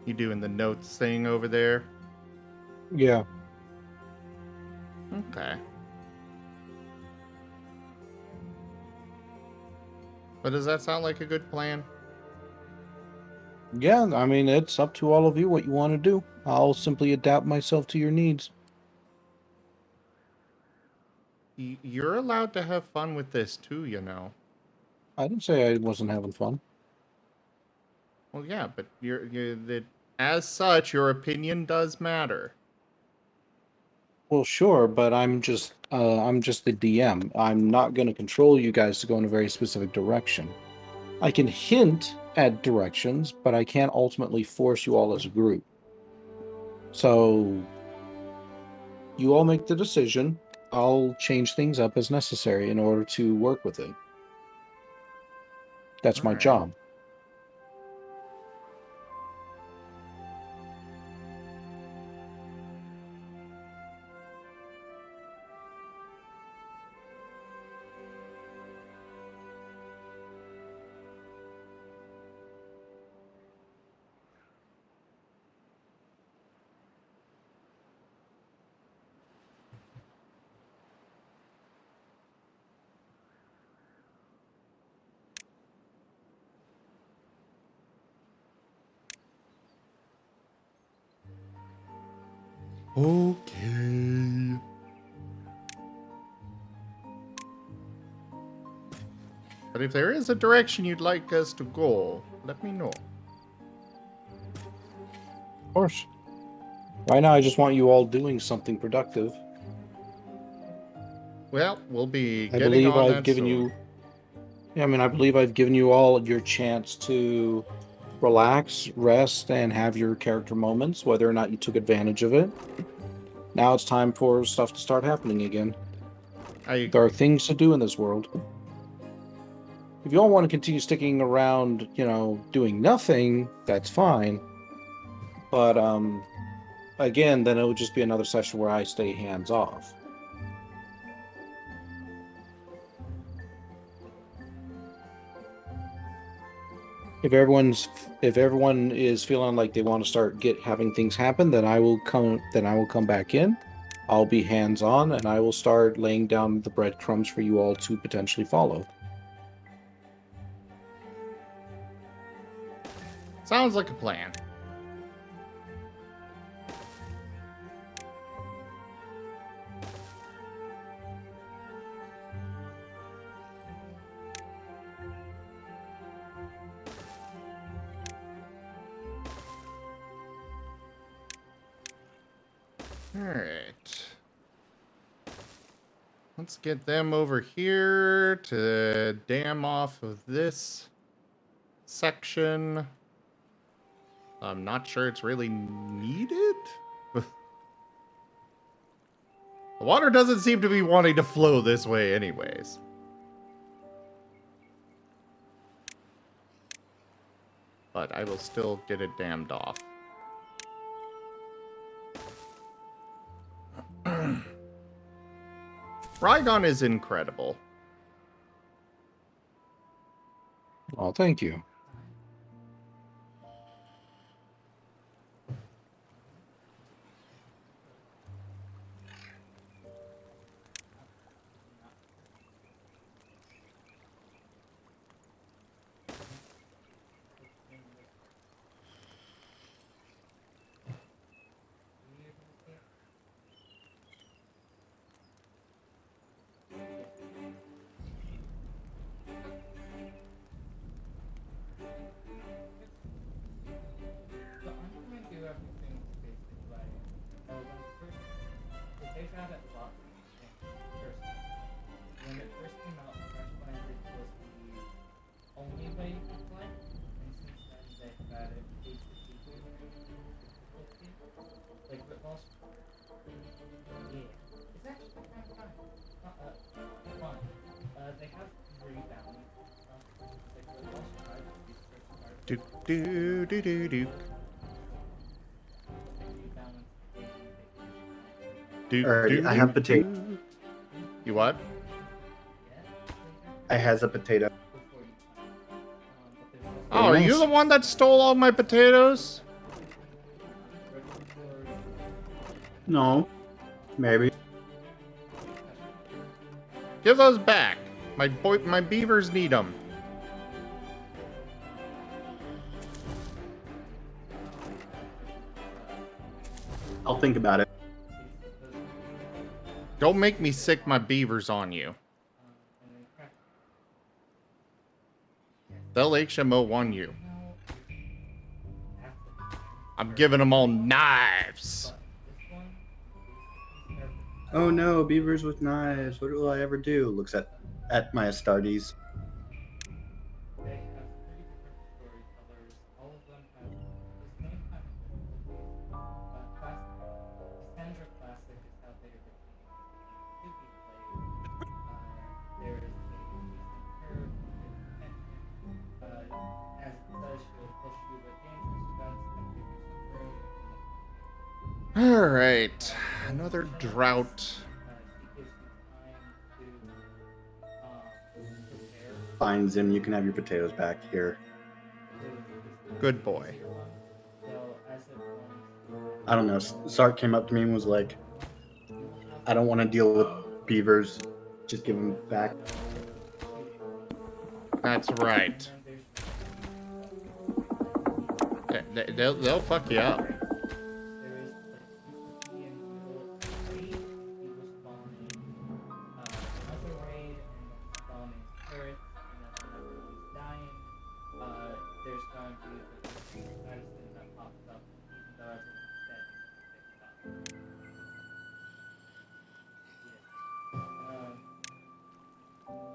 You doing the notes thing over there? Yeah. Okay. But does that sound like a good plan? Yeah, I mean, it's up to all of you what you want to do. I'll simply adapt myself to your needs. You're allowed to have fun with this too, you know. I didn't say I wasn't having fun. Well, yeah, but as such, your opinion does matter. Well, sure, but I'm just the DM. I'm not going to control you guys to go in a very specific direction. I can hint at directions, but I can't ultimately force you all as a group. So you all make the decision. I'll change things up as necessary in order to work with it. That's my Alright. job. Okay. But if there is a direction you'd like us to go, let me know. Of course. Right now, I just want you all doing something productive. Well, we'll be I getting believe on I've that given soon. you. Yeah, I mean, I believe I've given you all your chance to relax, rest, and have your character moments, whether or not you took advantage of it. Now it's time for stuff to start happening again. I agree. There are things to do in this world. If you all want to continue sticking around, doing nothing, that's fine. But again, then it would just be another session where I stay hands off. If everyone is feeling like they want to start having things happen, then I will come back in. I'll be hands on and I will start laying down the breadcrumbs for you all to potentially follow. Sounds like a plan. Alright. Let's get them over here to dam off of this section. I'm not sure it's really needed. The water doesn't seem to be wanting to flow this way anyways. But I will still get it dammed off. Rygon is incredible. Oh, thank you. Do do do do do. Alrighty, I have potato. You what? I has a potato. Oh, are you the one that stole all my potatoes? No, maybe. Give those back. My beavers need them. I'll think about it. Don't make me sick my beavers on you. They'll HMO1 you. I'm giving them all knives. Oh no, beavers with knives. What will I ever do? Looks at my Astartes. Alright. Another drought. Fine, Zim, you can have your potatoes back here. Good boy. I don't know. Sark came up to me and was like, I don't want to deal with beavers. Just give them back. That's right. They'll fuck you up.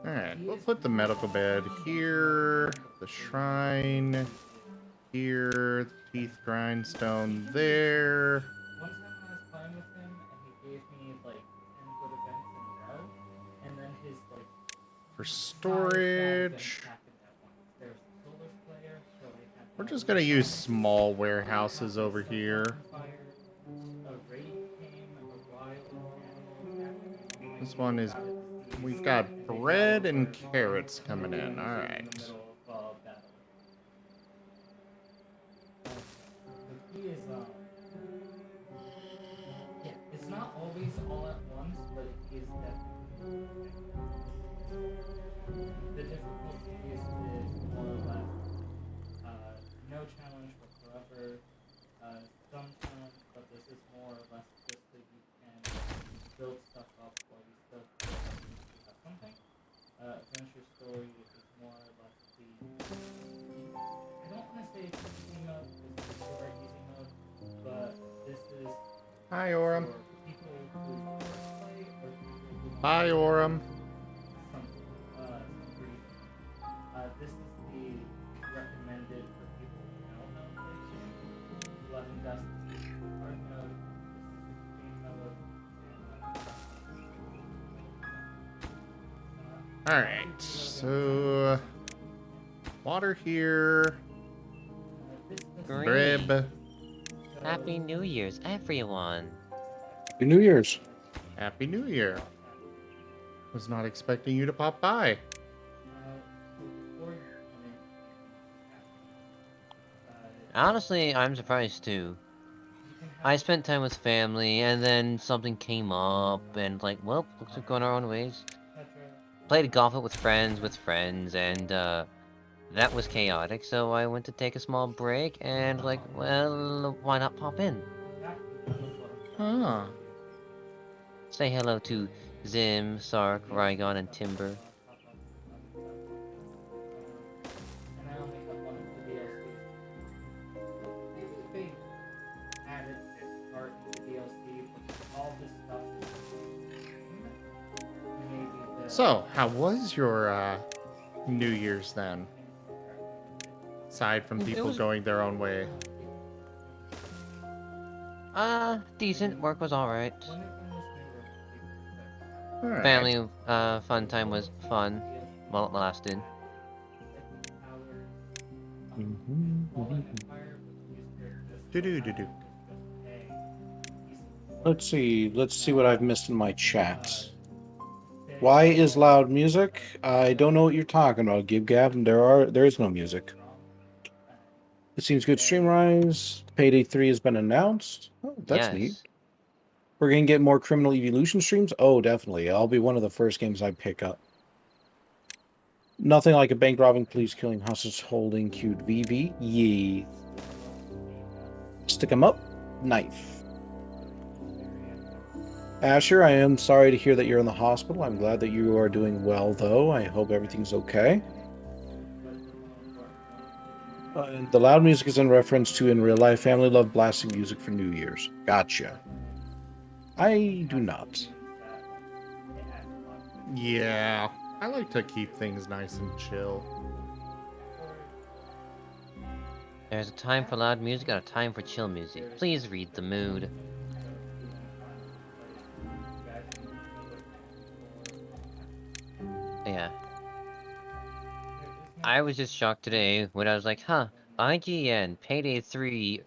Alright, we'll put the medical bed here, the shrine here, the teeth grindstone there. One time I was playing with him, and he gave me like 10 good events in a row, and then his like For storage, we're just gonna use small warehouses over here. This one is, we've got bread and carrots coming in. All right. Yeah, it's not always all at once, but it is definitely. The difficulty is more or less no challenge whatsoever. Some challenge, but this is more or less just that you can build stuff up while you still feel like you have something. Adventure story is more or less the. I don't want to say it's easy mode because it's a very easy mode, but this is. Hi, Orem. For people who play or people who. Hi, Orem. This is the recommended for people who know how to play the game. Blood and Dust is the hard mode. This is the game mode. Alright, so water here. Great. Bread. Happy New Year's, everyone. Happy New Year's. Happy New Year. Was not expecting you to pop by. Honestly, I'm surprised too. I spent time with family, and then something came up, and like, well, looks like we're going our own ways. Played golf with friends, and that was chaotic, so I went to take a small break, and like, well, why not pop in? Huh. Say hello to Zim, Sark, Rygon, and Timber. So, how was your New Year's then? Aside from people going their own way. Decent. Work was alright. Alright. Family, fun time was fun while it lasted. Do-do-do-do. Let's see what I've missed in my chats. Why is loud music? I don't know what you're talking about, GibGab. There is no music. It seems good. Streamrise. Payday 3 has been announced. Oh, that's neat. We're gonna get more Criminal Evolution streams? Oh, definitely. I'll be one of the first games I pick up. Nothing like a bank robbing, police killing, hostage holding, cute VV. Yee. Stick 'em up. Knife. Asher, I am sorry to hear that you're in the hospital. I'm glad that you are doing well, though. I hope everything's okay. And the loud music is in reference to in real life. Family love blasting music for New Year's. Gotcha. I do not. Yeah, I like to keep things nice and chill. There's a time for loud music and a time for chill music. Please read the mood. Yeah. I was just shocked today when I was like, huh, IGN, Payday 3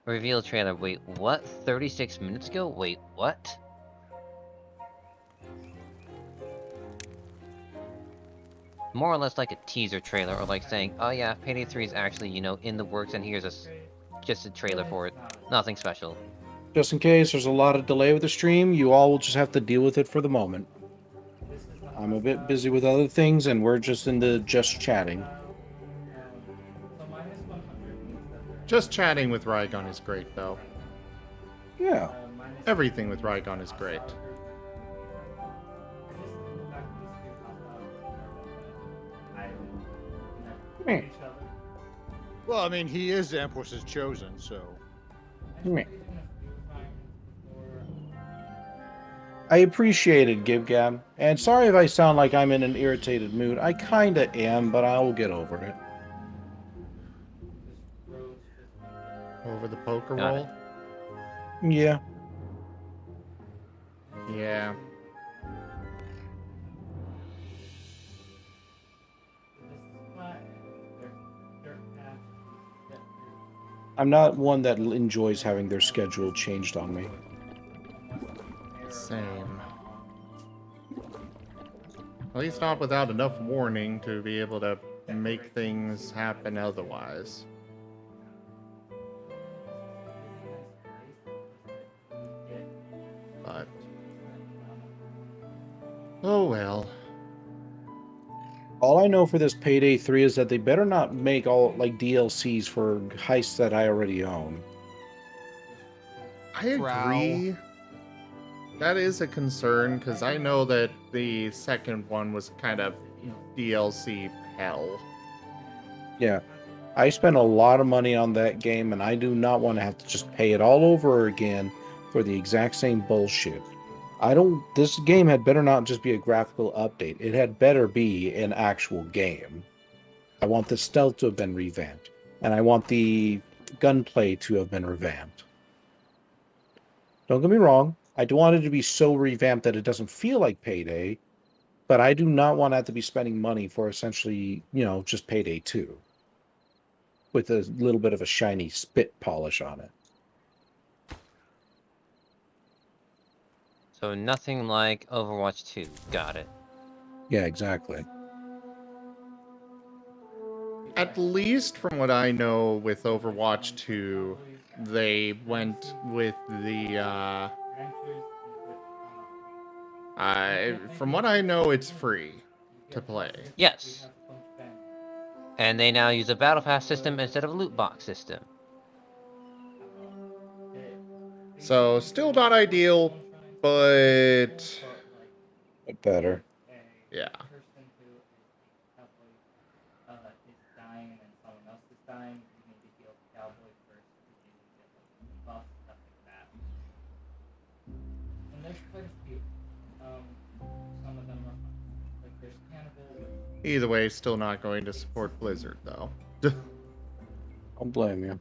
reveal trailer. Wait, what? 36 minutes ago? Wait, what? More or less like a teaser trailer, or like saying, oh yeah, Payday 3 is actually, you know, in the works and here's just a trailer for it. Nothing special. Just in case there's a lot of delay with the stream, you all will just have to deal with it for the moment. I'm a bit busy with other things, and we're just into just chatting. Just chatting with Rygon is great, though. Yeah. Everything with Rygon is great. Well, I mean, he is Empress's chosen, so. I appreciate it, Gibgab. And sorry if I sound like I'm in an irritated mood. I kinda am, but I will get over it. Over the Got it. Pokerole? Yeah. Yeah. I'm not one that enjoys having their schedule changed on me. Same. At least not without enough warning to be able to make things happen otherwise. But... oh well. All I know for this Payday 3 is that they better not make all like DLCs for heists that I already own. I agree. That is a concern, because I know that the second one was kind of DLC hell. Yeah. I spent a lot of money on that game, and I do not want to have to just pay it all over again for the exact same bullshit. This game had better not just be a graphical update. It had better be an actual game. I want the stealth to have been revamped, and I want the gunplay to have been revamped. Don't get me wrong, I do want it to be so revamped that it doesn't feel like Payday, but I do not want to have to be spending money for essentially, just Payday 2. With a little bit of a shiny spit polish on it. So nothing like Overwatch 2. Got it. Yeah, exactly. At least from what I know with Overwatch 2, they went with the, from what I know, it's free to play. Yes. And they now use a battle pass system instead of a loot box system. So, still not ideal, but... better. Yeah. Either way, still not going to support Blizzard, though. I'll blame you.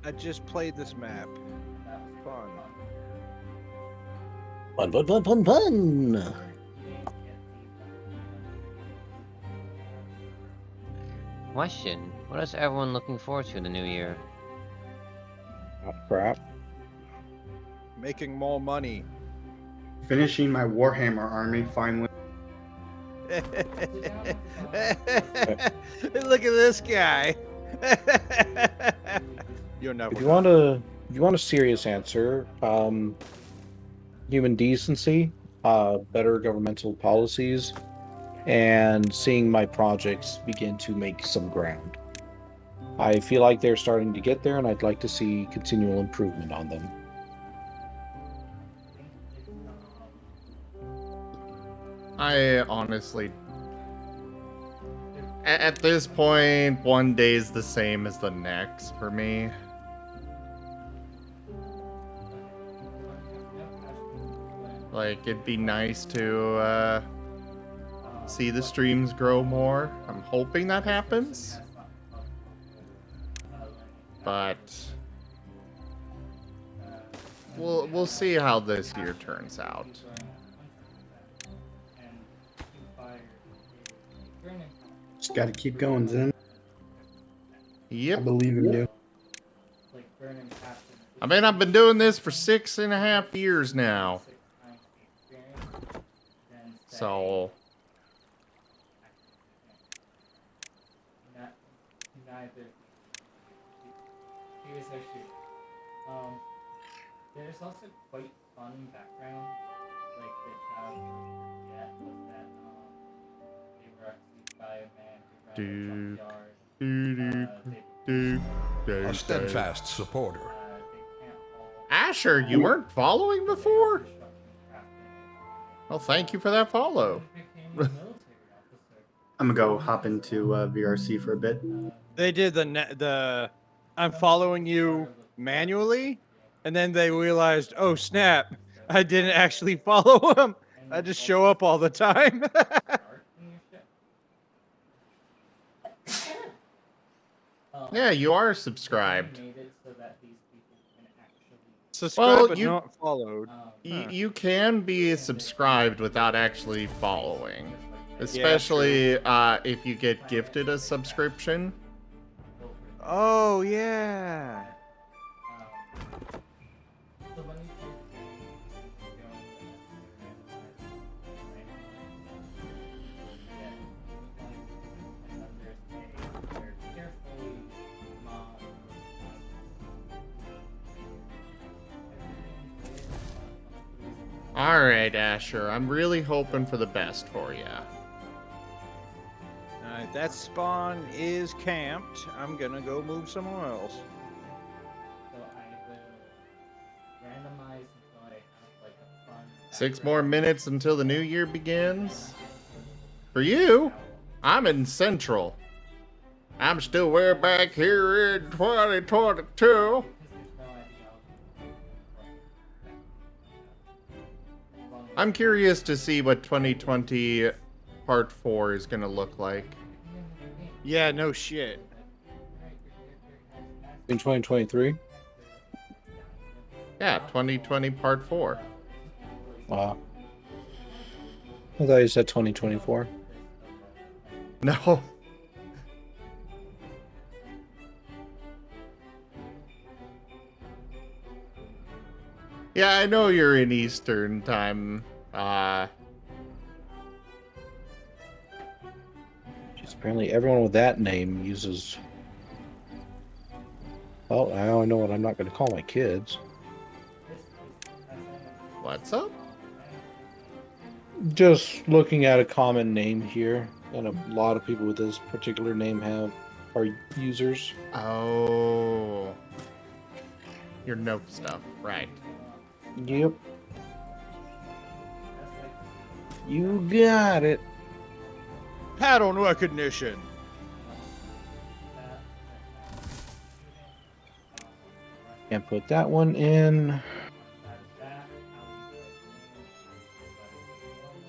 I just played this map. Fun. Fun, fun, fun, fun, fun! Question: what is everyone looking forward to in the new year? Oh, crap. Making more money. Finishing my Warhammer army finally. Look at this guy. You're never. If you want a serious answer, human decency, better governmental policies, and seeing my projects begin to make some ground. I feel like they're starting to get there, and I'd like to see continual improvement on them. I honestly... At this point, one day's the same as the next for me. Like, it'd be nice to, see the streams grow more. I'm hoping that happens. But... We'll see how this year turns out. Just gotta keep going, Zen. Yep. I believe in you. I mean, I've been doing this for 6.5 years now. So... There's also quite fun background, like the child yet was that they were actually by a man who ran a A steadfast supporter. Asher, you weren't following before? Well, thank you for that follow. I'm gonna go hop into VRC for a bit. They did the I'm following you manually, and then they realized, oh snap, I didn't actually follow him. I just show up all the time. Yeah, you are subscribed. Subscribed Well, but not followed. You can be subscribed without actually following, especially if you get gifted a subscription. Oh yeah. All right, Asher, I'm really hoping for the best for you. Alright, that spawn is camped. I'm gonna go move somewhere else. So I will randomize until I have like a fun. 6 more minutes until the new year begins. For you, I'm in Central. I'm still way back here in 2022. I'm curious to see what 2020 Part 4 is going to look like. Yeah, no shit. In 2023? Yeah, 2020 Part 4. Wow. I thought you said 2024. No. Yeah, I know you're in Eastern time. Just apparently everyone with that name uses... Oh, now I know what I'm not going to call my kids. What's up? Just looking at a common name here, and a lot of people with this particular name are users. Oh. Your note stuff, right. Yep. You got it. Pattern recognition. Can't put that one in.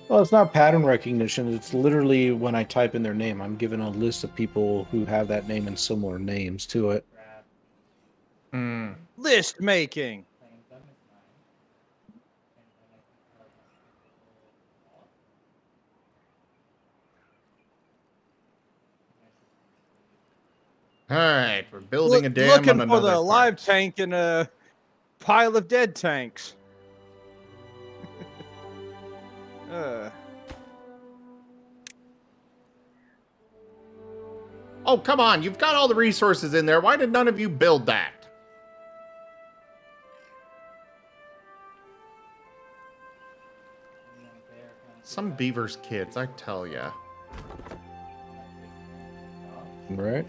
Well, it's not pattern recognition. It's literally when I type in their name, I'm given a list of people who have that name and similar names to it. List making. All right, we're building a dam Looking on for another the part. live tank in a pile of dead tanks. Oh, come on. You've got all the resources in there. Why did none of you build that? Some beavers kids, I tell ya. Right?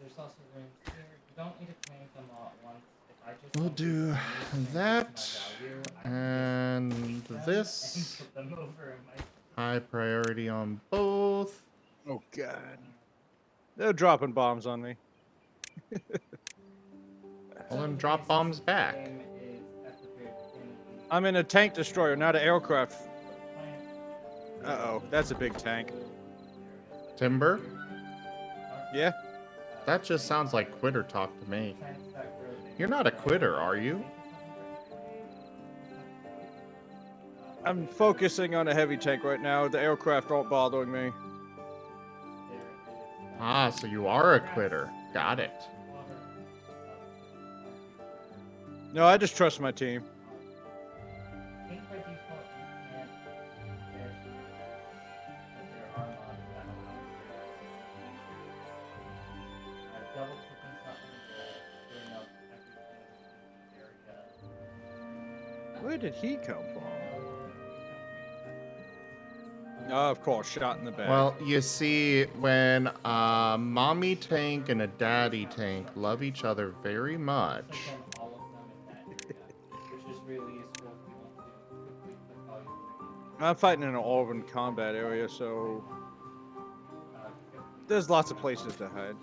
There's also rooms here. You don't need to claim them all at once. If I just We'll do that and this. High priority on both. Oh god. They're dropping bombs on me. Well, then drop bombs back. I'm in a tank destroyer, not an aircraft. Uh-oh, that's a big tank. Timber? Yeah? That just sounds like quitter talk to me. You're not a quitter, are you? I'm focusing on a heavy tank right now. The aircraft aren't bothering me. Ah, so you are a quitter. Got it. No, I just trust my team. Where did he come from? Oh, of course, shot in the back. Well, you see, when a mommy tank and a daddy tank love each other very much. Send all of them in that area, which is really useful if you want to quickly click all your I'm fighting in an Orban combat area, so there's lots of places to hide.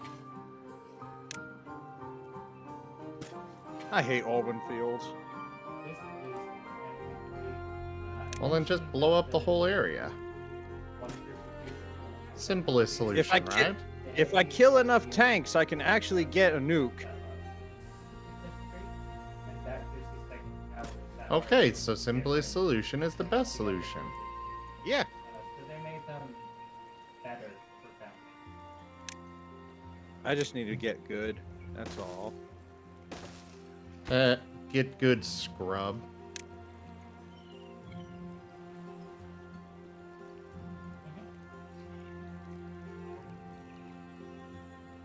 I hate Orban fields. Well, then just blow up the whole area. Simplest solution, right? If I kill enough tanks, I can actually get a nuke. Okay, so simplest solution is the best solution. Yeah. So they made them better for bounty. I just need to get good. That's all. Get good, scrub.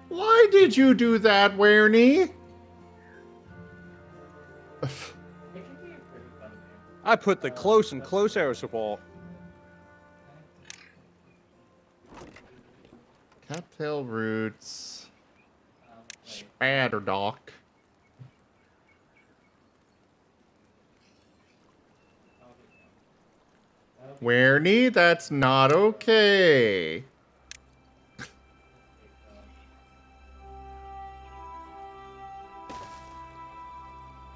Why did you do that, Wernie? I put the close and close air support. Cattail roots. Spatterdock. Wernie, that's not okay.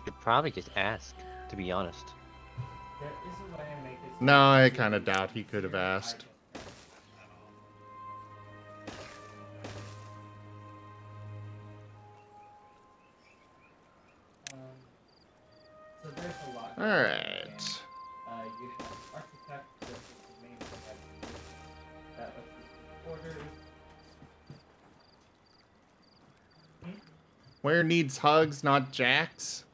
Should probably just ask, to be honest. There is a way to make it. No, I kind of doubt he could have asked. So there's a lot. All right. You have architect, which is the main thing that lets you keep orders. Where needs hugs, not jacks?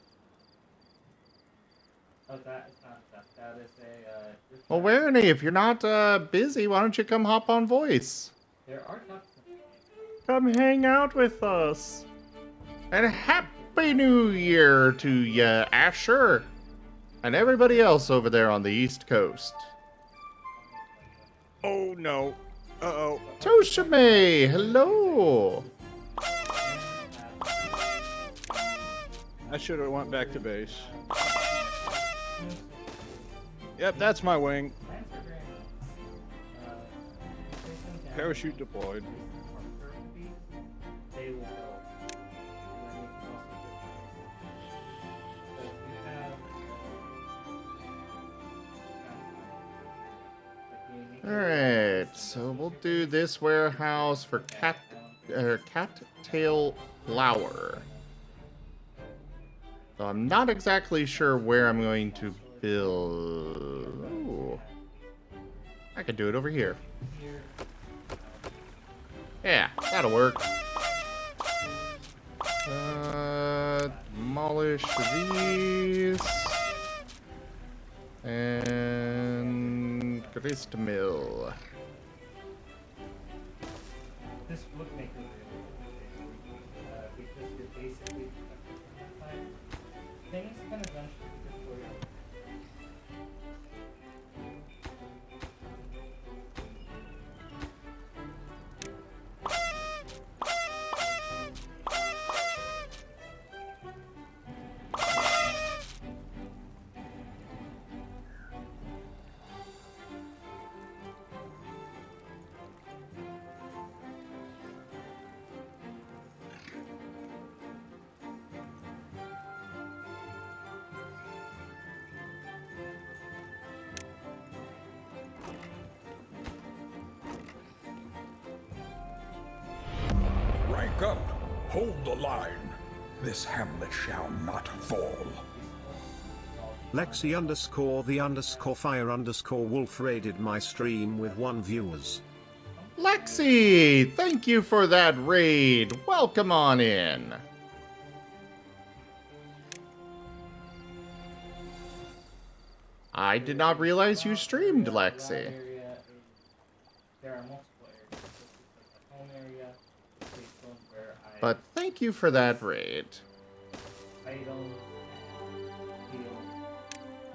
Oh, that is not that. That is a. Well, Wernie, if you're not busy, why don't you come hop on voice? There are ducks. Come hang out with us. And Happy New Year to ya, Asher. And everybody else over there on the East Coast. Oh no. Uh-oh. Toshime, hello. I should have went back to base. Yep, that's my wing. Parachute deployed. They will go. Alright, so we'll do this warehouse for cattail flour. So I'm not exactly sure where I'm going to build. Ooh. I could do it over here. Yeah, that'll work. Demolish these. And grist mill. This would make it because you're basically things can eventually destroy you. Rank up. Hold the line. This hamlet shall not fall. Lexi_the_fire_wolf raided my stream with 1 viewers. Lexi, thank you for that raid. Welcome on in. I did not realize you streamed, Lexi. There are multiple areas. This is like my home area, the safe zone where I But thank you for that raid. idle, heal,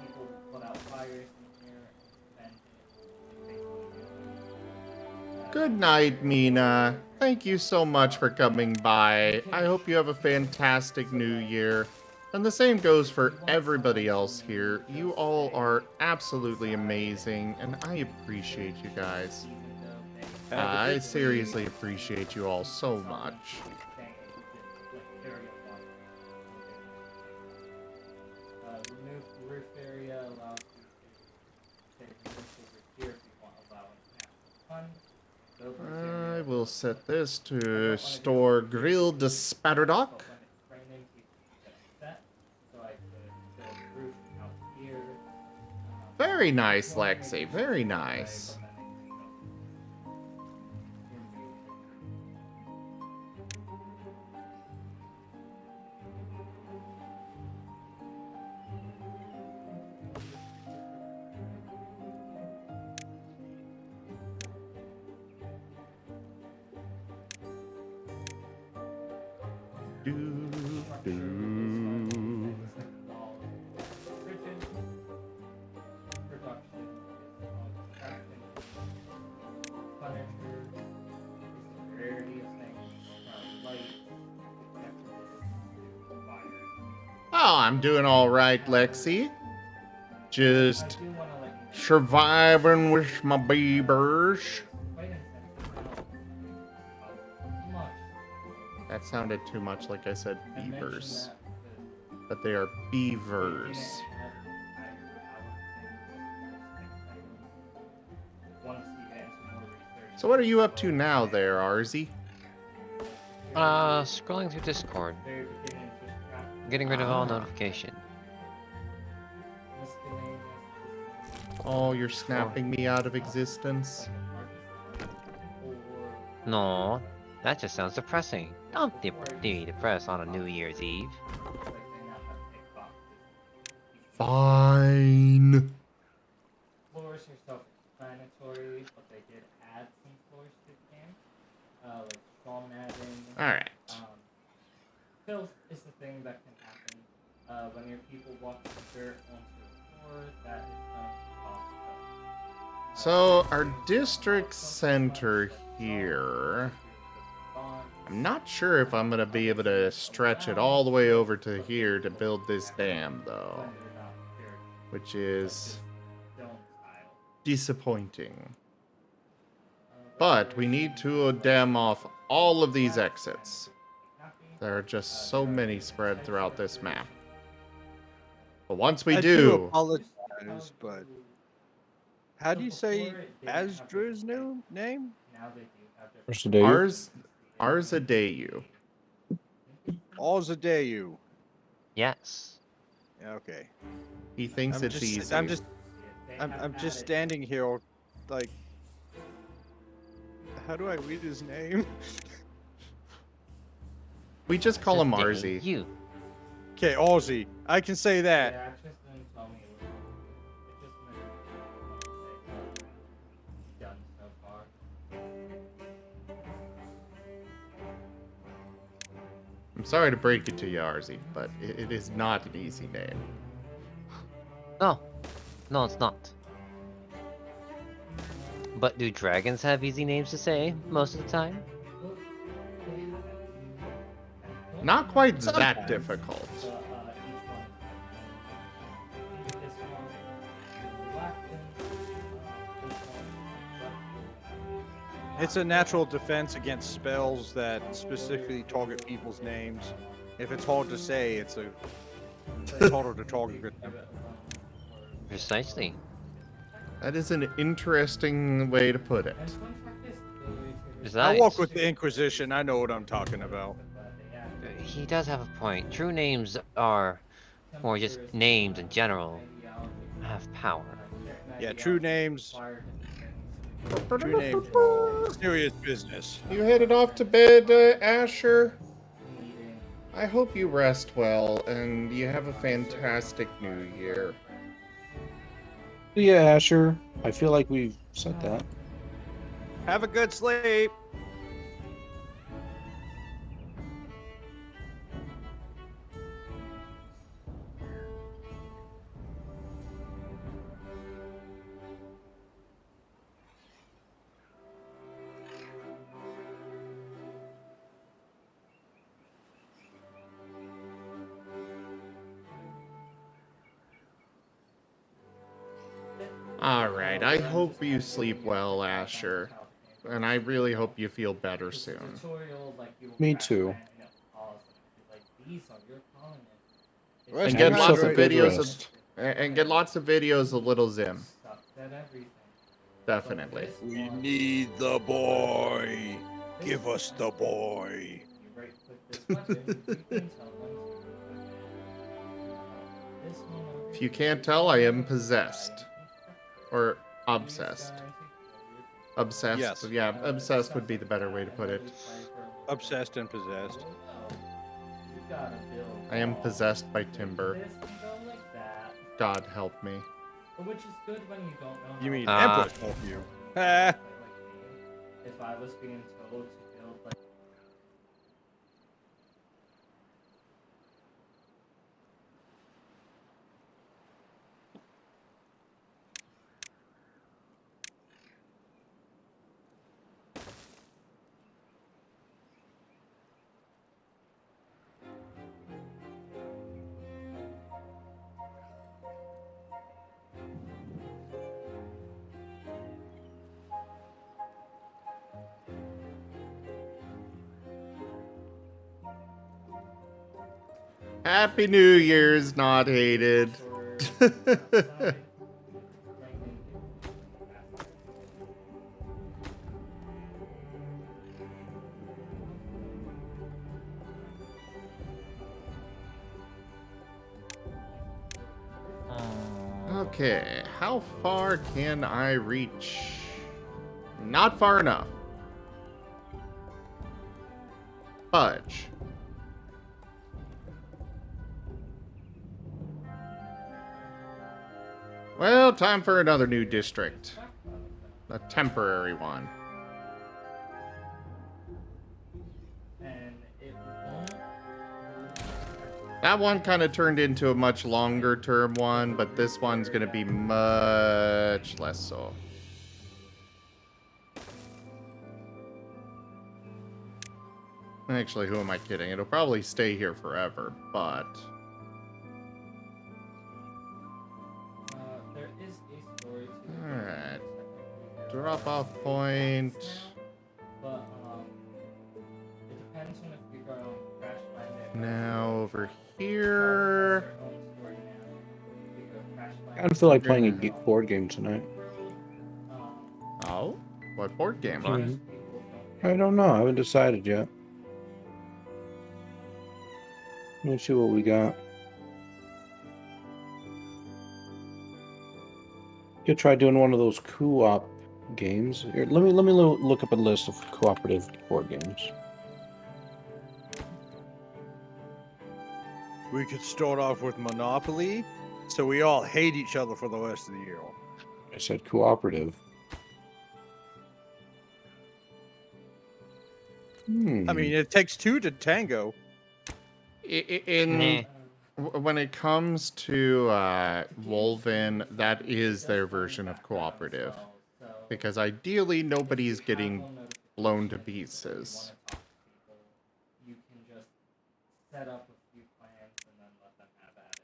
people put out fires in here, and basically Good night, Mina. Thank you so much for coming by. I hope you have a fantastic new year. And the same goes for everybody else here. You all are absolutely amazing, and I appreciate you guys. I seriously appreciate you all so much. Remove roof area allows you to say remove over here if you want allowing natural sun. I will set this to store grilled spatterdock. Very nice, Lexi. Very nice. Oh, I'm doing all right, Lexi. Just surviving with my beavers. That sounded too much like I said beavers. But they are beavers. So what are you up to now there, Arzy? Scrolling through Discord. Getting rid of all notification. Oh, you're snapping me out of existence? No, that just sounds depressing. Don't be depressed on a New Year's Eve. Fine. Floors are self-explanatory, but they did add some floors to the game, like straw matting. All right. Filth is the thing that can happen when your people walk the dirt onto the floor. That is going to cause filth. So our district center here, I'm not sure if I'm gonna be able to stretch it all the way over to here to build this dam though, which is disappointing. But we need to dam off all of these exits. There are just so many spread throughout this map. But once we I do, apologize, but how do you say Asdra's new name? ours Adeyu. Alzadeyu. Yes. Okay. He thinks it's easy. I'm just standing here, like, how do I read his name? We just call him Arzy. You. Okay, Aussie. I can say that. I'm sorry to break it to you, Arzy, but it is not an easy name. No, it's not. But do dragons have easy names to say most of the time? Not quite that difficult. It's a natural defense against spells that specifically target people's names. If it's hard to say, it's harder to target them. Precisely. That is an interesting way to put it. I walk with the Inquisition. I know what I'm talking about. He does have a point. True names are, or just names in general, have power. Yeah, true names. True names are serious business. You headed off to bed, Asher? I hope you rest well and you have a fantastic new year. Yeah, Asher. I feel like we've said that. Have a good sleep. Alright, I hope you sleep well, Asher. And I really hope you feel better soon. Me too. And get lots of good videos rest. and get lots of videos of little Zim. Definitely. We need the boy. Give us the boy. If you can't tell, I am possessed. Or obsessed. Obsessed? Yes. Yeah, obsessed would be the better way to put it. Obsessed and possessed. I am possessed by timber. God help me. Which is good when you don't know. You mean Ah. Empress help you? If I was being told to build like Happy New Year's, not hated. Okay, how far can I reach? Not far enough. Fudge. Well, time for another new district. A temporary one. That one kind of turned into a much longer term one, but this one's going to be much less so. Actually, who am I kidding? It'll probably stay here forever, but... there is a story to Alright. Drop off point. but it depends on if we go on crash landing. Now over here. I kind of feel like playing a board game tonight. Oh? What board game? Mhm. I don't know. I haven't decided yet. Let me see what we got. Could try doing one of those co-op games. Here, let me look up a list of cooperative board games. We could start off with Monopoly, so we all hate each other for the rest of the year. I said cooperative. I mean, it takes two to tango. When it comes to Wolven, that is their version of cooperative. Because ideally, nobody's getting blown to pieces. You can just set up a few plans and then let them have at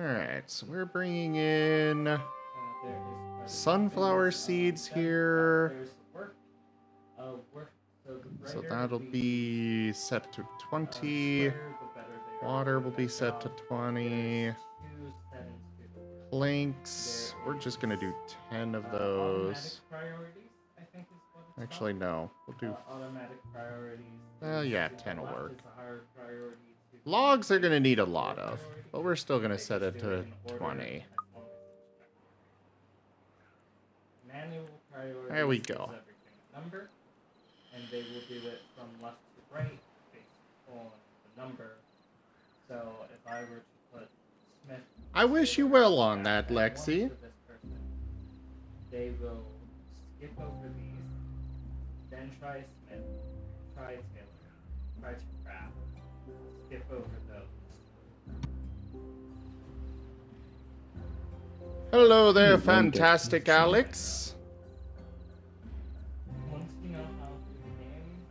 it. Alright, so we're bringing in sunflower seeds here. So that'll be set to 20. Water will be set to 20. Planks, we're just going to do 10 of those. Actually, no. We'll do... yeah, 10 will work. Logs are going to need a lot of, but we're still going to set it to 20. There we go. Number, and they will do it from left to right based on the number. So if I were to put Smith, I wish you well on that, Lexi. they will skip over these, then try Smith, try Taylor, try to craft, skip over those. Hello there, fantastic Alex. Once you know how to do the game,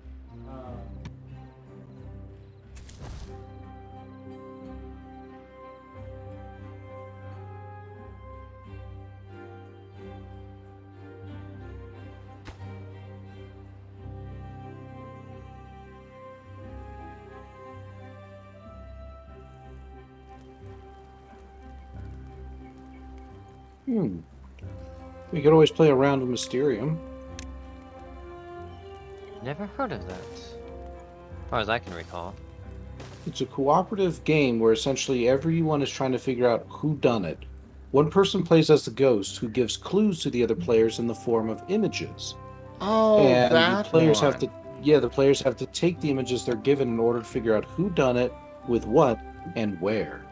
We could always play a round of Mysterium. Never heard of that. As far as I can recall. It's a cooperative game where essentially everyone is trying to figure out who done it. One person plays as the ghost who gives clues to the other players in the form of images. Oh, and that the players one. have to the players have to take the images they're given in order to figure out who done it, with what, and where.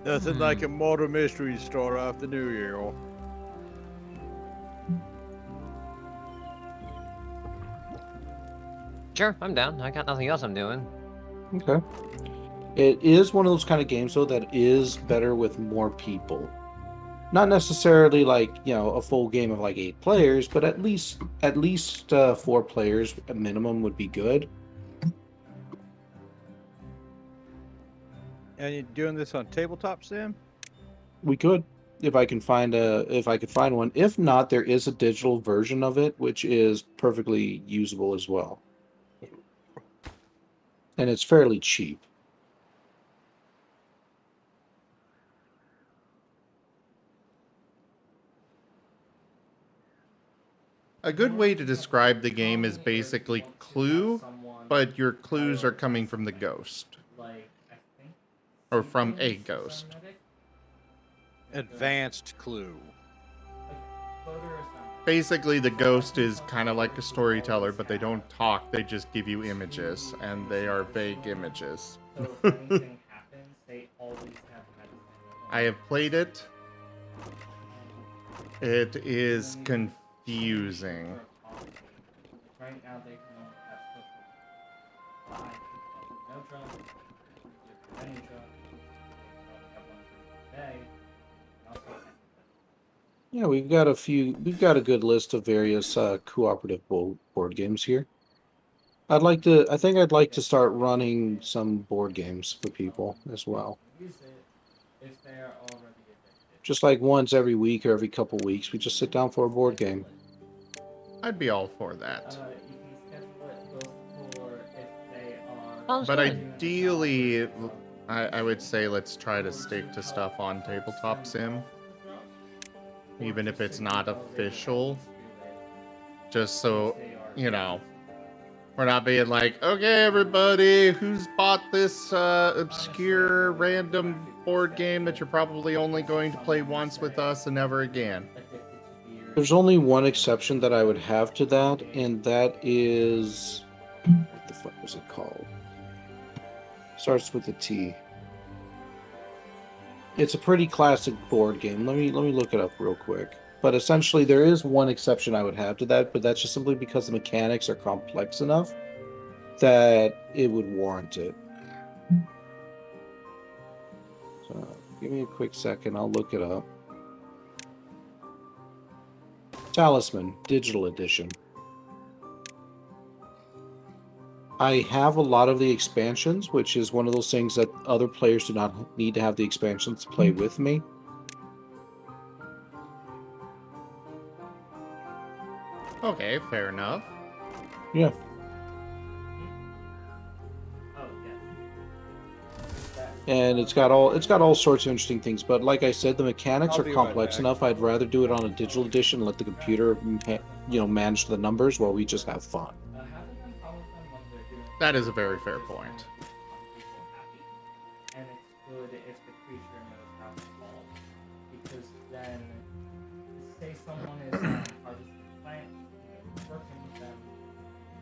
Nothing like a murder mystery to start off the new year. Sure, I'm down. I got nothing else I'm doing. Okay. It is one of those kind of games, though, that is better with more people. Not necessarily like, a full game of like 8 players, but at least 4 players a minimum would be good. And you're doing this on tabletop sim? We could, if I could find one. If not, there is a digital version of it, which is perfectly usable as well. And it's fairly cheap. A good way to describe the game is basically Clue, but your clues are coming from the ghost. Or from a ghost. Advanced Clue. Basically, the ghost is kind of like a storyteller, but they don't talk, they just give you images, and they are vague images. I have played it. It is confusing. Right now they can only have social 5 people no drugs, if any drugs, they have 1 drink a day, and also Yeah, we've got a good list of various cooperative board games here. I think I'd like to start running some board games for people as well. use it if they are already addicted. Just like once every week or every couple weeks, we just sit down for a board game. I'd be all for that. You can schedule it both for if they are... But ideally, I would say let's try to stick to stuff on Tabletop Sim. Even if it's not official. Just so, we're not being like, okay, everybody, who's bought this obscure random board game that you're probably only going to play once with us and never again? There's only one exception that I would have to that, and that is... What the fuck was it called? Starts with a T. It's a pretty classic board game. Let me look it up real quick. But essentially, there is one exception I would have to that, but that's just simply because the mechanics are complex enough that it would warrant it. So, give me a quick second. I'll look it up. Talisman, Digital Edition. I have a lot of the expansions, which is one of those things that other players do not need to have the expansions to play with me. Okay, fair enough. Yeah. And it's got all sorts of interesting things, but like I said, the mechanics are complex enough. I'd rather do it on a digital edition, let the computer, manage the numbers while we just have fun. That is a very fair point. And it's good if the creature knows how to call. Because then, say someone is harvesting plants, working with them,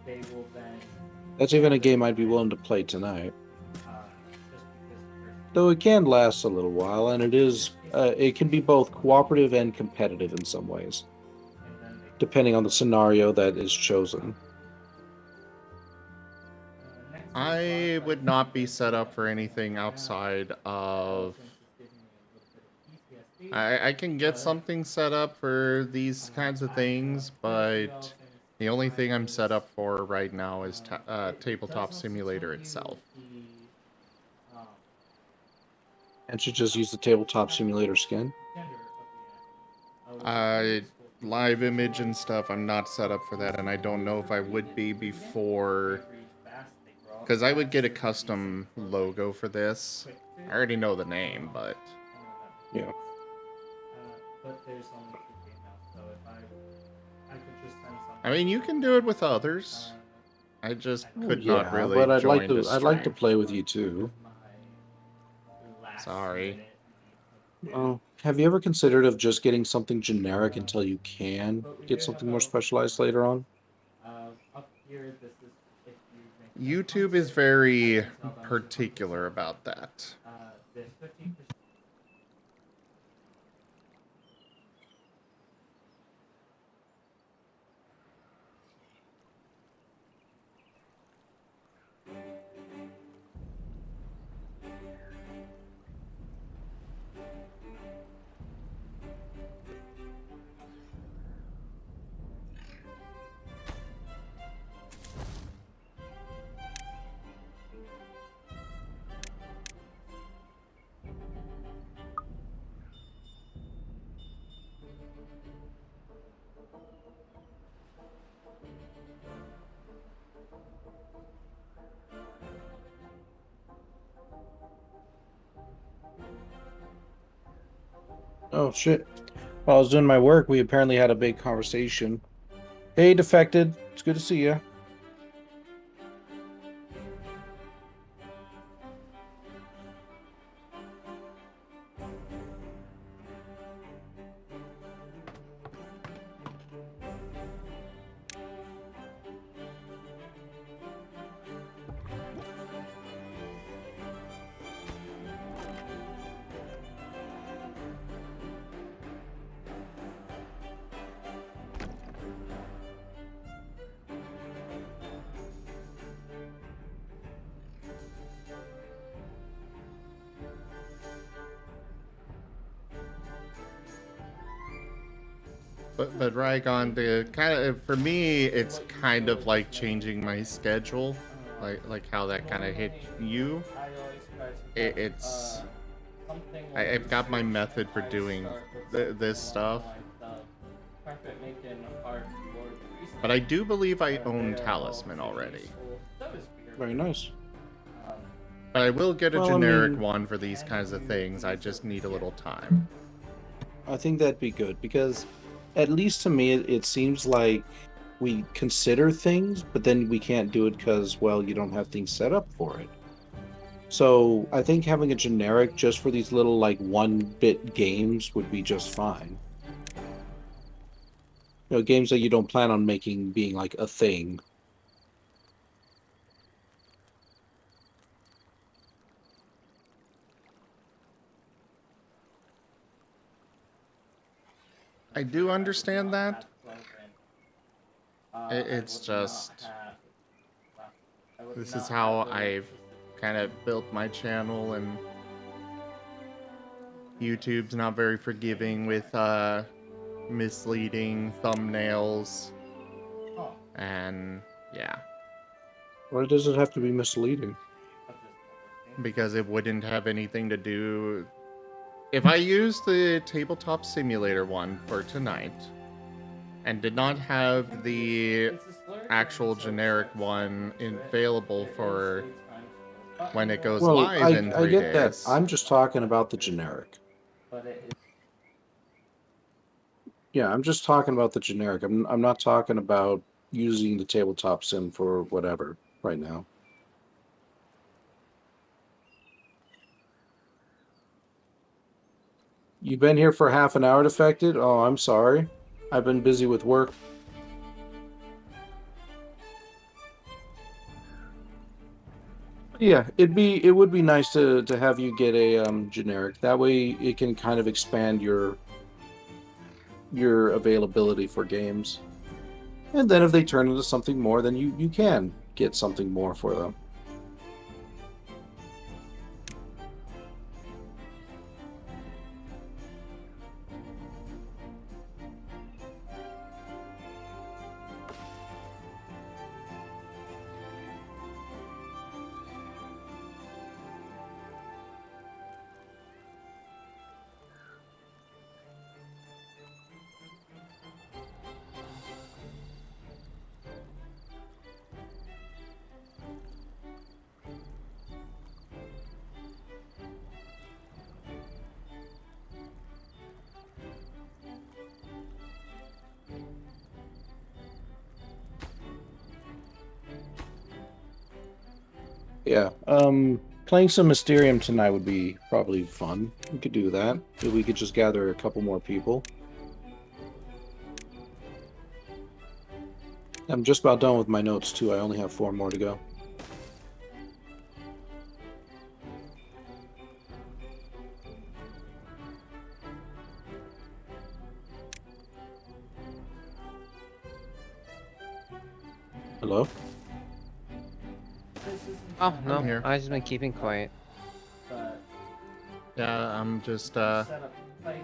they will then... That's even a game I'd be willing to play tonight. Though it can last a little while, and it can be both cooperative and competitive in some ways, depending on the scenario that is chosen. I would not be set up for anything outside of... I can get something set up for these kinds of things, but the only thing I'm set up for right now is Tabletop Simulator itself. And should just use the Tabletop Simulator skin? Live image and stuff, I'm not set up for that, and I don't know if I would be before... Because I would get a custom logo for this, I already know the name, but Yeah. But there's only 2 females, so if I could just send something. I mean, you can do it with others. I just could not Yeah, really but join the I'd like to stream. play with you too. Sorry. Well, have you ever considered of just getting something generic until you can get something more specialized later on? Up here, this is if you make YouTube is very particular about that. there's 15%. Oh shit. While I was doing my work, we apparently had a big conversation. Hey, Defected. It's good to see you. But Rygon, the kind of for me, it's kind of like changing my schedule, like how that kind of hit you. It's I've got my method for doing this stuff, but I do believe I own Talisman already. Very nice. But I will get a Well, I generic mean- one for these kinds of things. I just need a little time. I think that'd be good because, at least to me, it seems like we consider things, but then we can't do it because, well, you don't have things set up for it. So I think having a generic just for these little like 1-bit games would be just fine. You know, games that you don't plan on making being like a thing. I do understand that. It's just this is how I've kind of built my channel, and YouTube's not very forgiving with misleading thumbnails, and yeah, Why does it have to be misleading? because it wouldn't have anything to do. If I used the tabletop simulator one for tonight and did not have the actual generic one available for when it goes Well, live in 3 I get days. that. I'm just talking about the generic. Yeah, I'm just talking about the generic. I'm not talking about using the tabletop sim for whatever right now. You've been here for half an hour, Defected? Oh, I'm sorry. I've been busy with work. Yeah, it would be nice to have you get a generic. That way it can kind of expand your availability for games. And then if they turn into something more, then you can get something more for them. Yeah. Playing some Mysterium tonight would be probably fun. We could do that. If we could just gather a couple more people. I'm just about done with my notes too. I only have 4 more to go. Hello? Oh no, I'm here. I've just been keeping quiet. But Yeah, I'm just set up place,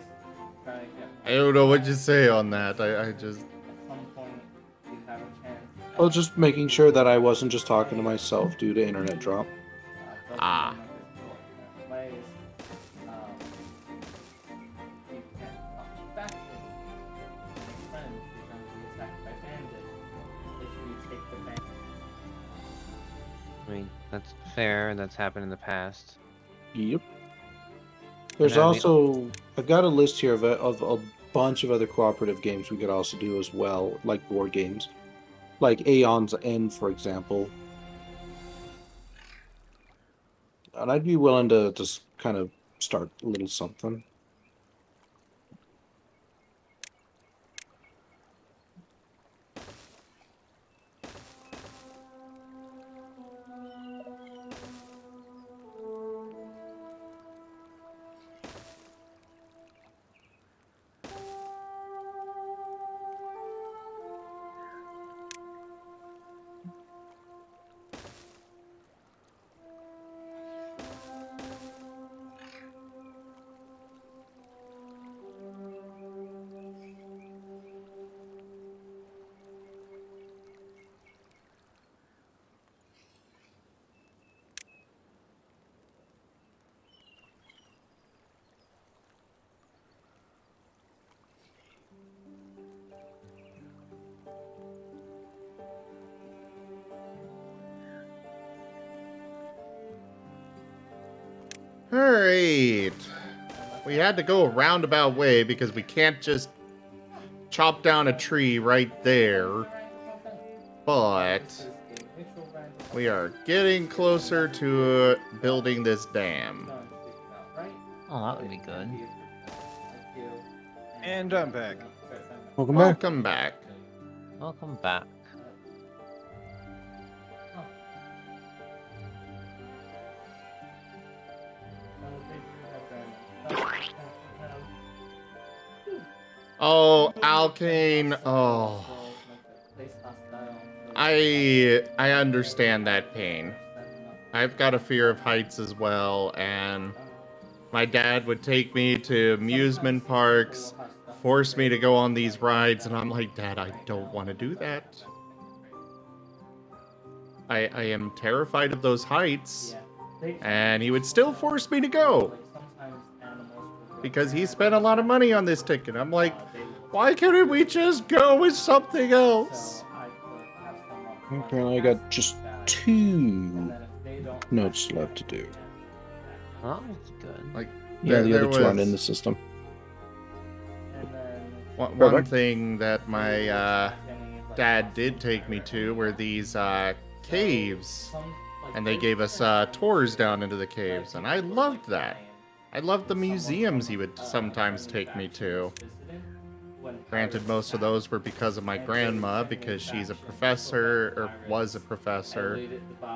try to get I don't know what you say on that. I just at some point you have a chance. I was just making sure that I wasn't just talking to myself due to internet drop. ah. Ways, you can come back with friends who are going to be attacked by bandits if you take the bandit. I mean, that's fair, and that's happened in the past. Yep. There's Yeah, also I've got a list here of a bunch of other cooperative games we could also do as well, like board games, like Aeon's End, for example. And I'd be willing to just kind of start a little something. Alright. We had to go a roundabout way because we can't just chop down a tree right there. But we are getting closer to building this dam. Oh, that would be good. And I'm back. Welcome back. Welcome back. Welcome back. Oh, Alkane. Oh. I understand that pain. I've got a fear of heights as well, and my dad would take me to amusement parks, force me to go on these rides, and I'm like, Dad, I don't want to do that. I am terrified of those heights, and he would still force me to go. Because he spent a lot of money on this ticket. I'm like, why couldn't we just go with something else? Apparently I got just 2 notes left to do. Oh, that's good. Like, Yeah, the there other 2 aren't in the was system. one thing that my dad did take me to were these caves. And they gave us tours down into the caves. And I loved that. I loved the museums he would sometimes take me to. Granted, most of those were because of my grandma, because she's a professor, or was a professor,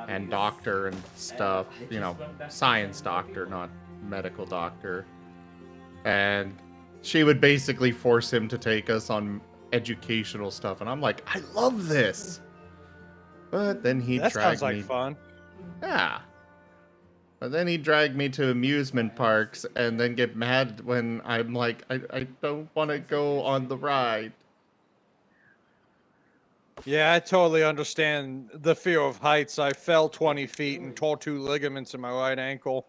and doctor and stuff. You know, science doctor, not medical doctor. And she would basically force him to take us on educational stuff. And I'm like, I love this! But then he That dragged sounds like me... fun. Yeah. But then he dragged me to amusement parks and then get mad when I'm like, I don't want to go on the ride. Yeah, I totally understand the fear of heights. I fell 20 feet and tore 2 ligaments in my right ankle.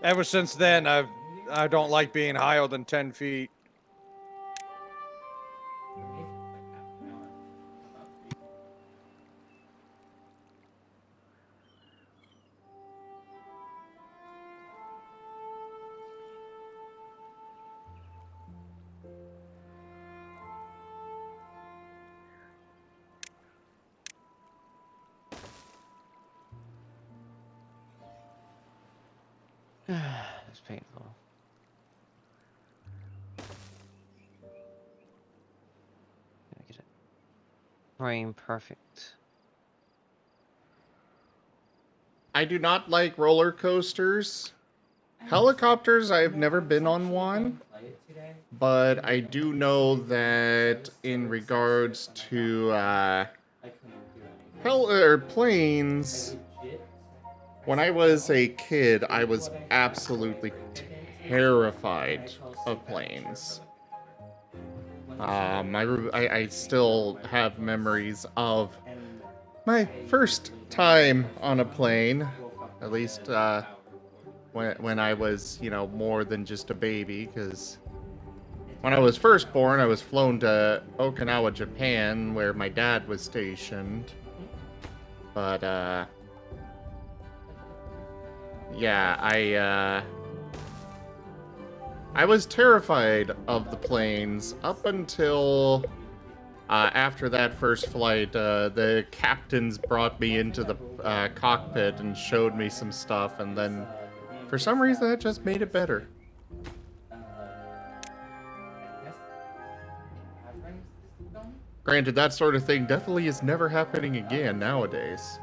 Ever since then, I don't like being higher than 10 feet. It's painful. Gotta get it frame perfect. I do not like roller coasters. Helicopters, I've never been on one. But I do know that in regards to planes, when I was a kid, I was absolutely terrified of planes. I still have memories of my first time on a plane, at least when I was, more than just a baby, because when I was first born, I was flown to Okinawa, Japan, where my dad was stationed. But, yeah, I was terrified of the planes up until after that first flight. The captains brought me into the cockpit and showed me some stuff, and then for some reason that just made it better. Granted, that sort of thing definitely is never happening again nowadays.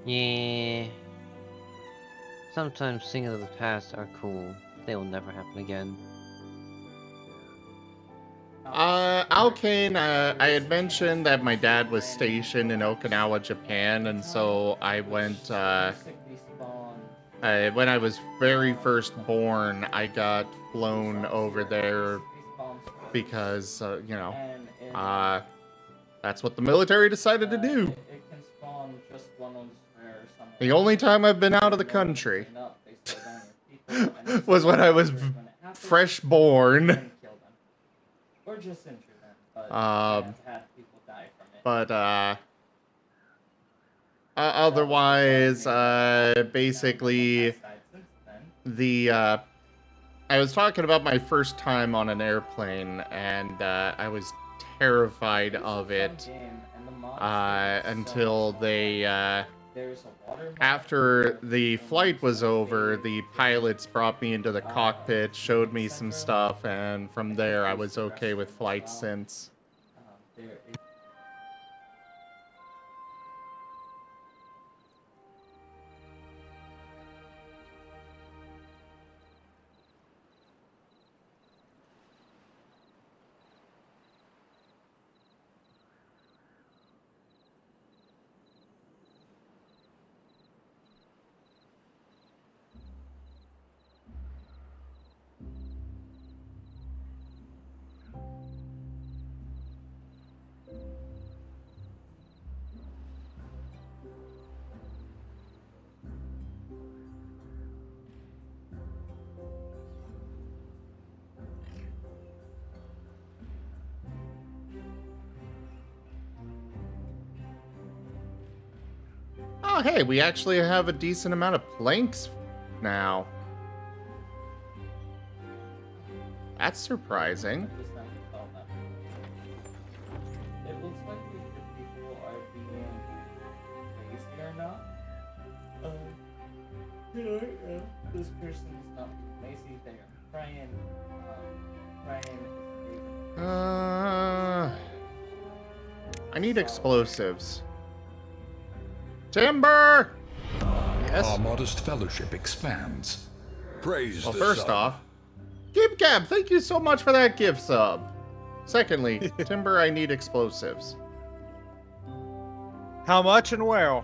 Yeah. Sometimes things of the past are cool. They will never happen again. Alkane, I had mentioned that my dad was stationed in Okinawa, Japan, and so I went, when I was very first born, I got flown over there because, that's what the military decided to do. The only time I've been out of the country was when I was fresh born. Otherwise, basically, I was talking about my first time on an airplane, and I was terrified of it until after the flight was over, the pilots brought me into the cockpit, showed me some stuff, and from there I was okay with flights since. Oh, hey, we actually have a decent amount of planks now. That's surprising. It looks like the people are being lazy or not. This person is not lazy, they are praying. I need explosives. Timber! Yes? Our modest fellowship expands. Praise Well, the first sun. off, Gibgab, thank you so much for that gift sub. Secondly, Timber, I need explosives. How much and where?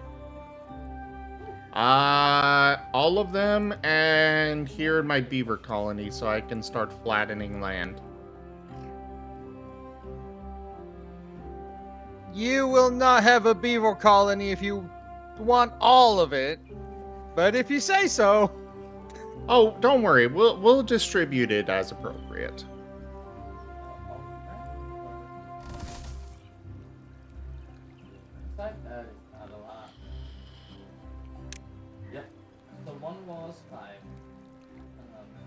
All of them, and here in my beaver colony, so I can start flattening land. You will not have a beaver colony if you want all of it. But if you say so. Oh, don't worry. We'll distribute it as appropriate. Besides that, it's not a lot. Yep. So one wall is 5.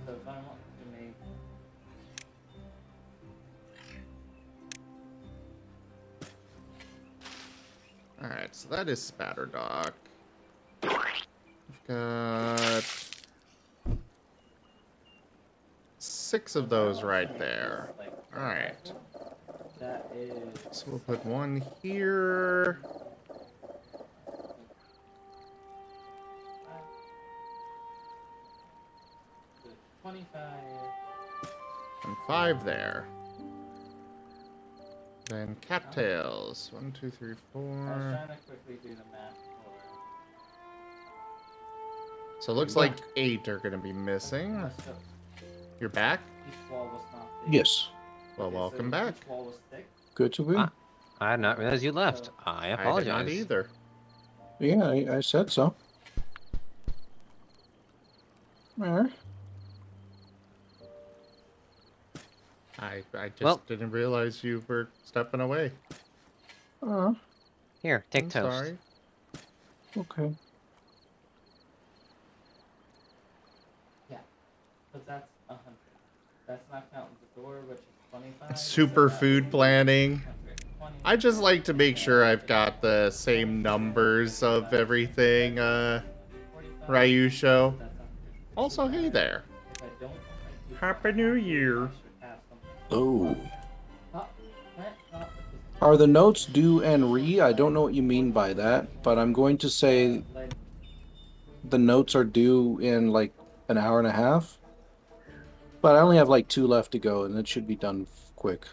So if I want to make Alright, so that is Spatter Dock. We've got 6 of those right there. Alright. that is So we'll put one here. the 25. And 5 there. Then cattails. 1, 2, 3, 4. I was trying to quickly do the math for. So it looks like 8 are going to be missing. You're back? Each wall was not thick. Yes. Well, Okay, welcome so back. Each wall was thick. Good to be. I did not realize you left. I apologize. I did not either. Yeah, I said so. Alright. I just didn't realize you were stepping away. Here, take I'm toast. sorry. Okay. Yeah. But that's 100. That's not counting the door, which is 25. Super so food planning. 120. I just like to make sure I've got the same numbers of everything, Ryu show. Also, hey there. If I don't, Happy New Year. Oh. Top, Are the notes due and re? I don't know what you mean by that, but I'm going to say the notes are due in like an hour and a half. But I only have like 2 left to go, and it should be done quick.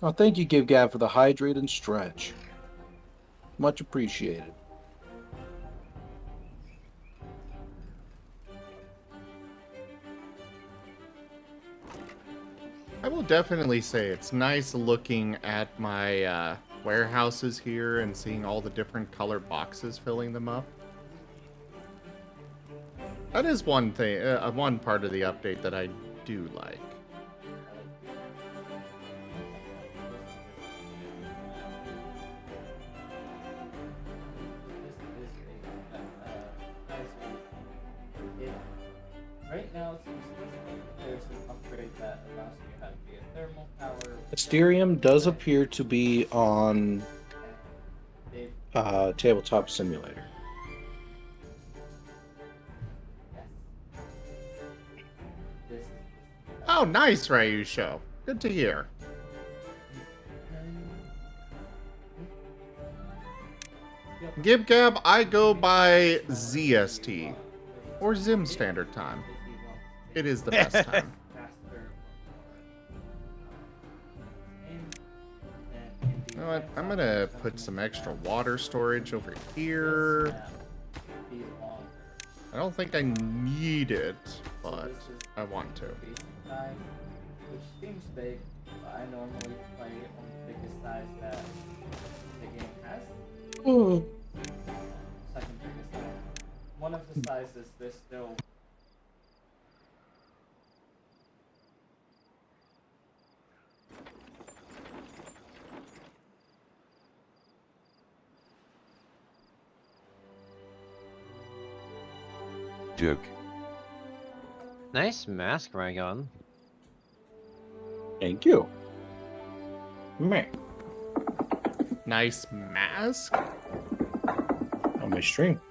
Oh, thank you, Give Gab, for the hydrate and stretch. Much appreciated. I will definitely say it's nice looking at my warehouses here and seeing all the different color boxes filling them up. That is one thing, one part of the update that I do like. Right now, it seems there's an upgrade that allows you to have geothermal power. Asterium does appear to be on Tabletop Simulator. Oh, nice, Ryu show. Good to hear. Gib Gab, I go by ZST. Or Zim Standard Time. It is the best time. You know what? I'm gonna put some extra water storage over here. I don't think I need it, but I want to. Which seems big, but I normally play on the biggest size that the game has. Second biggest size. One of the sizes, there's still. Joke. Nice mask, Rygon. Thank you. Meh. Nice mask? On my stream.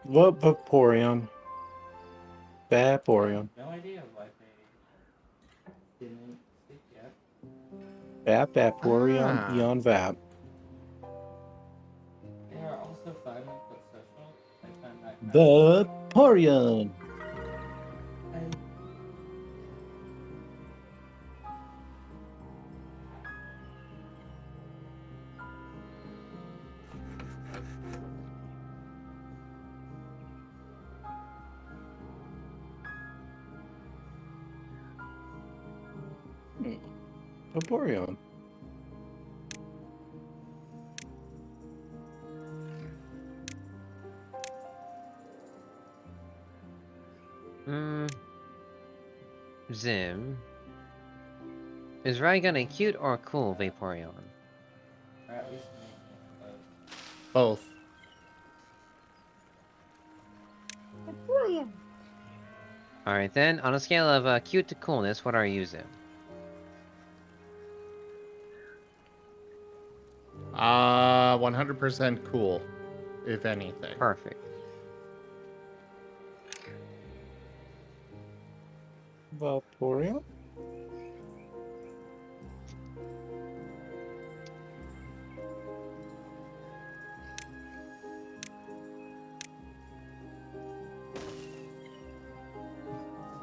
What Vaporeon? Vaporeon. No idea why they didn't stick yet. Vaporeon, Eon Vap. They are also finally put social. I find that Vaporeon. Vaporeon. Zim. Is Raygun a cute or cool Vaporeon? Or at least maybe. Both. Alright then, on a scale of cute to coolness, what are you, Zim? 100% cool, if anything. Perfect. Vaporeon?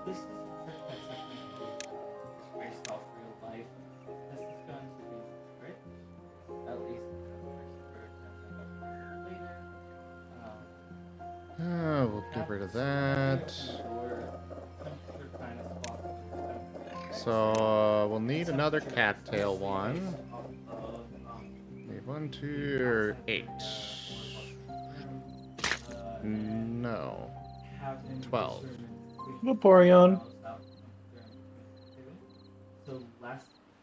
This is a trick that's actually based off real life. This is going to be great. At least the first version later. We'll get rid of that. So we'll need another cattail one. Need 1, 2, or 8. No. 12. Vaporeon.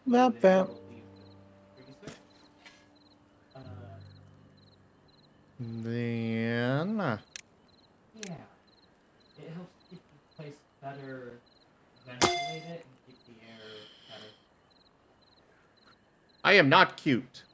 Vamp. Then Yeah. It helps keep the place better ventilated and keep the air better. I am not cute.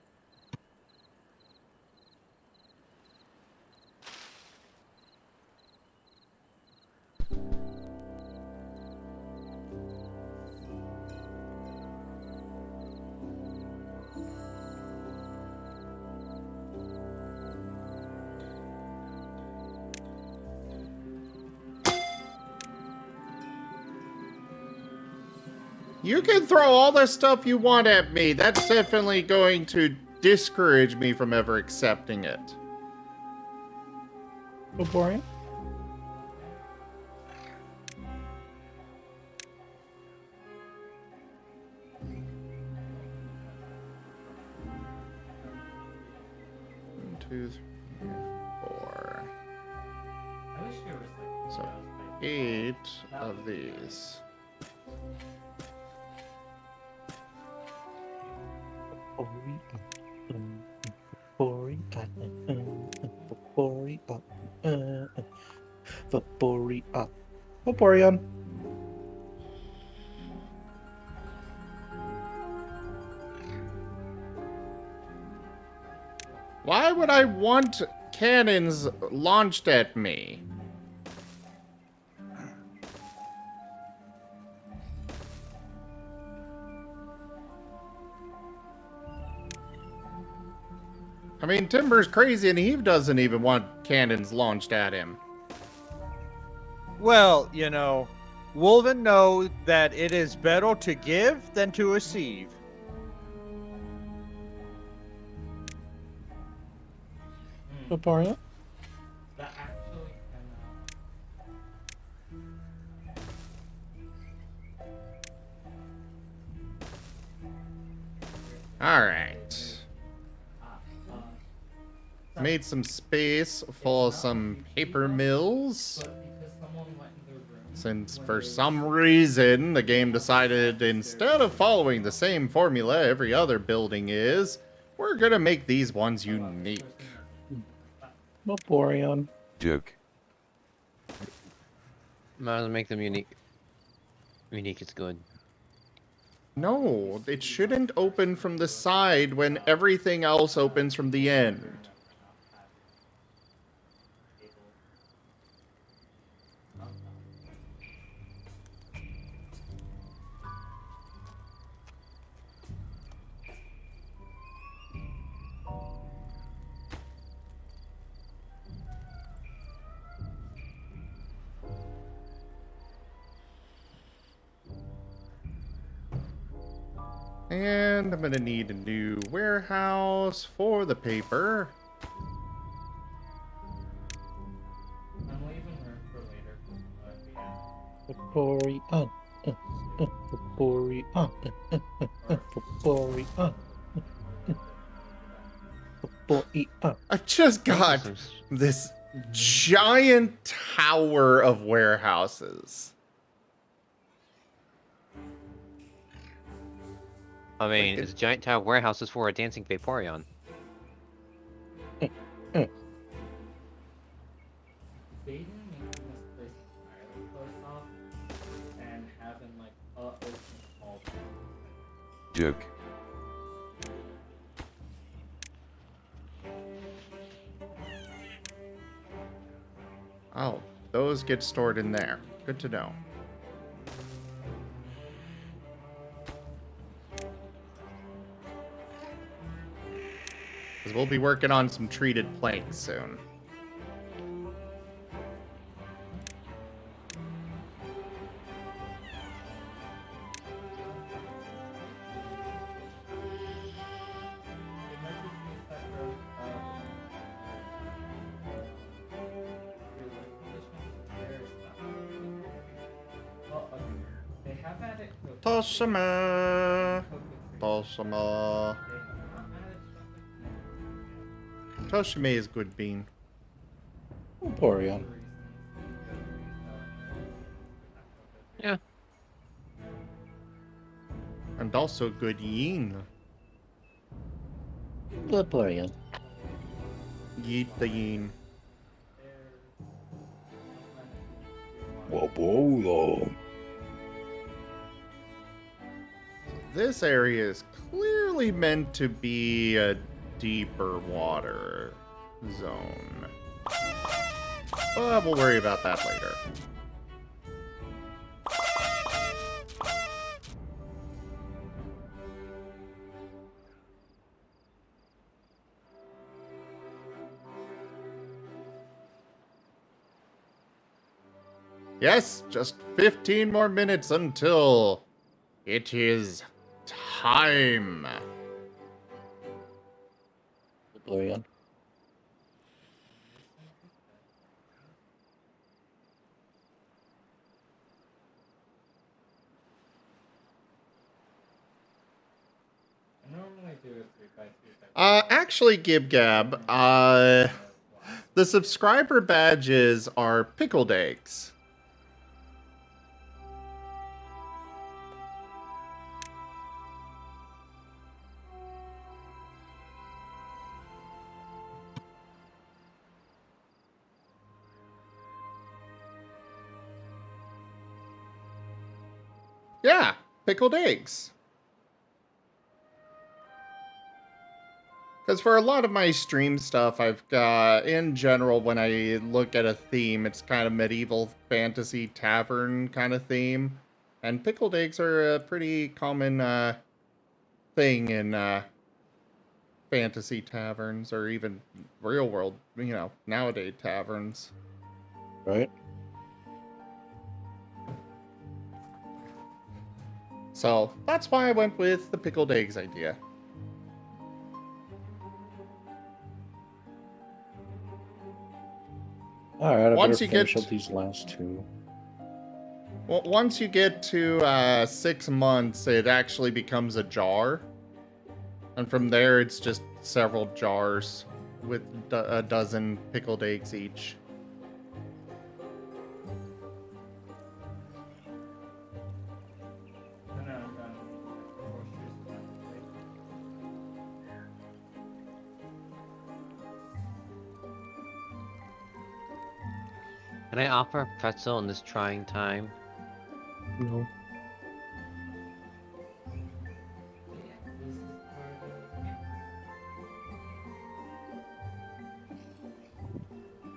You can throw all the stuff you want at me. That's definitely going to discourage me from ever accepting it. Vaporeon? One, 2, 3, 4. I wish there was like So 8 of these. Vaporeon. Why would I want cannons launched at me? I mean, Timber's crazy and he doesn't even want cannons launched at him. Well, you know, Wolven know that it is better to give than to receive. Vaporeon? That actually Alright. Made some space for some paper mills. Since for some reason the game decided instead of following the same formula every other building is, we're gonna make these ones unique. Vaporeon. Joke. Might as well make them unique. Unique is good. No, it shouldn't open from the side when everything else opens from the end. And I'm gonna need a new warehouse for the paper. I'm leaving room for later. Vaporeon. Furry, furry, furry, I just got this giant tower of warehouses. I mean, it's a giant tower of warehouses for a dancing Vaporeon. They didn't make this place entirely closed off and having like open small Joke. Oh, those get stored in there. Good to know. Because we'll be working on some treated planks soon. Toshima! Toshima! Toshima is good bean. Vaporeon. Yeah. And also good yin. Vaporeon. Yeet the yin. Wabolo. This area is clearly meant to be a deeper water zone. But we'll worry about that later. Yes, just 15 more minutes until it is time. Vaporeon. I normally do a 3x3. Actually, Gib-Gab, the subscriber badges are pickled eggs. Yeah, pickled eggs. Because for a lot of my stream stuff, I've got, in general, when I look at a theme, it's kind of medieval fantasy tavern kind of theme. And pickled eggs are a pretty common thing in fantasy taverns, or even real world, nowadays taverns. Right? So that's why I went with the pickled eggs idea. Alright, I Once better you finish get- up these last two. Well, once you get to 6 months, it actually becomes a jar. And from there, it's just several jars with a dozen pickled eggs each. And then I'm done. Can I offer a pretzel in this trying time? No.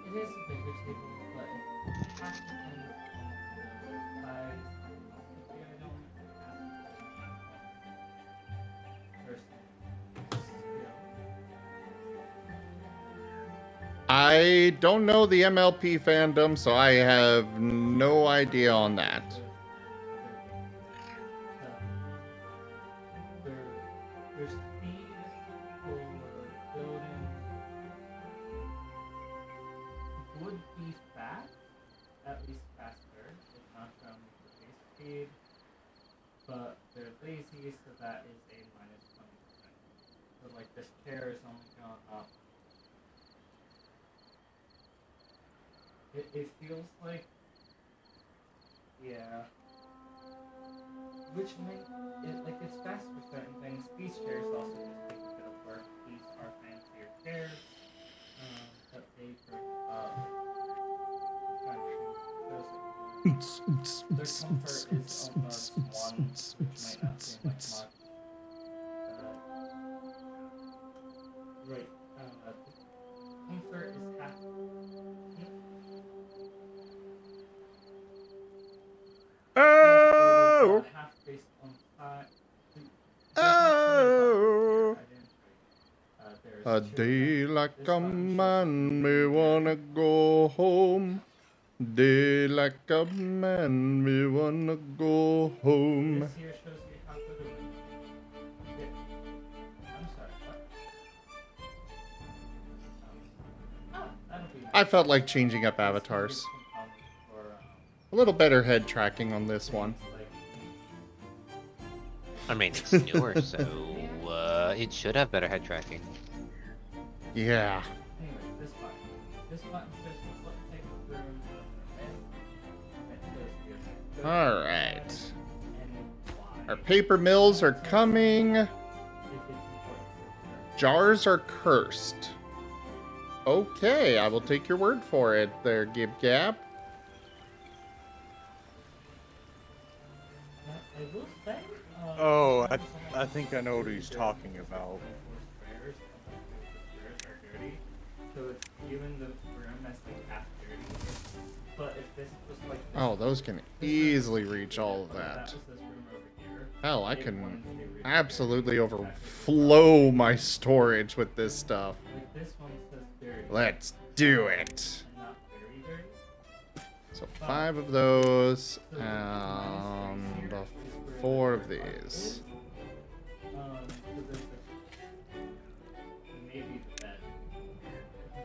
It is a bigger table, but it has to end on the size. Typically, I don't have first. I don't know the MLP fandom, so I have no idea on that. There's speed for building would be fast, at least faster, if not from the base speed. this chair is only going up. It feels like, yeah. Which might, it's best for certain things. These chairs also just take a bit of work. These are fancier chairs that they bring up. Their comfort is almost one, which might not seem like much. Right, comfort is half. Oh! Half based on Oh! A day like a man may wanna go home. Day like a man may wanna go home. This here shows you how good it is. I'm sorry, what? That'll be nice. I felt like changing up avatars. A little better head tracking on this one. I mean, it's newer, so it should have better head tracking. Yeah. Anyway, this button. This button shows you what type of room it goes to. Alright. Our paper mills are coming. Jars are cursed. Okay, I will take your word for it there, Gib Gab. Oh, I think I know what he's talking about. So it's even the room as like half dirty. But if this was like this, Oh, those can easily reach all of that. was this room over here. Hell, I can absolutely overflow my storage with this stuff. Like this one says dirty. Let's do it. And not very dirty. So 5 of those and 4 of these. So there's maybe the bed.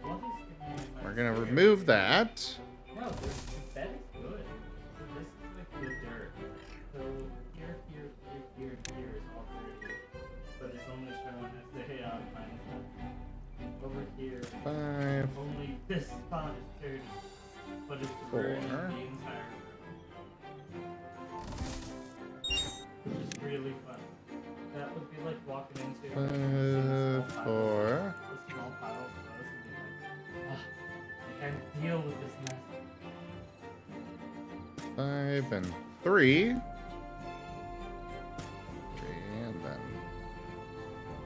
What is giving me my We're gonna chair? remove that. No, the bed is good. This is like the dirt. So here, is all dirty. But it's only shown as the mine stuff. Over here, 5. only this spot is dirty. But it's 4. ruining the entire room. Which is really fun. That would be like walking into a small 4. pile of clothes and being like, I can't deal with this mess. 5 and 3. 3 and then.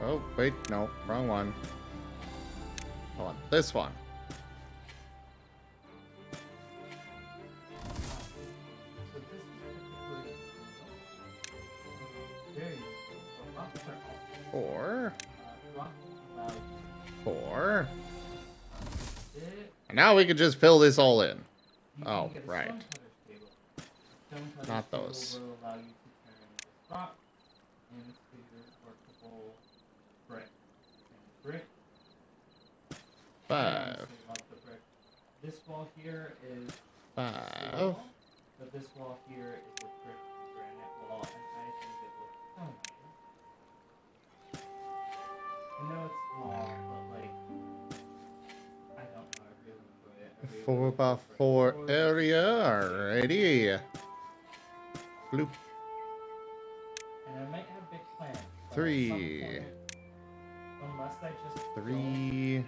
Oh, wait, no, wrong one. Hold on, this one. So this is very useful. 4. Rock about 4. it. And now we can just fill this all in. You Oh, can get a right. stone cutter's table. Stone cutter's Not table those. will allow you to turn this rock into workable brick. And brick. 5. Love the brick. This wall here is 5. steel, but this wall here is a brick granite wall, and I think it looks so nice. I know it's small, but like, I don't know, I really enjoy it. I really 4 by enjoy 4 brick. area. Alrighty. Bloop. And I might have big plans. but at some 3. point, unless I just 3.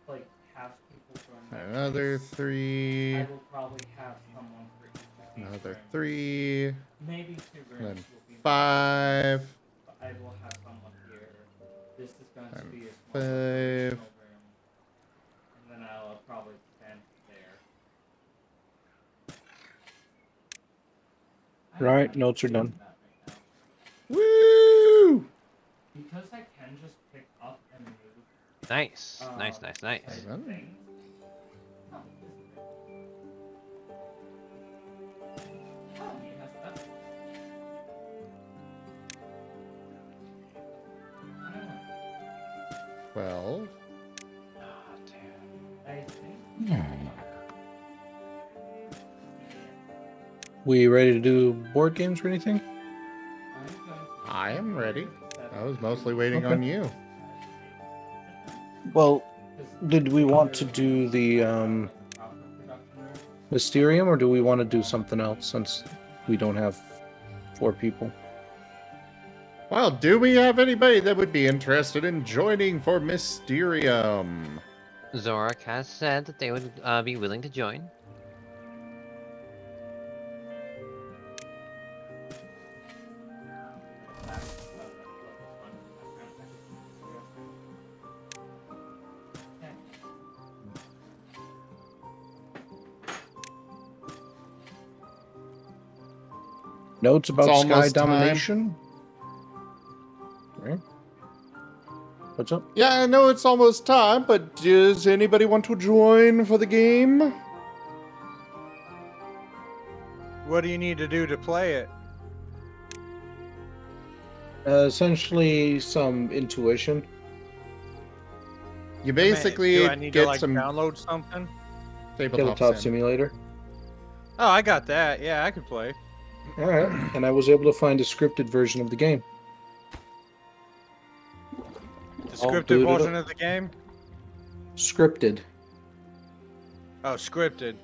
don't, like, have people join my Another place, 3. I will probably have someone for each of these Another rooms. 3. Maybe 2 Then rooms will be 5. but I will have someone here. This is going to And be a small 5. recreational room, and then I'll probably stand there. I don't Right, know notes are done. that right now. Woo! Because I can just pick up and move. Nice, nice. certain things. Oh, this is it. Oh, he has that. I don't know. 12. I think. We ready to do board games or anything? I am ready. I was mostly waiting on you. Well, did we want to do the Mysterium, or do we want to do something else since we don't have 4 people? Well, do we have anybody that would be interested in joining for Mysterium? Zorak has said that they would be willing to join. Notes about sky almost time. domination? Right. What's up? Yeah, I know it's almost time, but does anybody want to join for the game? What do you need to do to play it? Essentially, some intuition. You basically do I need get to like some download something? Tabletop Simulator. Oh, I got that. Yeah, I could play. All right, and I was able to find a scripted version of the game. The I'll scripted boot it version up. of the game? Scripted. Oh, scripted.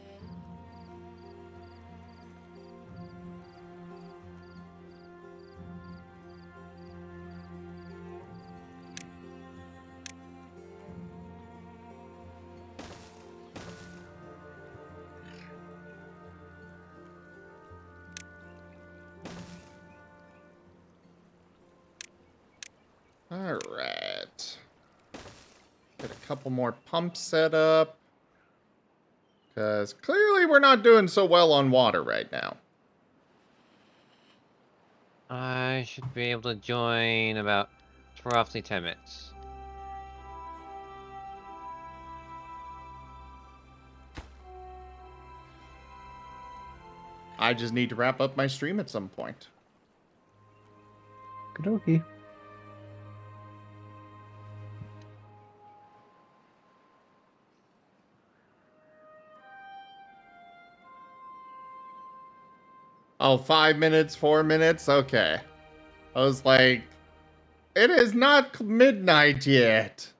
All right. Get a couple more pumps set up. Because clearly we're not doing so well on water right now. I should be able to join about roughly 10 minutes. I just need to wrap up my stream at some point. Okie Oh, 5 minutes, 4 minutes? Okay. I was like, it is not midnight yet.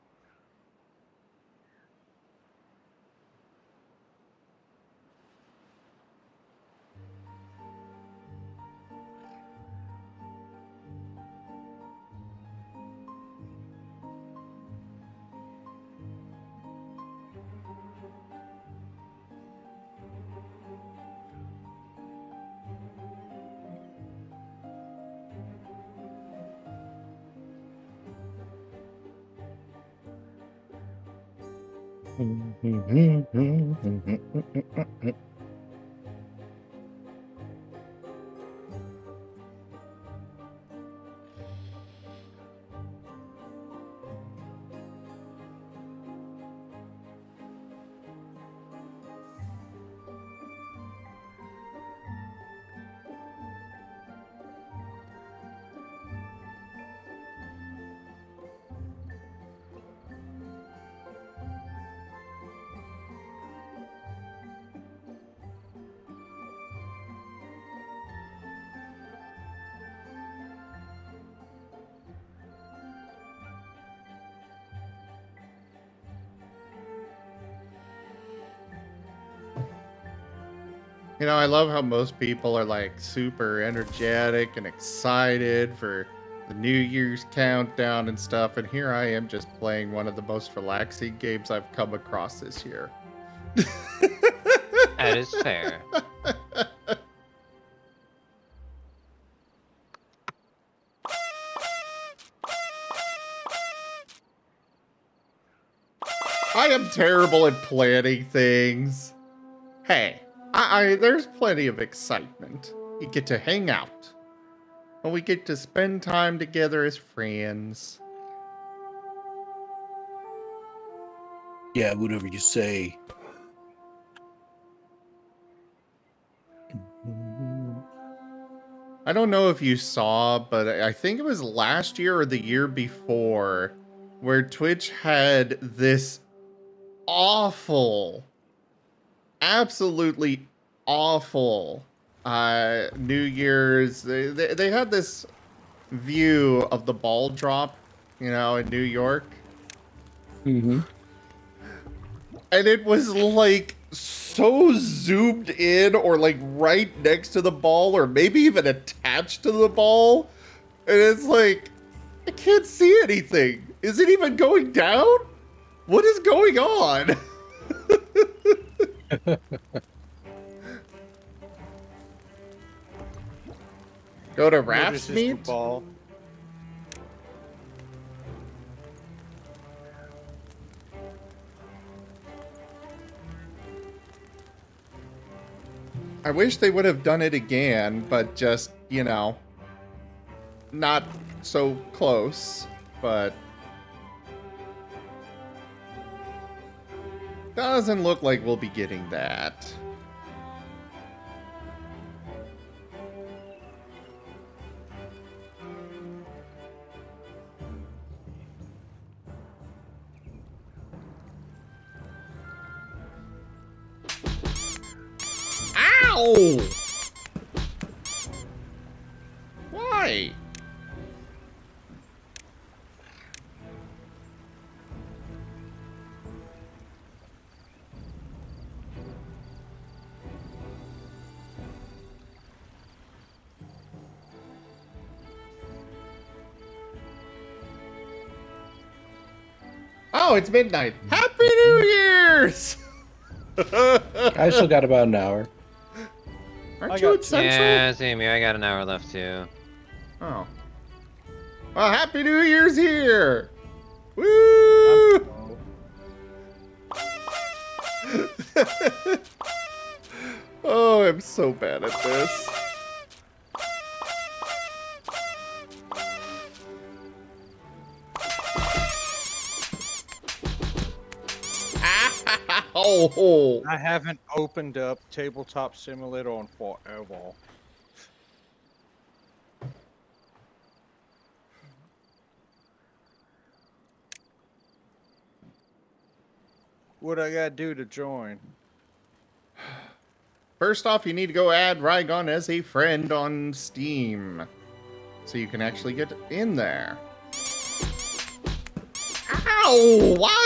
You know, I love how most people are like super energetic and excited for the New Year's countdown and stuff, and here I am just playing one of the most relaxing games I've come across this year. That is fair. I am terrible at planning things. Hey, there's plenty of excitement. You get to hang out. And we get to spend time together as friends. Yeah, whatever you say. I don't know if you saw, but I think it was last year or the year before where Twitch had this awful, absolutely awful New Year's. They had this view of the ball drop, you know, in New York. Mm-hmm. And it was like so zoomed in or like right next to the ball or maybe even attached to the ball. And it's like, I can't see anything. Is it even going down? What is going on? Go to What is Raph's this new meet? ball? I wish they would have done it again, but just, you know, not so close, but doesn't look like we'll be getting that. Ow! Why? Oh, it's midnight. Happy New Year's! I still got about an hour. Aren't you at Central? Yeah, same here. I got an hour left too. Oh. Well, Happy New Year's here! Woo! Oh, I'm so bad at this. Ow! I haven't opened up Tabletop Simulator on forever. What I gotta do to join? First off, you need to go add Rygon as a friend on Steam. So you can actually get in there. Ow! Why?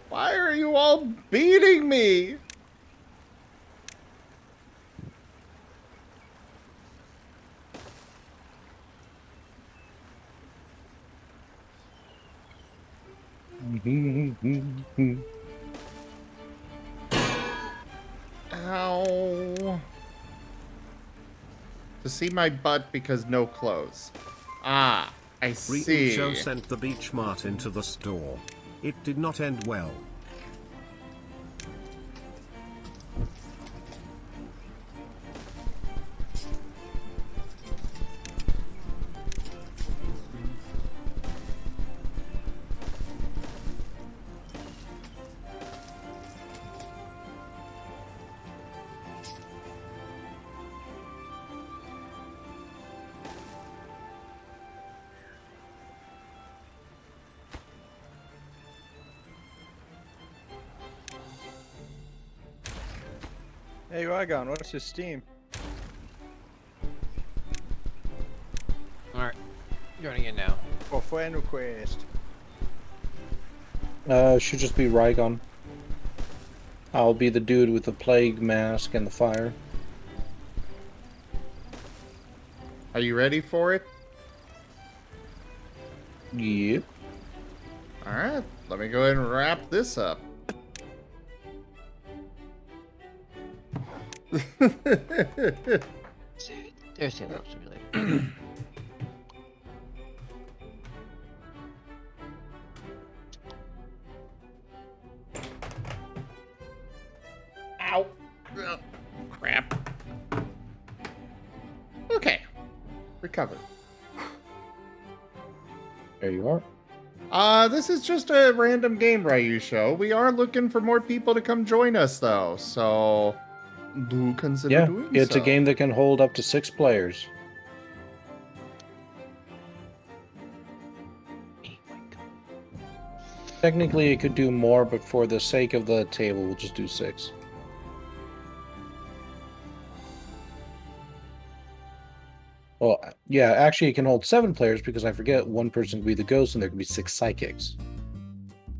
Why are you all beating me? Ow. To see my butt because no clothes. Ah, I see. Show sent the beach Marten to the store. It did not end well. Hey, Rygon, what's your Steam? Alright, joining in now. For friend request. Should just be Rygon. I'll be the dude with the plague mask and the fire. Are you ready for it? Yep. Alright, let me go ahead and wrap this up. There's the simulator. Ow. Ugh, crap. Okay. Recovered. There you are. This is just a random game Ryu show. We are looking for more people to come join us, though, so do consider doing it's so. a game that can hold up to 6 players. Technically, it could do more, but for the sake of the table, we'll just do 6. Well, yeah, actually, it can hold 7 players because I forget one person can be the ghost and there can be 6 psychics.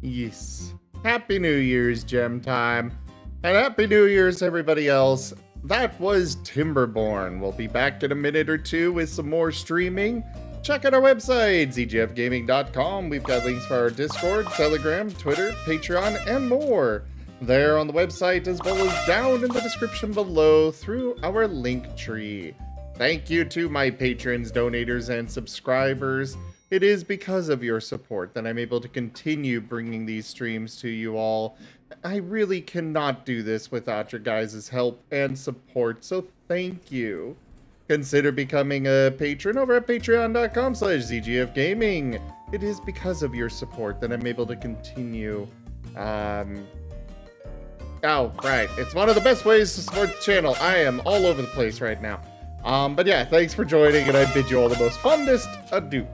Yes. Happy New Year's, Gem Time. And Happy New Year's, everybody else. That was Timberborn. We'll be back in a minute or two with some more streaming. Check out our website, zgfgaming.com. We've got links for our Discord, Telegram, Twitter, Patreon, and more. There on the website, as well as down in the description below through our link tree. Thank you to my patrons, donators, and subscribers. It is because of your support that I'm able to continue bringing these streams to you all. I really cannot do this without your guys' help and support, so thank you. Consider becoming a patron over at patreon.com/zgfgaming. It is because of your support that I'm able to continue. Oh, right. It's one of the best ways to support the channel. I am all over the place right now. But yeah, thanks for joining, and I bid you all the most fondest adieu.